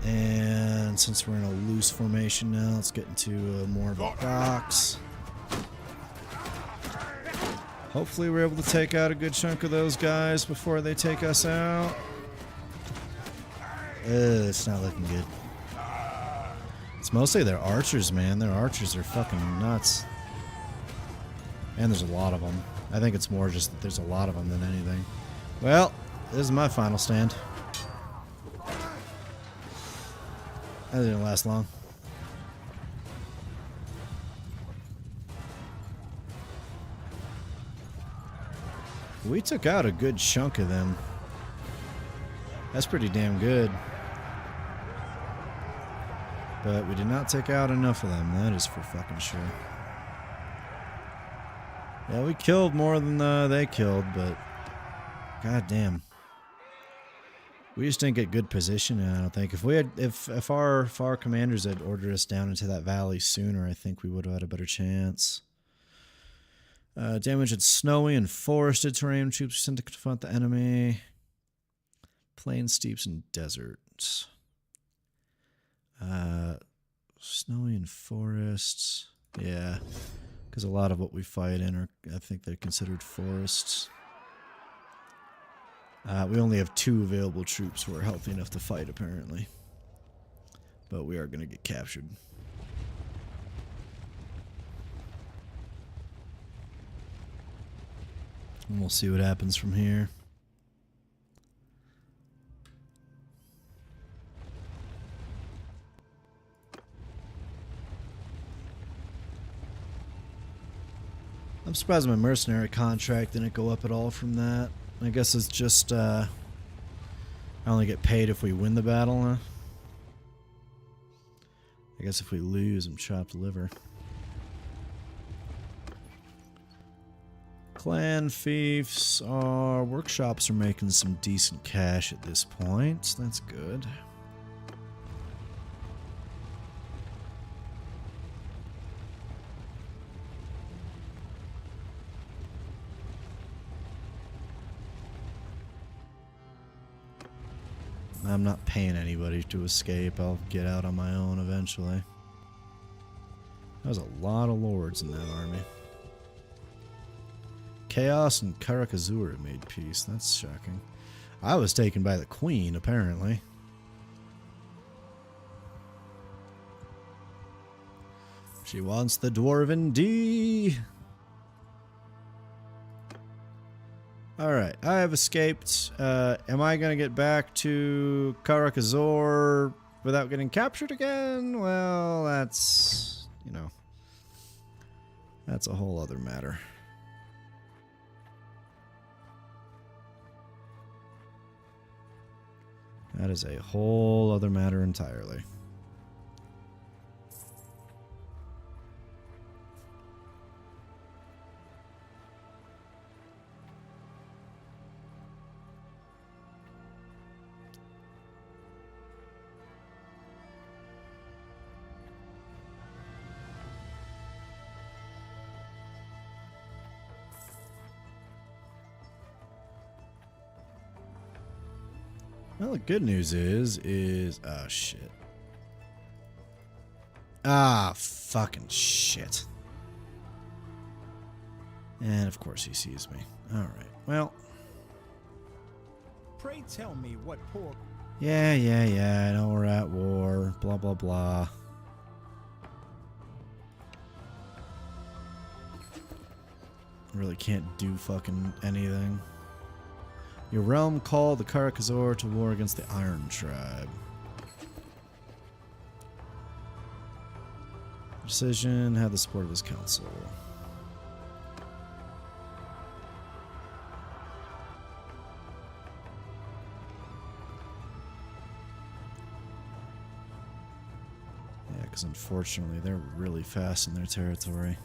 And since we're in a loose formation now, let's get into more of a box. Hopefully we're able to take out a good chunk of those guys before they take us out. It's not looking good. It's mostly their archers, man. Their archers are fucking nuts. And there's a lot of them. I think it's more just that there's a lot of them than anything. Well, this is my final stand. That didn't last long. We took out a good chunk of them. That's pretty damn good. But we did not take out enough of them. That is for fucking sure. Yeah, we killed more than they killed, but God damn. We just didn't get good position, and I don't think if our commanders had ordered us down into that valley sooner, I think we would have had a better chance. Damage in snowy and forested terrain. Troops sent to confront the enemy. Plains, steeps, and deserts. Snowy and forests. Yeah, because a lot of what we fight in are, I think they're considered forests. We only have 2 available troops who are healthy enough to fight, apparently. But we are going to get captured. And we'll see what happens from here. I'm surprised my mercenary contract didn't go up at all from that. I guess it's just, I only get paid if we win the battle, huh? I guess if we lose, I'm chopped liver. Clan fiefs, our workshops are making some decent cash at this point. That's good. I'm not paying anybody to escape. I'll get out on my own eventually. There's a lot of lords in that army. Chaos and Karakazur made peace. That's shocking. I was taken by the queen, apparently. She wants the Dwarven D. Alright, I have escaped. Am I going to get back to Karakazor without getting captured again? Well, that's, you know, that's a whole other matter. That is a whole other matter entirely. Well, the good news is oh shit. Ah, fucking shit. And of course he sees me. All right. Well. Pray tell me what poor... Yeah, I know we're at war. Blah, blah, blah. Really can't do fucking anything. Your realm called the Karakazor to war against the Iron Tribe. Decision had the support of his council. Yeah, because unfortunately they're really fast in their territory.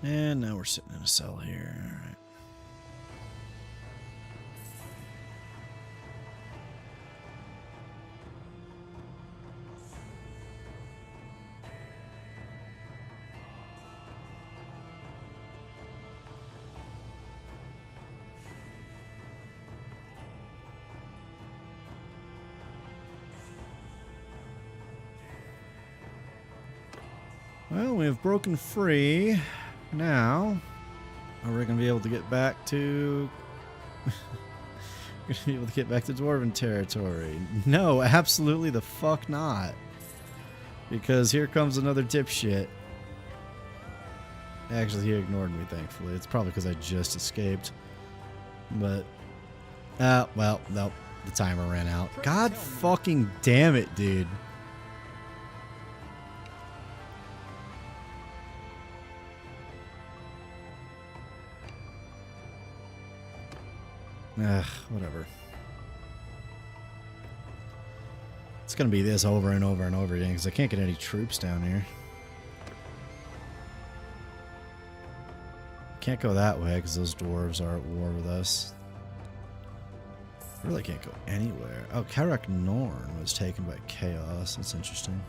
And now we're sitting in a cell here. All right. Well, we have broken free. Now, are we going to be able to get back to... We're going to be able to get back to Dwarven territory? No, absolutely the fuck not. Because here comes another dipshit. Actually, he ignored me, thankfully. It's probably because I just escaped. But, well, nope. The timer ran out. God fucking damn it, dude. Ugh, whatever. It's gonna be this over and over and over again because I can't get any troops down here. Can't go that way because those dwarves are at war with us. I really can't go anywhere. Oh, Karak Norn was taken by Chaos. That's interesting.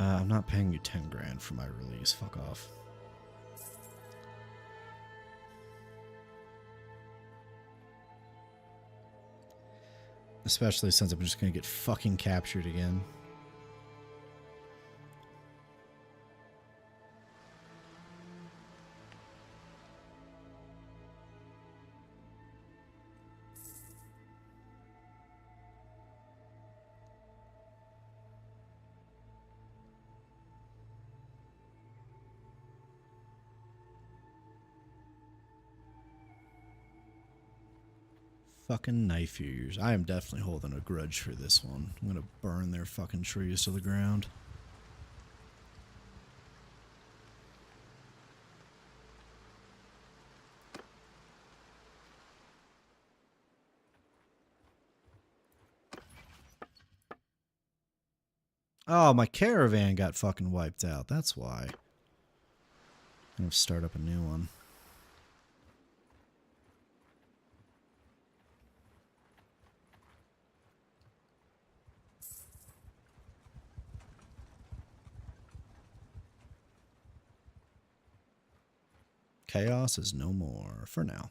I'm not paying you 10 grand for my release. Fuck off. Especially since I'm just gonna get fucking captured again. Fucking knife ears. I am definitely holding a grudge for this one. I'm gonna burn their fucking trees to the ground. Oh, my caravan got fucking wiped out. That's why. I'm gonna start up a new one. Chaos is no more for now.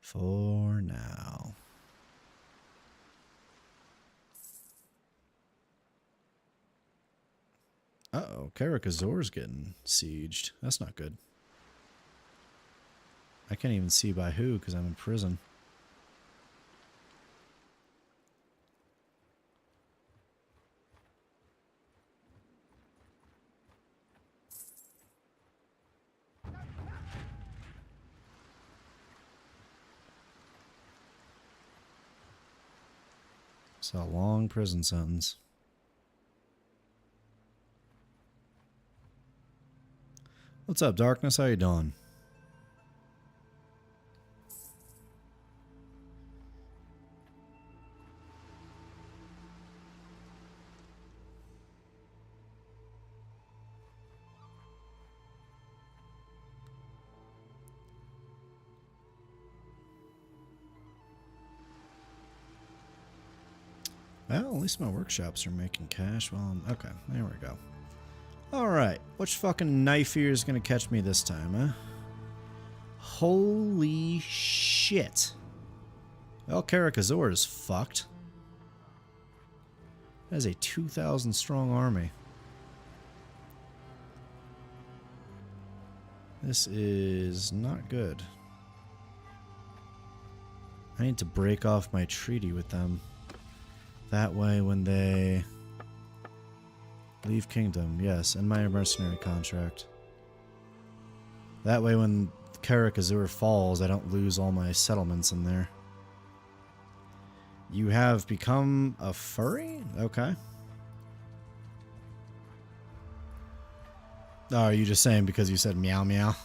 For now. Uh-oh, Karakazor's getting sieged. That's not good. I can't even see by who because I'm in prison. It's a long prison sentence. What's up, Darkness? How you doing? Well, at least my workshops are making cash. Well, okay, there we go. Alright, which fucking knife ear is gonna catch me this time, huh? Holy shit. Well, Karakazor is fucked. That is a 2,000 strong army. This is not good. I need to break off my treaty with them. That way when they leave kingdom, yes, and my mercenary contract. That way when Karakazur falls, I don't lose all my settlements in there. You have become a furry? Okay. Oh, are you just saying because you said meow meow?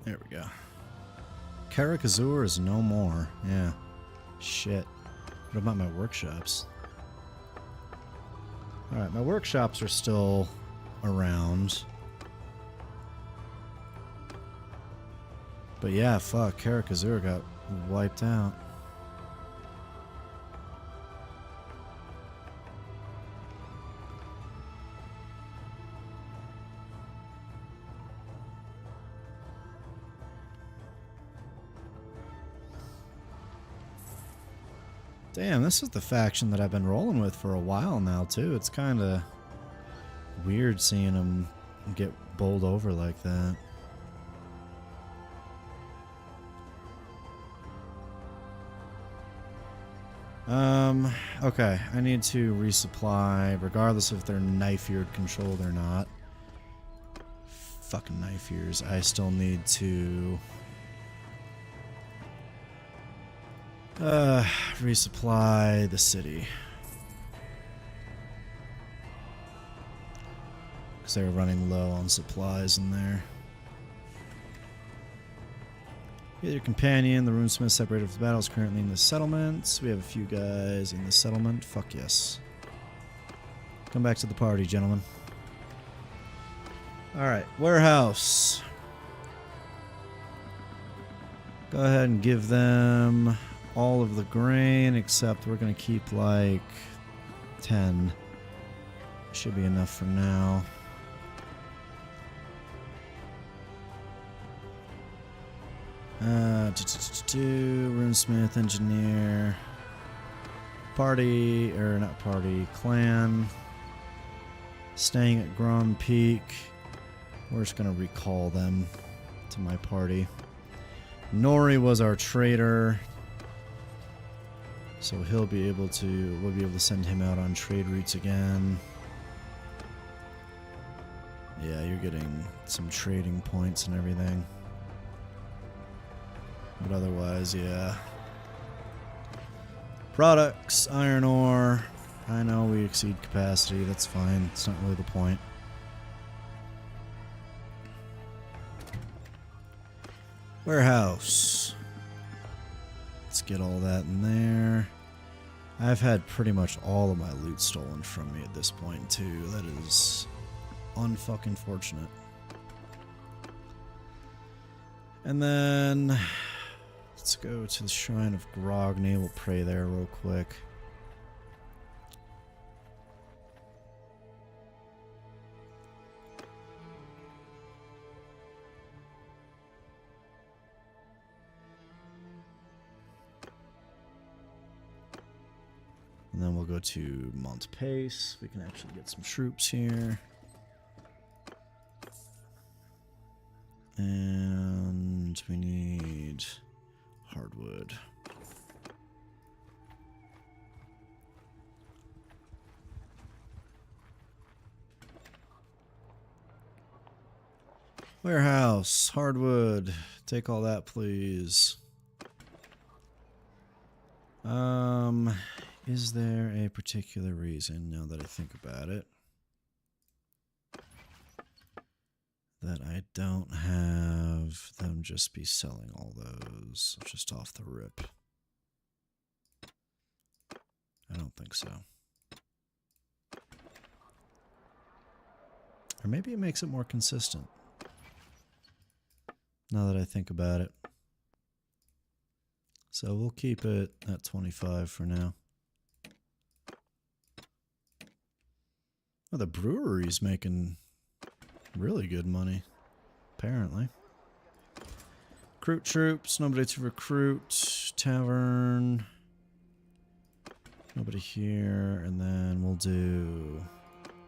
There we go. Karakazur is no more. Yeah. Shit. What about my workshops? Alright, my workshops are still around. But yeah, fuck, Karakazur got wiped out. Damn, this is the faction that I've been rolling with for a while now, too. It's kind of weird seeing them get bowled over like that. Okay, I need to resupply, regardless if they're knife-eared controlled or not. Fucking knife-ears. I still need to resupply the city. Because they were running low on supplies in there. Your companion, the runesmith separated from the battle, is currently in the settlement. We have a few guys in the settlement. Fuck yes. Come back to the party, gentlemen. Alright, warehouse. Go ahead and give them all of the grain, except we're going to keep like 10. Should be enough for now. Runesmith, engineer, party, or not party, clan, staying at Grom Peak. We're just gonna recall them to my party. Nori was our trader, so we'll be able to send him out on trade routes again. Yeah, you're getting some trading points and everything. But otherwise, yeah. Products, iron ore. I know we exceed capacity. That's fine. It's not really the point. Warehouse. Let's get all that in there. I've had pretty much all of my loot stolen from me at this point, too. That is unfucking fortunate. And then let's go to the Shrine of Grogny. We'll pray there real quick. And then we'll go to Montpace. We can actually get some troops here. And we need hardwood. Warehouse, hardwood. Take all that, please. Is there a particular reason, now that I think about it, that I don't have them just be selling all those just off the rip? I don't think so. Or maybe it makes it more consistent, now that I think about it. So we'll keep it at 25 for now. Oh, the brewery's making really good money, apparently. Recruit troops, nobody to recruit. Tavern, nobody here. And then we'll do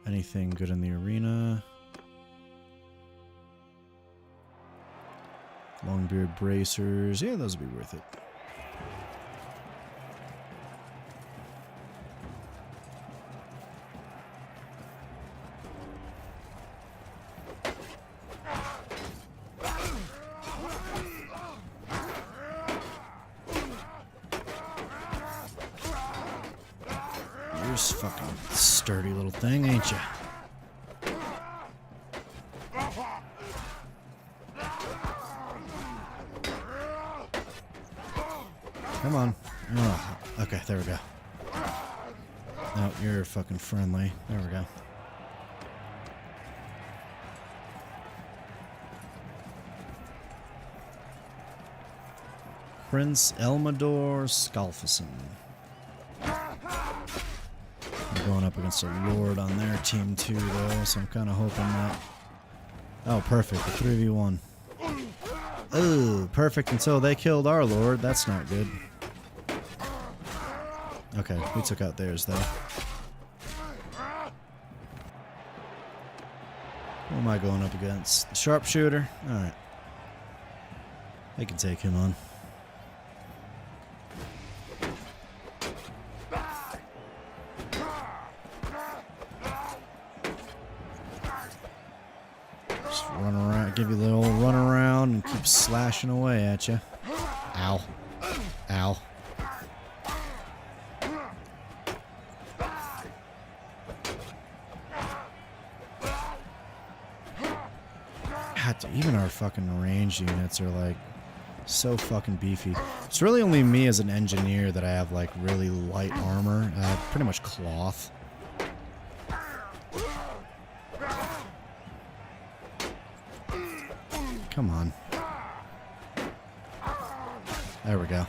anything good in the arena. Longbeard bracers, yeah, those would be worth it. You're just a fucking sturdy little thing, ain't you? Come on. Oh, okay, there we go. No, you're fucking friendly. There we go. Prince Elmador Skalfason. We're going up against a lord on their team too, though, so I'm kind of hoping that... Oh, perfect. The 3v1. Oh, perfect until they killed our lord. That's not good. Okay, we took out theirs, though. Who am I going up against? The sharpshooter? Alright. I can take him on. Just run around, give you the old run around and keep slashing away at you. Ow. Ow. God, even our fucking range units are like so fucking beefy. It's really only me as an engineer that I have like really light armor. I have pretty much cloth. Come on. There we go.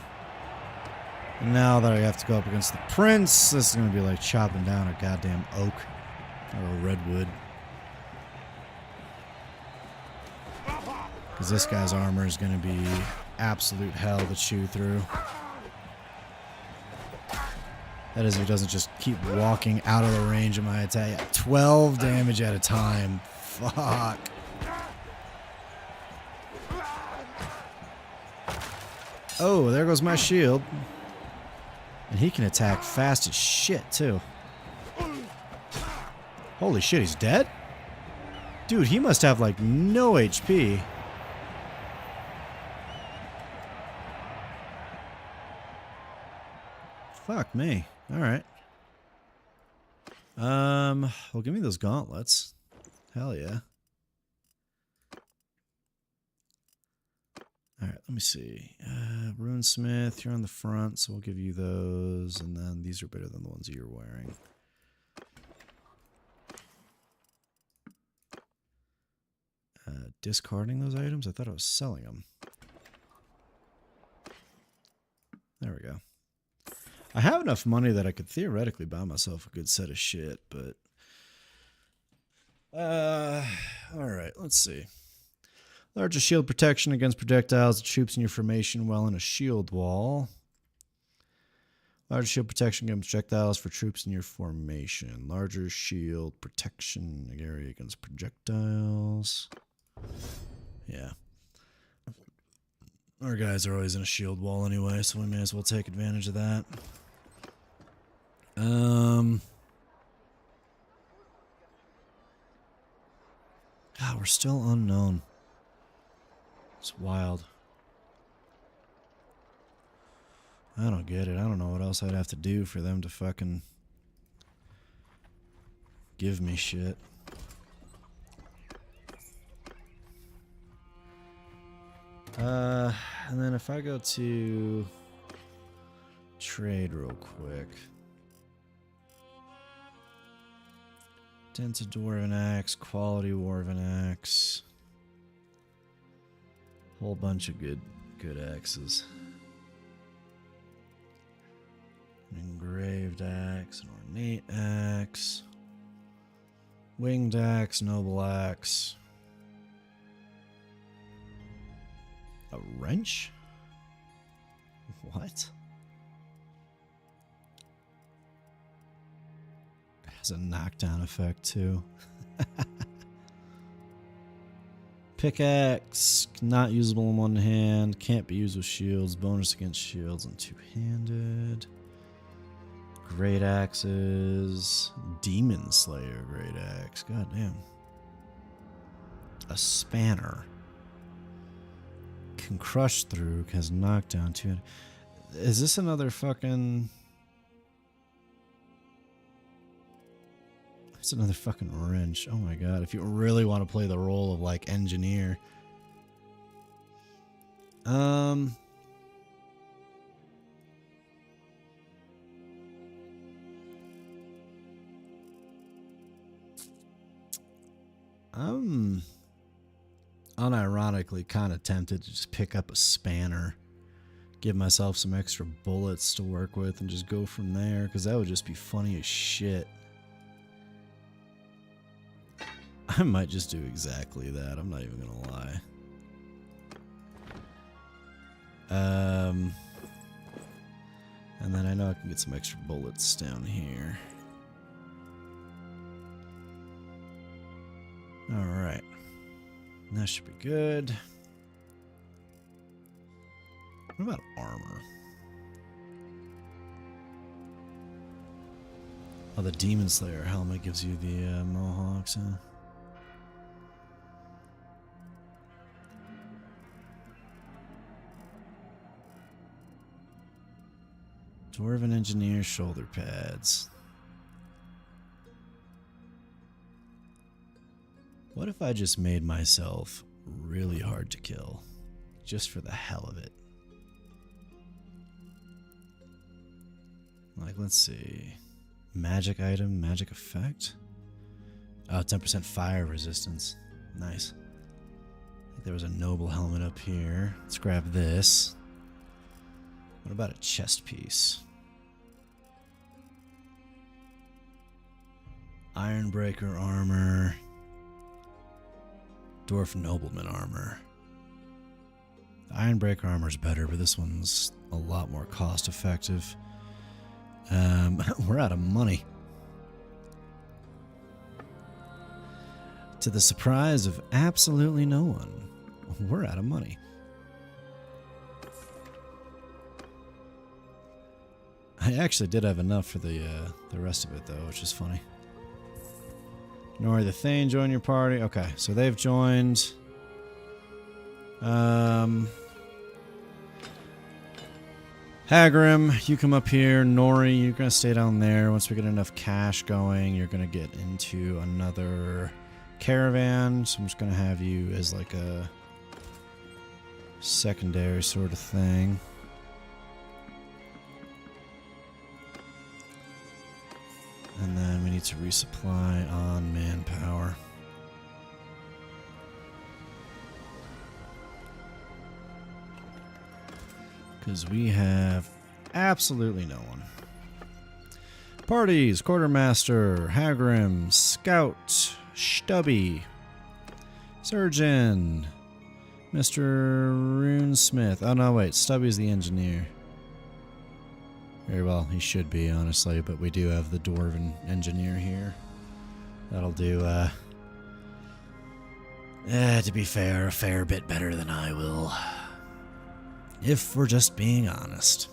And now that I have to go up against the prince, this is going to be like chopping down a goddamn oak or a redwood. Because this guy's armor is going to be absolute hell to chew through. That is, if he doesn't just keep walking out of the range of my attack. 12 damage at a time. Fuck. Oh, there goes my shield. And he can attack fast as shit, too. Holy shit, he's dead? Dude, he must have, like, no HP. Fuck me. Alright. Well, give me those gauntlets. Hell yeah. Alright, let me see. Runesmith, you're on the front, so we'll give you those. And then these are better than the ones you're wearing. Discarding those items? I thought I was selling them. There we go. I have enough money that I could theoretically buy myself a good set of shit, but... Alright, let's see. Larger shield protection against projectiles, troops in your formation while in a shield wall. Larger shield protection against projectiles for troops in your formation. Larger shield protection area against projectiles. Yeah. Our guys are always in a shield wall anyway, so we may as well take advantage of that. God, we're still unknown. It's wild. I don't get it. I don't know what else I'd have to do for them to fucking give me shit. And then if I go to trade real quick. Dented Dwarven Axe, Quality Dwarven Axe. Whole bunch of good axes. An engraved axe, an ornate axe. Winged axe, noble axe. A wrench? What? It has a knockdown effect too. Pickaxe, not usable in one hand, can't be used with shields, bonus against shields and two-handed. Great axes, Demon Slayer great axe, god damn. A spanner. Can crush through, has knockdown too. Is this another fucking... It's another fucking wrench. Oh my god, if you really want to play the role of like engineer. I'm unironically kind of tempted to just pick up a spanner, give myself some extra bullets to work with, and just go from there, because that would just be funny as shit. I might just do exactly that. I'm not even gonna lie. And then I know I can get some extra bullets down here. Alright. That should be good. What about armor? Oh, the Demon Slayer helmet gives you the mohawks, huh? Dwarven Engineer shoulder pads. What if I just made myself really hard to kill? Just for the hell of it. Like, let's see. Magic item, magic effect? Oh, 10% fire resistance. Nice. I think there was a noble helmet up here. Let's grab this. What about a chest piece? Ironbreaker armor. Dwarf nobleman armor. The Ironbreaker armor is better, but this one's a lot more cost effective. We're out of money. To the surprise of absolutely no one, we're out of money. I actually did have enough for the rest of it, though, which is funny. Nori the Thane join your party. Okay, so they've joined. Hagrim, you come up here. Nori, you're going to stay down there. Once we get enough cash going, you're going to get into another caravan. So I'm just going to have you as like a secondary sort of thing. And then we need to resupply on manpower. Because we have absolutely no one. Parties, Quartermaster, Hagrim, Scout, Stubby, Surgeon, Mr. Runesmith. Oh no, wait, Stubby's the engineer. Very well, he should be, honestly, but we do have the Dwarven engineer here. That'll do, to be fair, a fair bit better than I will. If we're just being honest.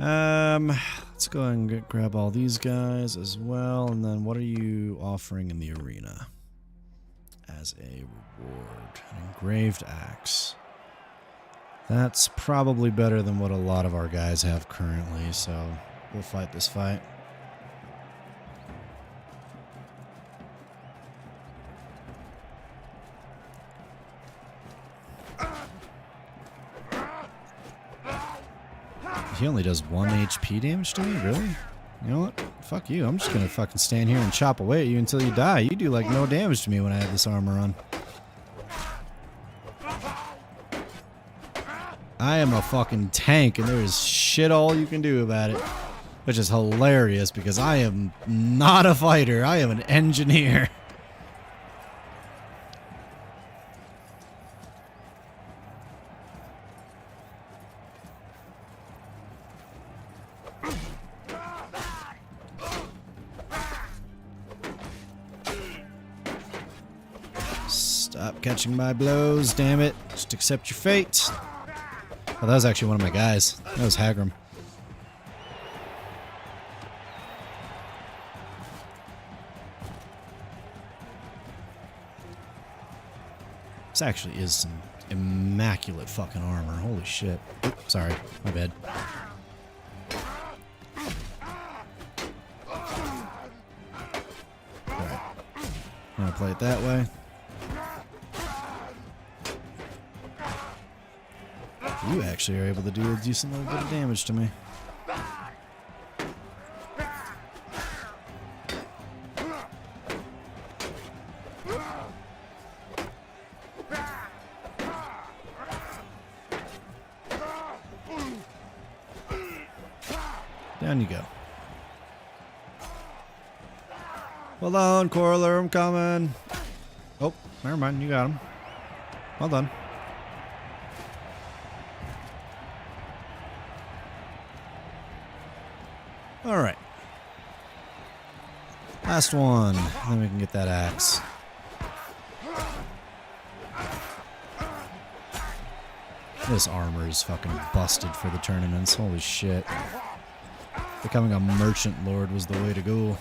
Let's go ahead and grab all these guys as well, and then what are you offering in the arena? As a reward, an engraved axe. That's probably better than what a lot of our guys have currently, so we'll fight this fight. He only does 1 HP damage to me? Really? You know what? Fuck you. I'm just gonna fucking stand here and chop away at you until you die. You do like no damage to me when I have this armor on. I am a fucking tank, and there is shit all you can do about it. Which is hilarious, because I am not a fighter. I am an engineer. Stop catching my blows, damn it. Just accept your fate. Oh, that was actually one of my guys. That was Hagrim. This actually is some immaculate fucking armor. Holy shit. Oops, sorry. My bad. Alright. I'm gonna play it that way. You actually are able to do a decent little bit of damage to me. Down you go. Hold on, Corler, I'm coming. Oh, never mind, you got him. Well done. Alright. Last one. Then we can get that axe. This armor is fucking busted for the tournaments. Holy shit. Becoming a merchant lord was the way to go.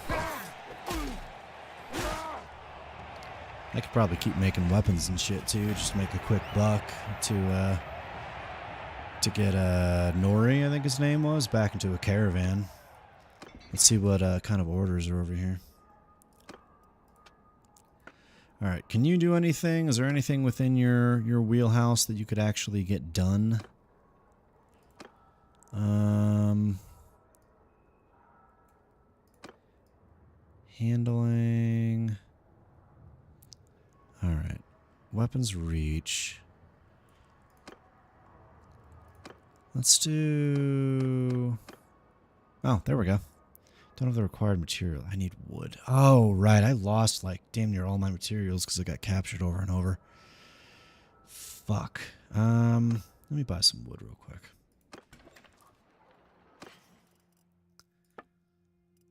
I could probably keep making weapons and shit too. Just make a quick buck to get Nori, I think his name was, back into a caravan. Let's see what kind of orders are over here. Alright, can you do anything? Is there anything within your wheelhouse that you could actually get done? Handling. Alright. Weapons reach. Let's do... Oh, there we go. Don't have the required material. I need wood. Oh, right. I lost, like, damn near all my materials because I got captured over and over. Fuck. Let me buy some wood real quick.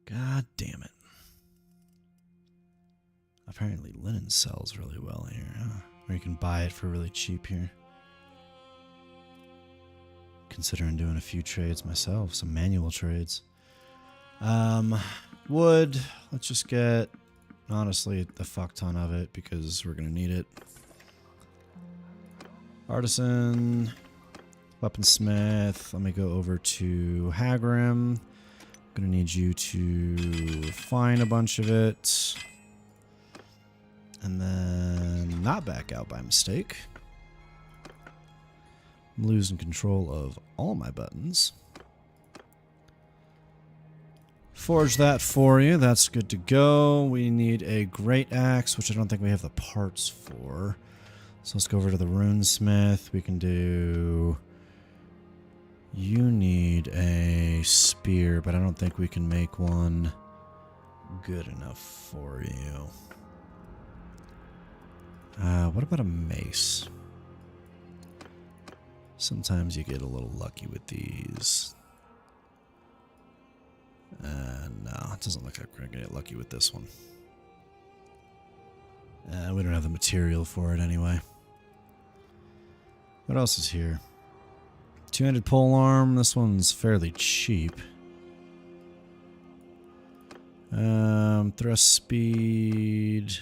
God damn it. Apparently linen sells really well here, huh? Or you can buy it for really cheap here. Considering doing a few trades myself, some manual trades. Wood, let's just get, honestly, a fuck ton of it because we're gonna need it. Artisan, weaponsmith, let me go over to Hagrim. I'm gonna need you to find a bunch of it. And then not back out by mistake. I'm losing control of all my buttons. Forge that for you. That's good to go. We need a great axe, which I don't think we have the parts for. So let's go over to the runesmith. We can do... You need a spear, but I don't think we can make one good enough for you. What about a mace? Sometimes you get a little lucky with these. No, it doesn't look like we're gonna get lucky with this one. We don't have the material for it anyway. What else is here? Two-handed polearm. This one's fairly cheap. Thrust speed.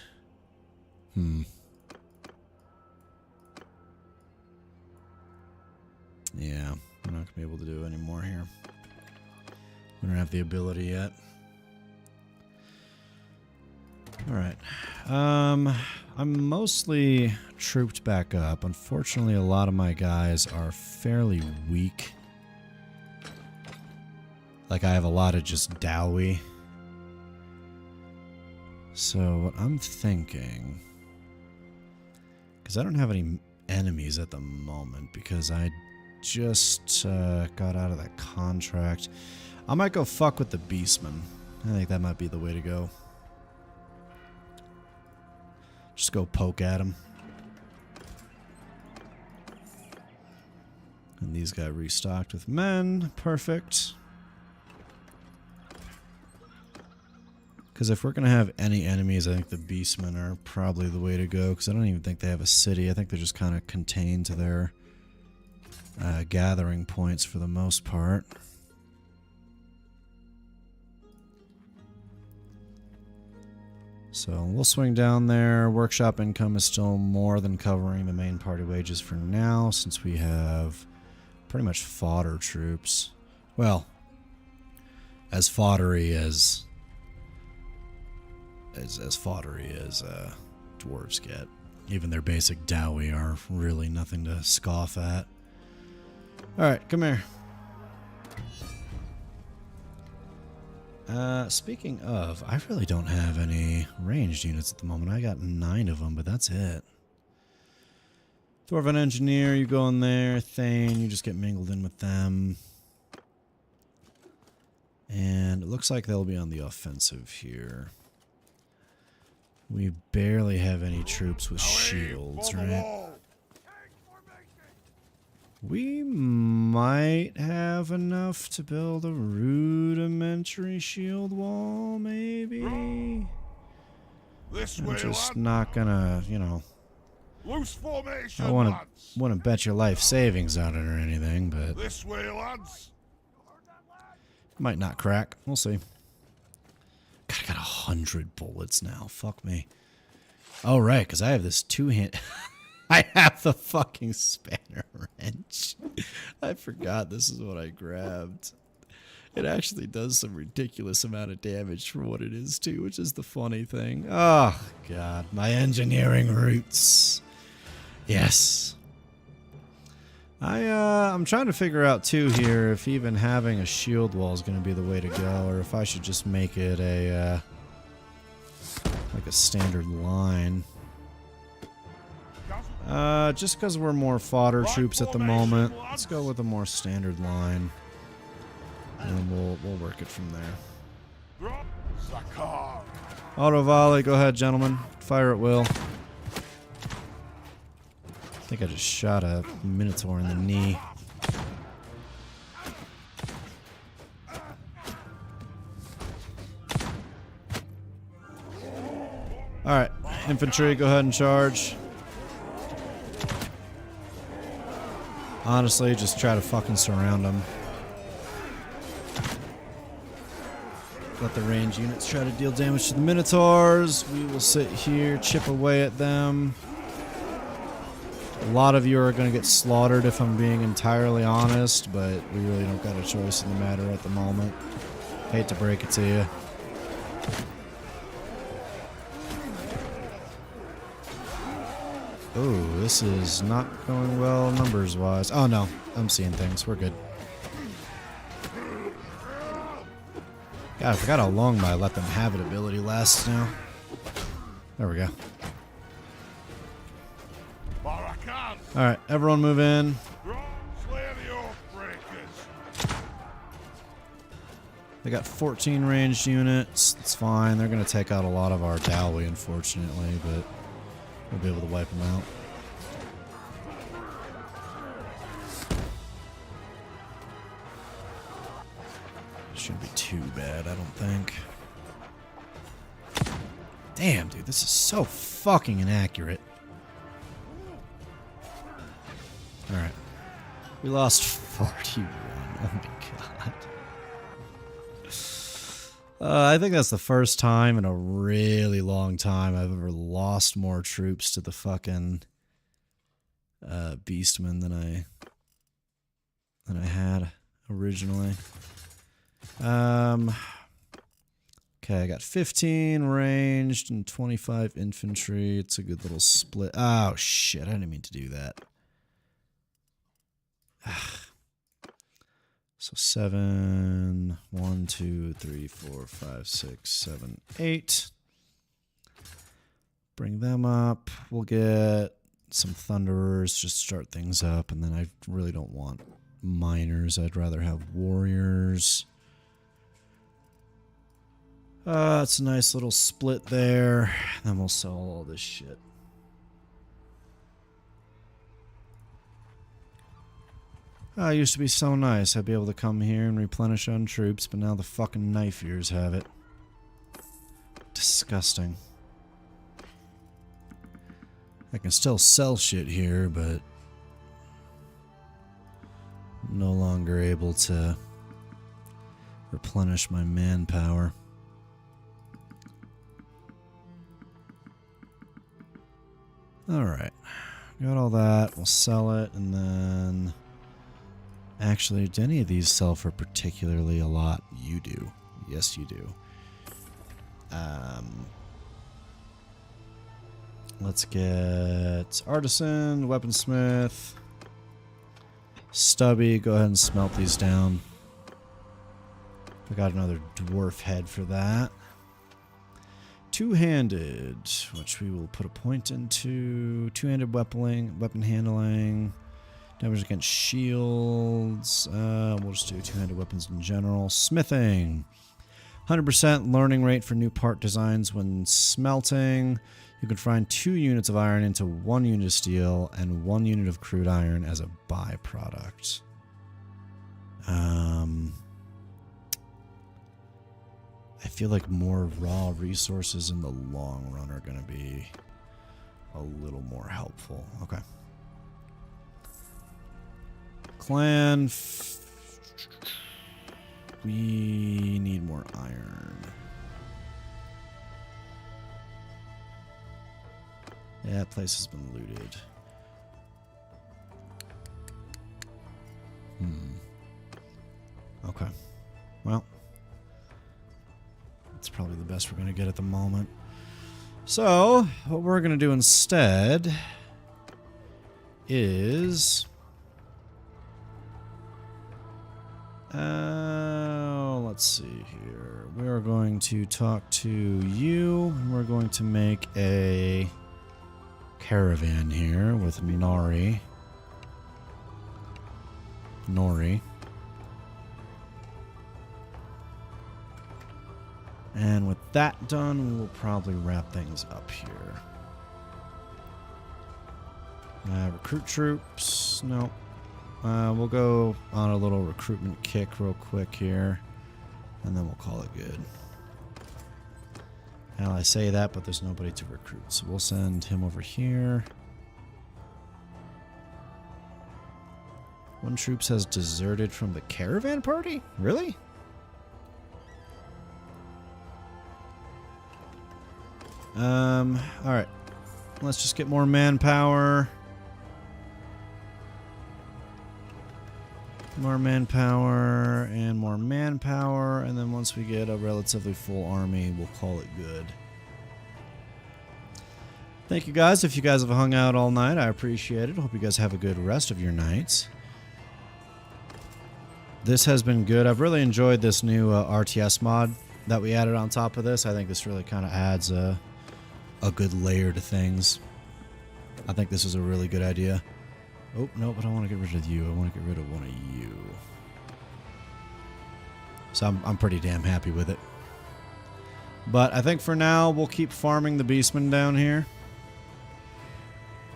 Yeah, we're not gonna be able to do any more here. We don't have the ability yet. Alright. I'm mostly trooped back up. Unfortunately, a lot of my guys are fairly weak. Like, I have a lot of just Dowie. So, what I'm thinking... Because I don't have any enemies at the moment, because I just got out of that contract. I might go fuck with the Beastman. I think that might be the way to go. Just go poke at him. And these guys restocked with men. Perfect. Because if we're going to have any enemies, I think the Beastmen are probably the way to go. Because I don't even think they have a city. I think they're just kind of contained to their gathering points for the most part. So we'll swing down there. Workshop income is still more than covering the main party wages for now, since we have pretty much fodder troops. Well, as foddery as dwarves get. Even their basic Dowie are really nothing to scoff at. Alright, come here. Speaking of, I really don't have any ranged units at the moment. I got 9 of them, but that's it. Dwarven Engineer, you go in there. Thane, you just get mingled in with them. And it looks like they'll be on the offensive here. We barely have any troops with shields, right? We might have enough to build a rudimentary shield wall, maybe? This I'm way, just lad. not gonna, you know... Loose formation, I lads. wouldn't bet your life savings on it or anything, but... This way, lads. Might not crack. We'll see. God, I got 100 bullets now. Fuck me. Oh, right, because I have this two-hand... I have the fucking spanner wrench. I forgot this is what I grabbed. It actually does some ridiculous amount of damage for what it is, too, which is the funny thing. Oh, God. My engineering roots. Yes. I'm trying to figure out, too, here, if even having a shield wall is going to be the way to go, or if I should just make it a, like a standard line. Just because we're more fodder troops at the moment, let's go with a more standard line. And then we'll work it from there. Zakar. Auto volley, go ahead, gentlemen. Fire at will. I think I just shot a Minotaur in the knee. Alright, infantry, go ahead and charge. Honestly, just try to fucking surround them. Let the range units try to deal damage to the Minotaurs. We will sit here, chip away at them. A lot of you are going to get slaughtered if I'm being entirely honest, but we really don't got a choice in the matter at the moment. Hate to break it to you. Oh, this is not going well numbers-wise. Oh, no. I'm seeing things. We're good. God, I forgot how long my let them have it ability lasts now. There we go. Barakan. Alright, everyone move in. Slay the Oathbreakers. They got 14 ranged units. That's fine. They're going to take out a lot of our Dowey, unfortunately, but we'll be able to wipe them out. Shouldn't be too bad, I don't think. Damn, dude, this is so fucking inaccurate. Alright. We lost 41. Oh my god. I think that's the first time in a really long time I've ever lost more troops to the fucking Beastmen than I had originally. Okay, I got 15 ranged and 25 infantry. It's a good little split. Oh shit, I didn't mean to do that. So 7, 1, 2, 3, 4, 5, 6, 7, 8. Bring them up. We'll get some Thunderers, just start things up, and then I really don't want miners. I'd rather have warriors. It's a nice little split there. Then we'll sell all this shit. Oh, it used to be so nice. I'd be able to come here and replenish on troops, but now the fucking knife ears have it. Disgusting. I can still sell shit here, but I'm no longer able to replenish my manpower. Alright. Got all that. We'll sell it, and then... Actually, do any of these sell for particularly a lot? You do. Yes, you do. Let's get Artisan, Weaponsmith, Stubby. Go ahead and smelt these down. I got another dwarf head for that. Two-handed, which we will put a point into. Two-handed weapon handling. Damage against shields. We'll just do two-handed weapons in general. Smithing. 100% learning rate for new part designs when smelting. You can find 2 units of iron into 1 unit of steel and 1 unit of crude iron as a byproduct. I feel like more raw resources in the long run are going to be a little more helpful. Okay. Clan. We need more iron. Yeah, that place has been looted. Okay. Well, that's probably the best we're going to get at the moment. So, what we're going to do instead is... let's see here. We are going to talk to you, and we're going to make a caravan here with Nori. And with that done, we will probably wrap things up here. Recruit troops. No. We'll go on a little recruitment kick real quick here, and then we'll call it good. Now I say that, but there's nobody to recruit, so we'll send him over here. One troops has deserted from the caravan party? Really? Alright. Let's just get more manpower. More manpower and more manpower, and then once we get a relatively full army, we'll call it good. Thank you guys. If you guys have hung out all night, I appreciate it. Hope you guys have a good rest of your nights. This has been good. I've really enjoyed this new RTS mod that we added on top of this. I think this really kind of adds a good layer to things. I think this is a really good idea. Oh, no, but I want to get rid of you. I want to get rid of one of you. So I'm pretty damn happy with it. But I think for now, we'll keep farming the beastmen down here.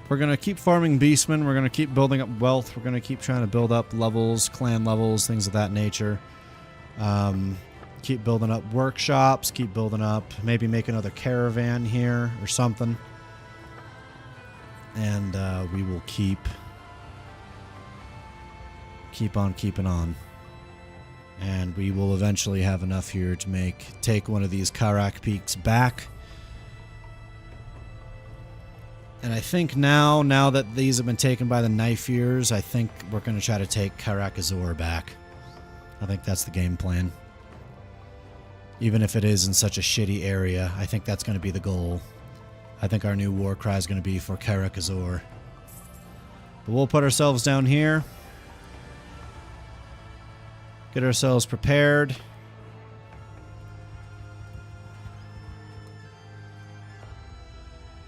We're going to keep farming beastmen. We're going to keep building up wealth. We're going to keep trying to build up levels, clan levels, things of that nature. Keep building up workshops. Keep building up, maybe make another caravan here or something. And we will keep on keeping on. And we will eventually have enough here to take one of these Karak peaks back. And I think now that these have been taken by the knife ears, I think we're going to try to take Karak Azor back. I think that's the game plan. Even if it is in such a shitty area, I think that's going to be the goal. I think our new war cry is going to be for Karak Azor. But we'll put ourselves down here. Get ourselves prepared.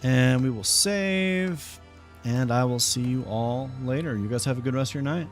And we will save. And I will see you all later. You guys have a good rest of your night.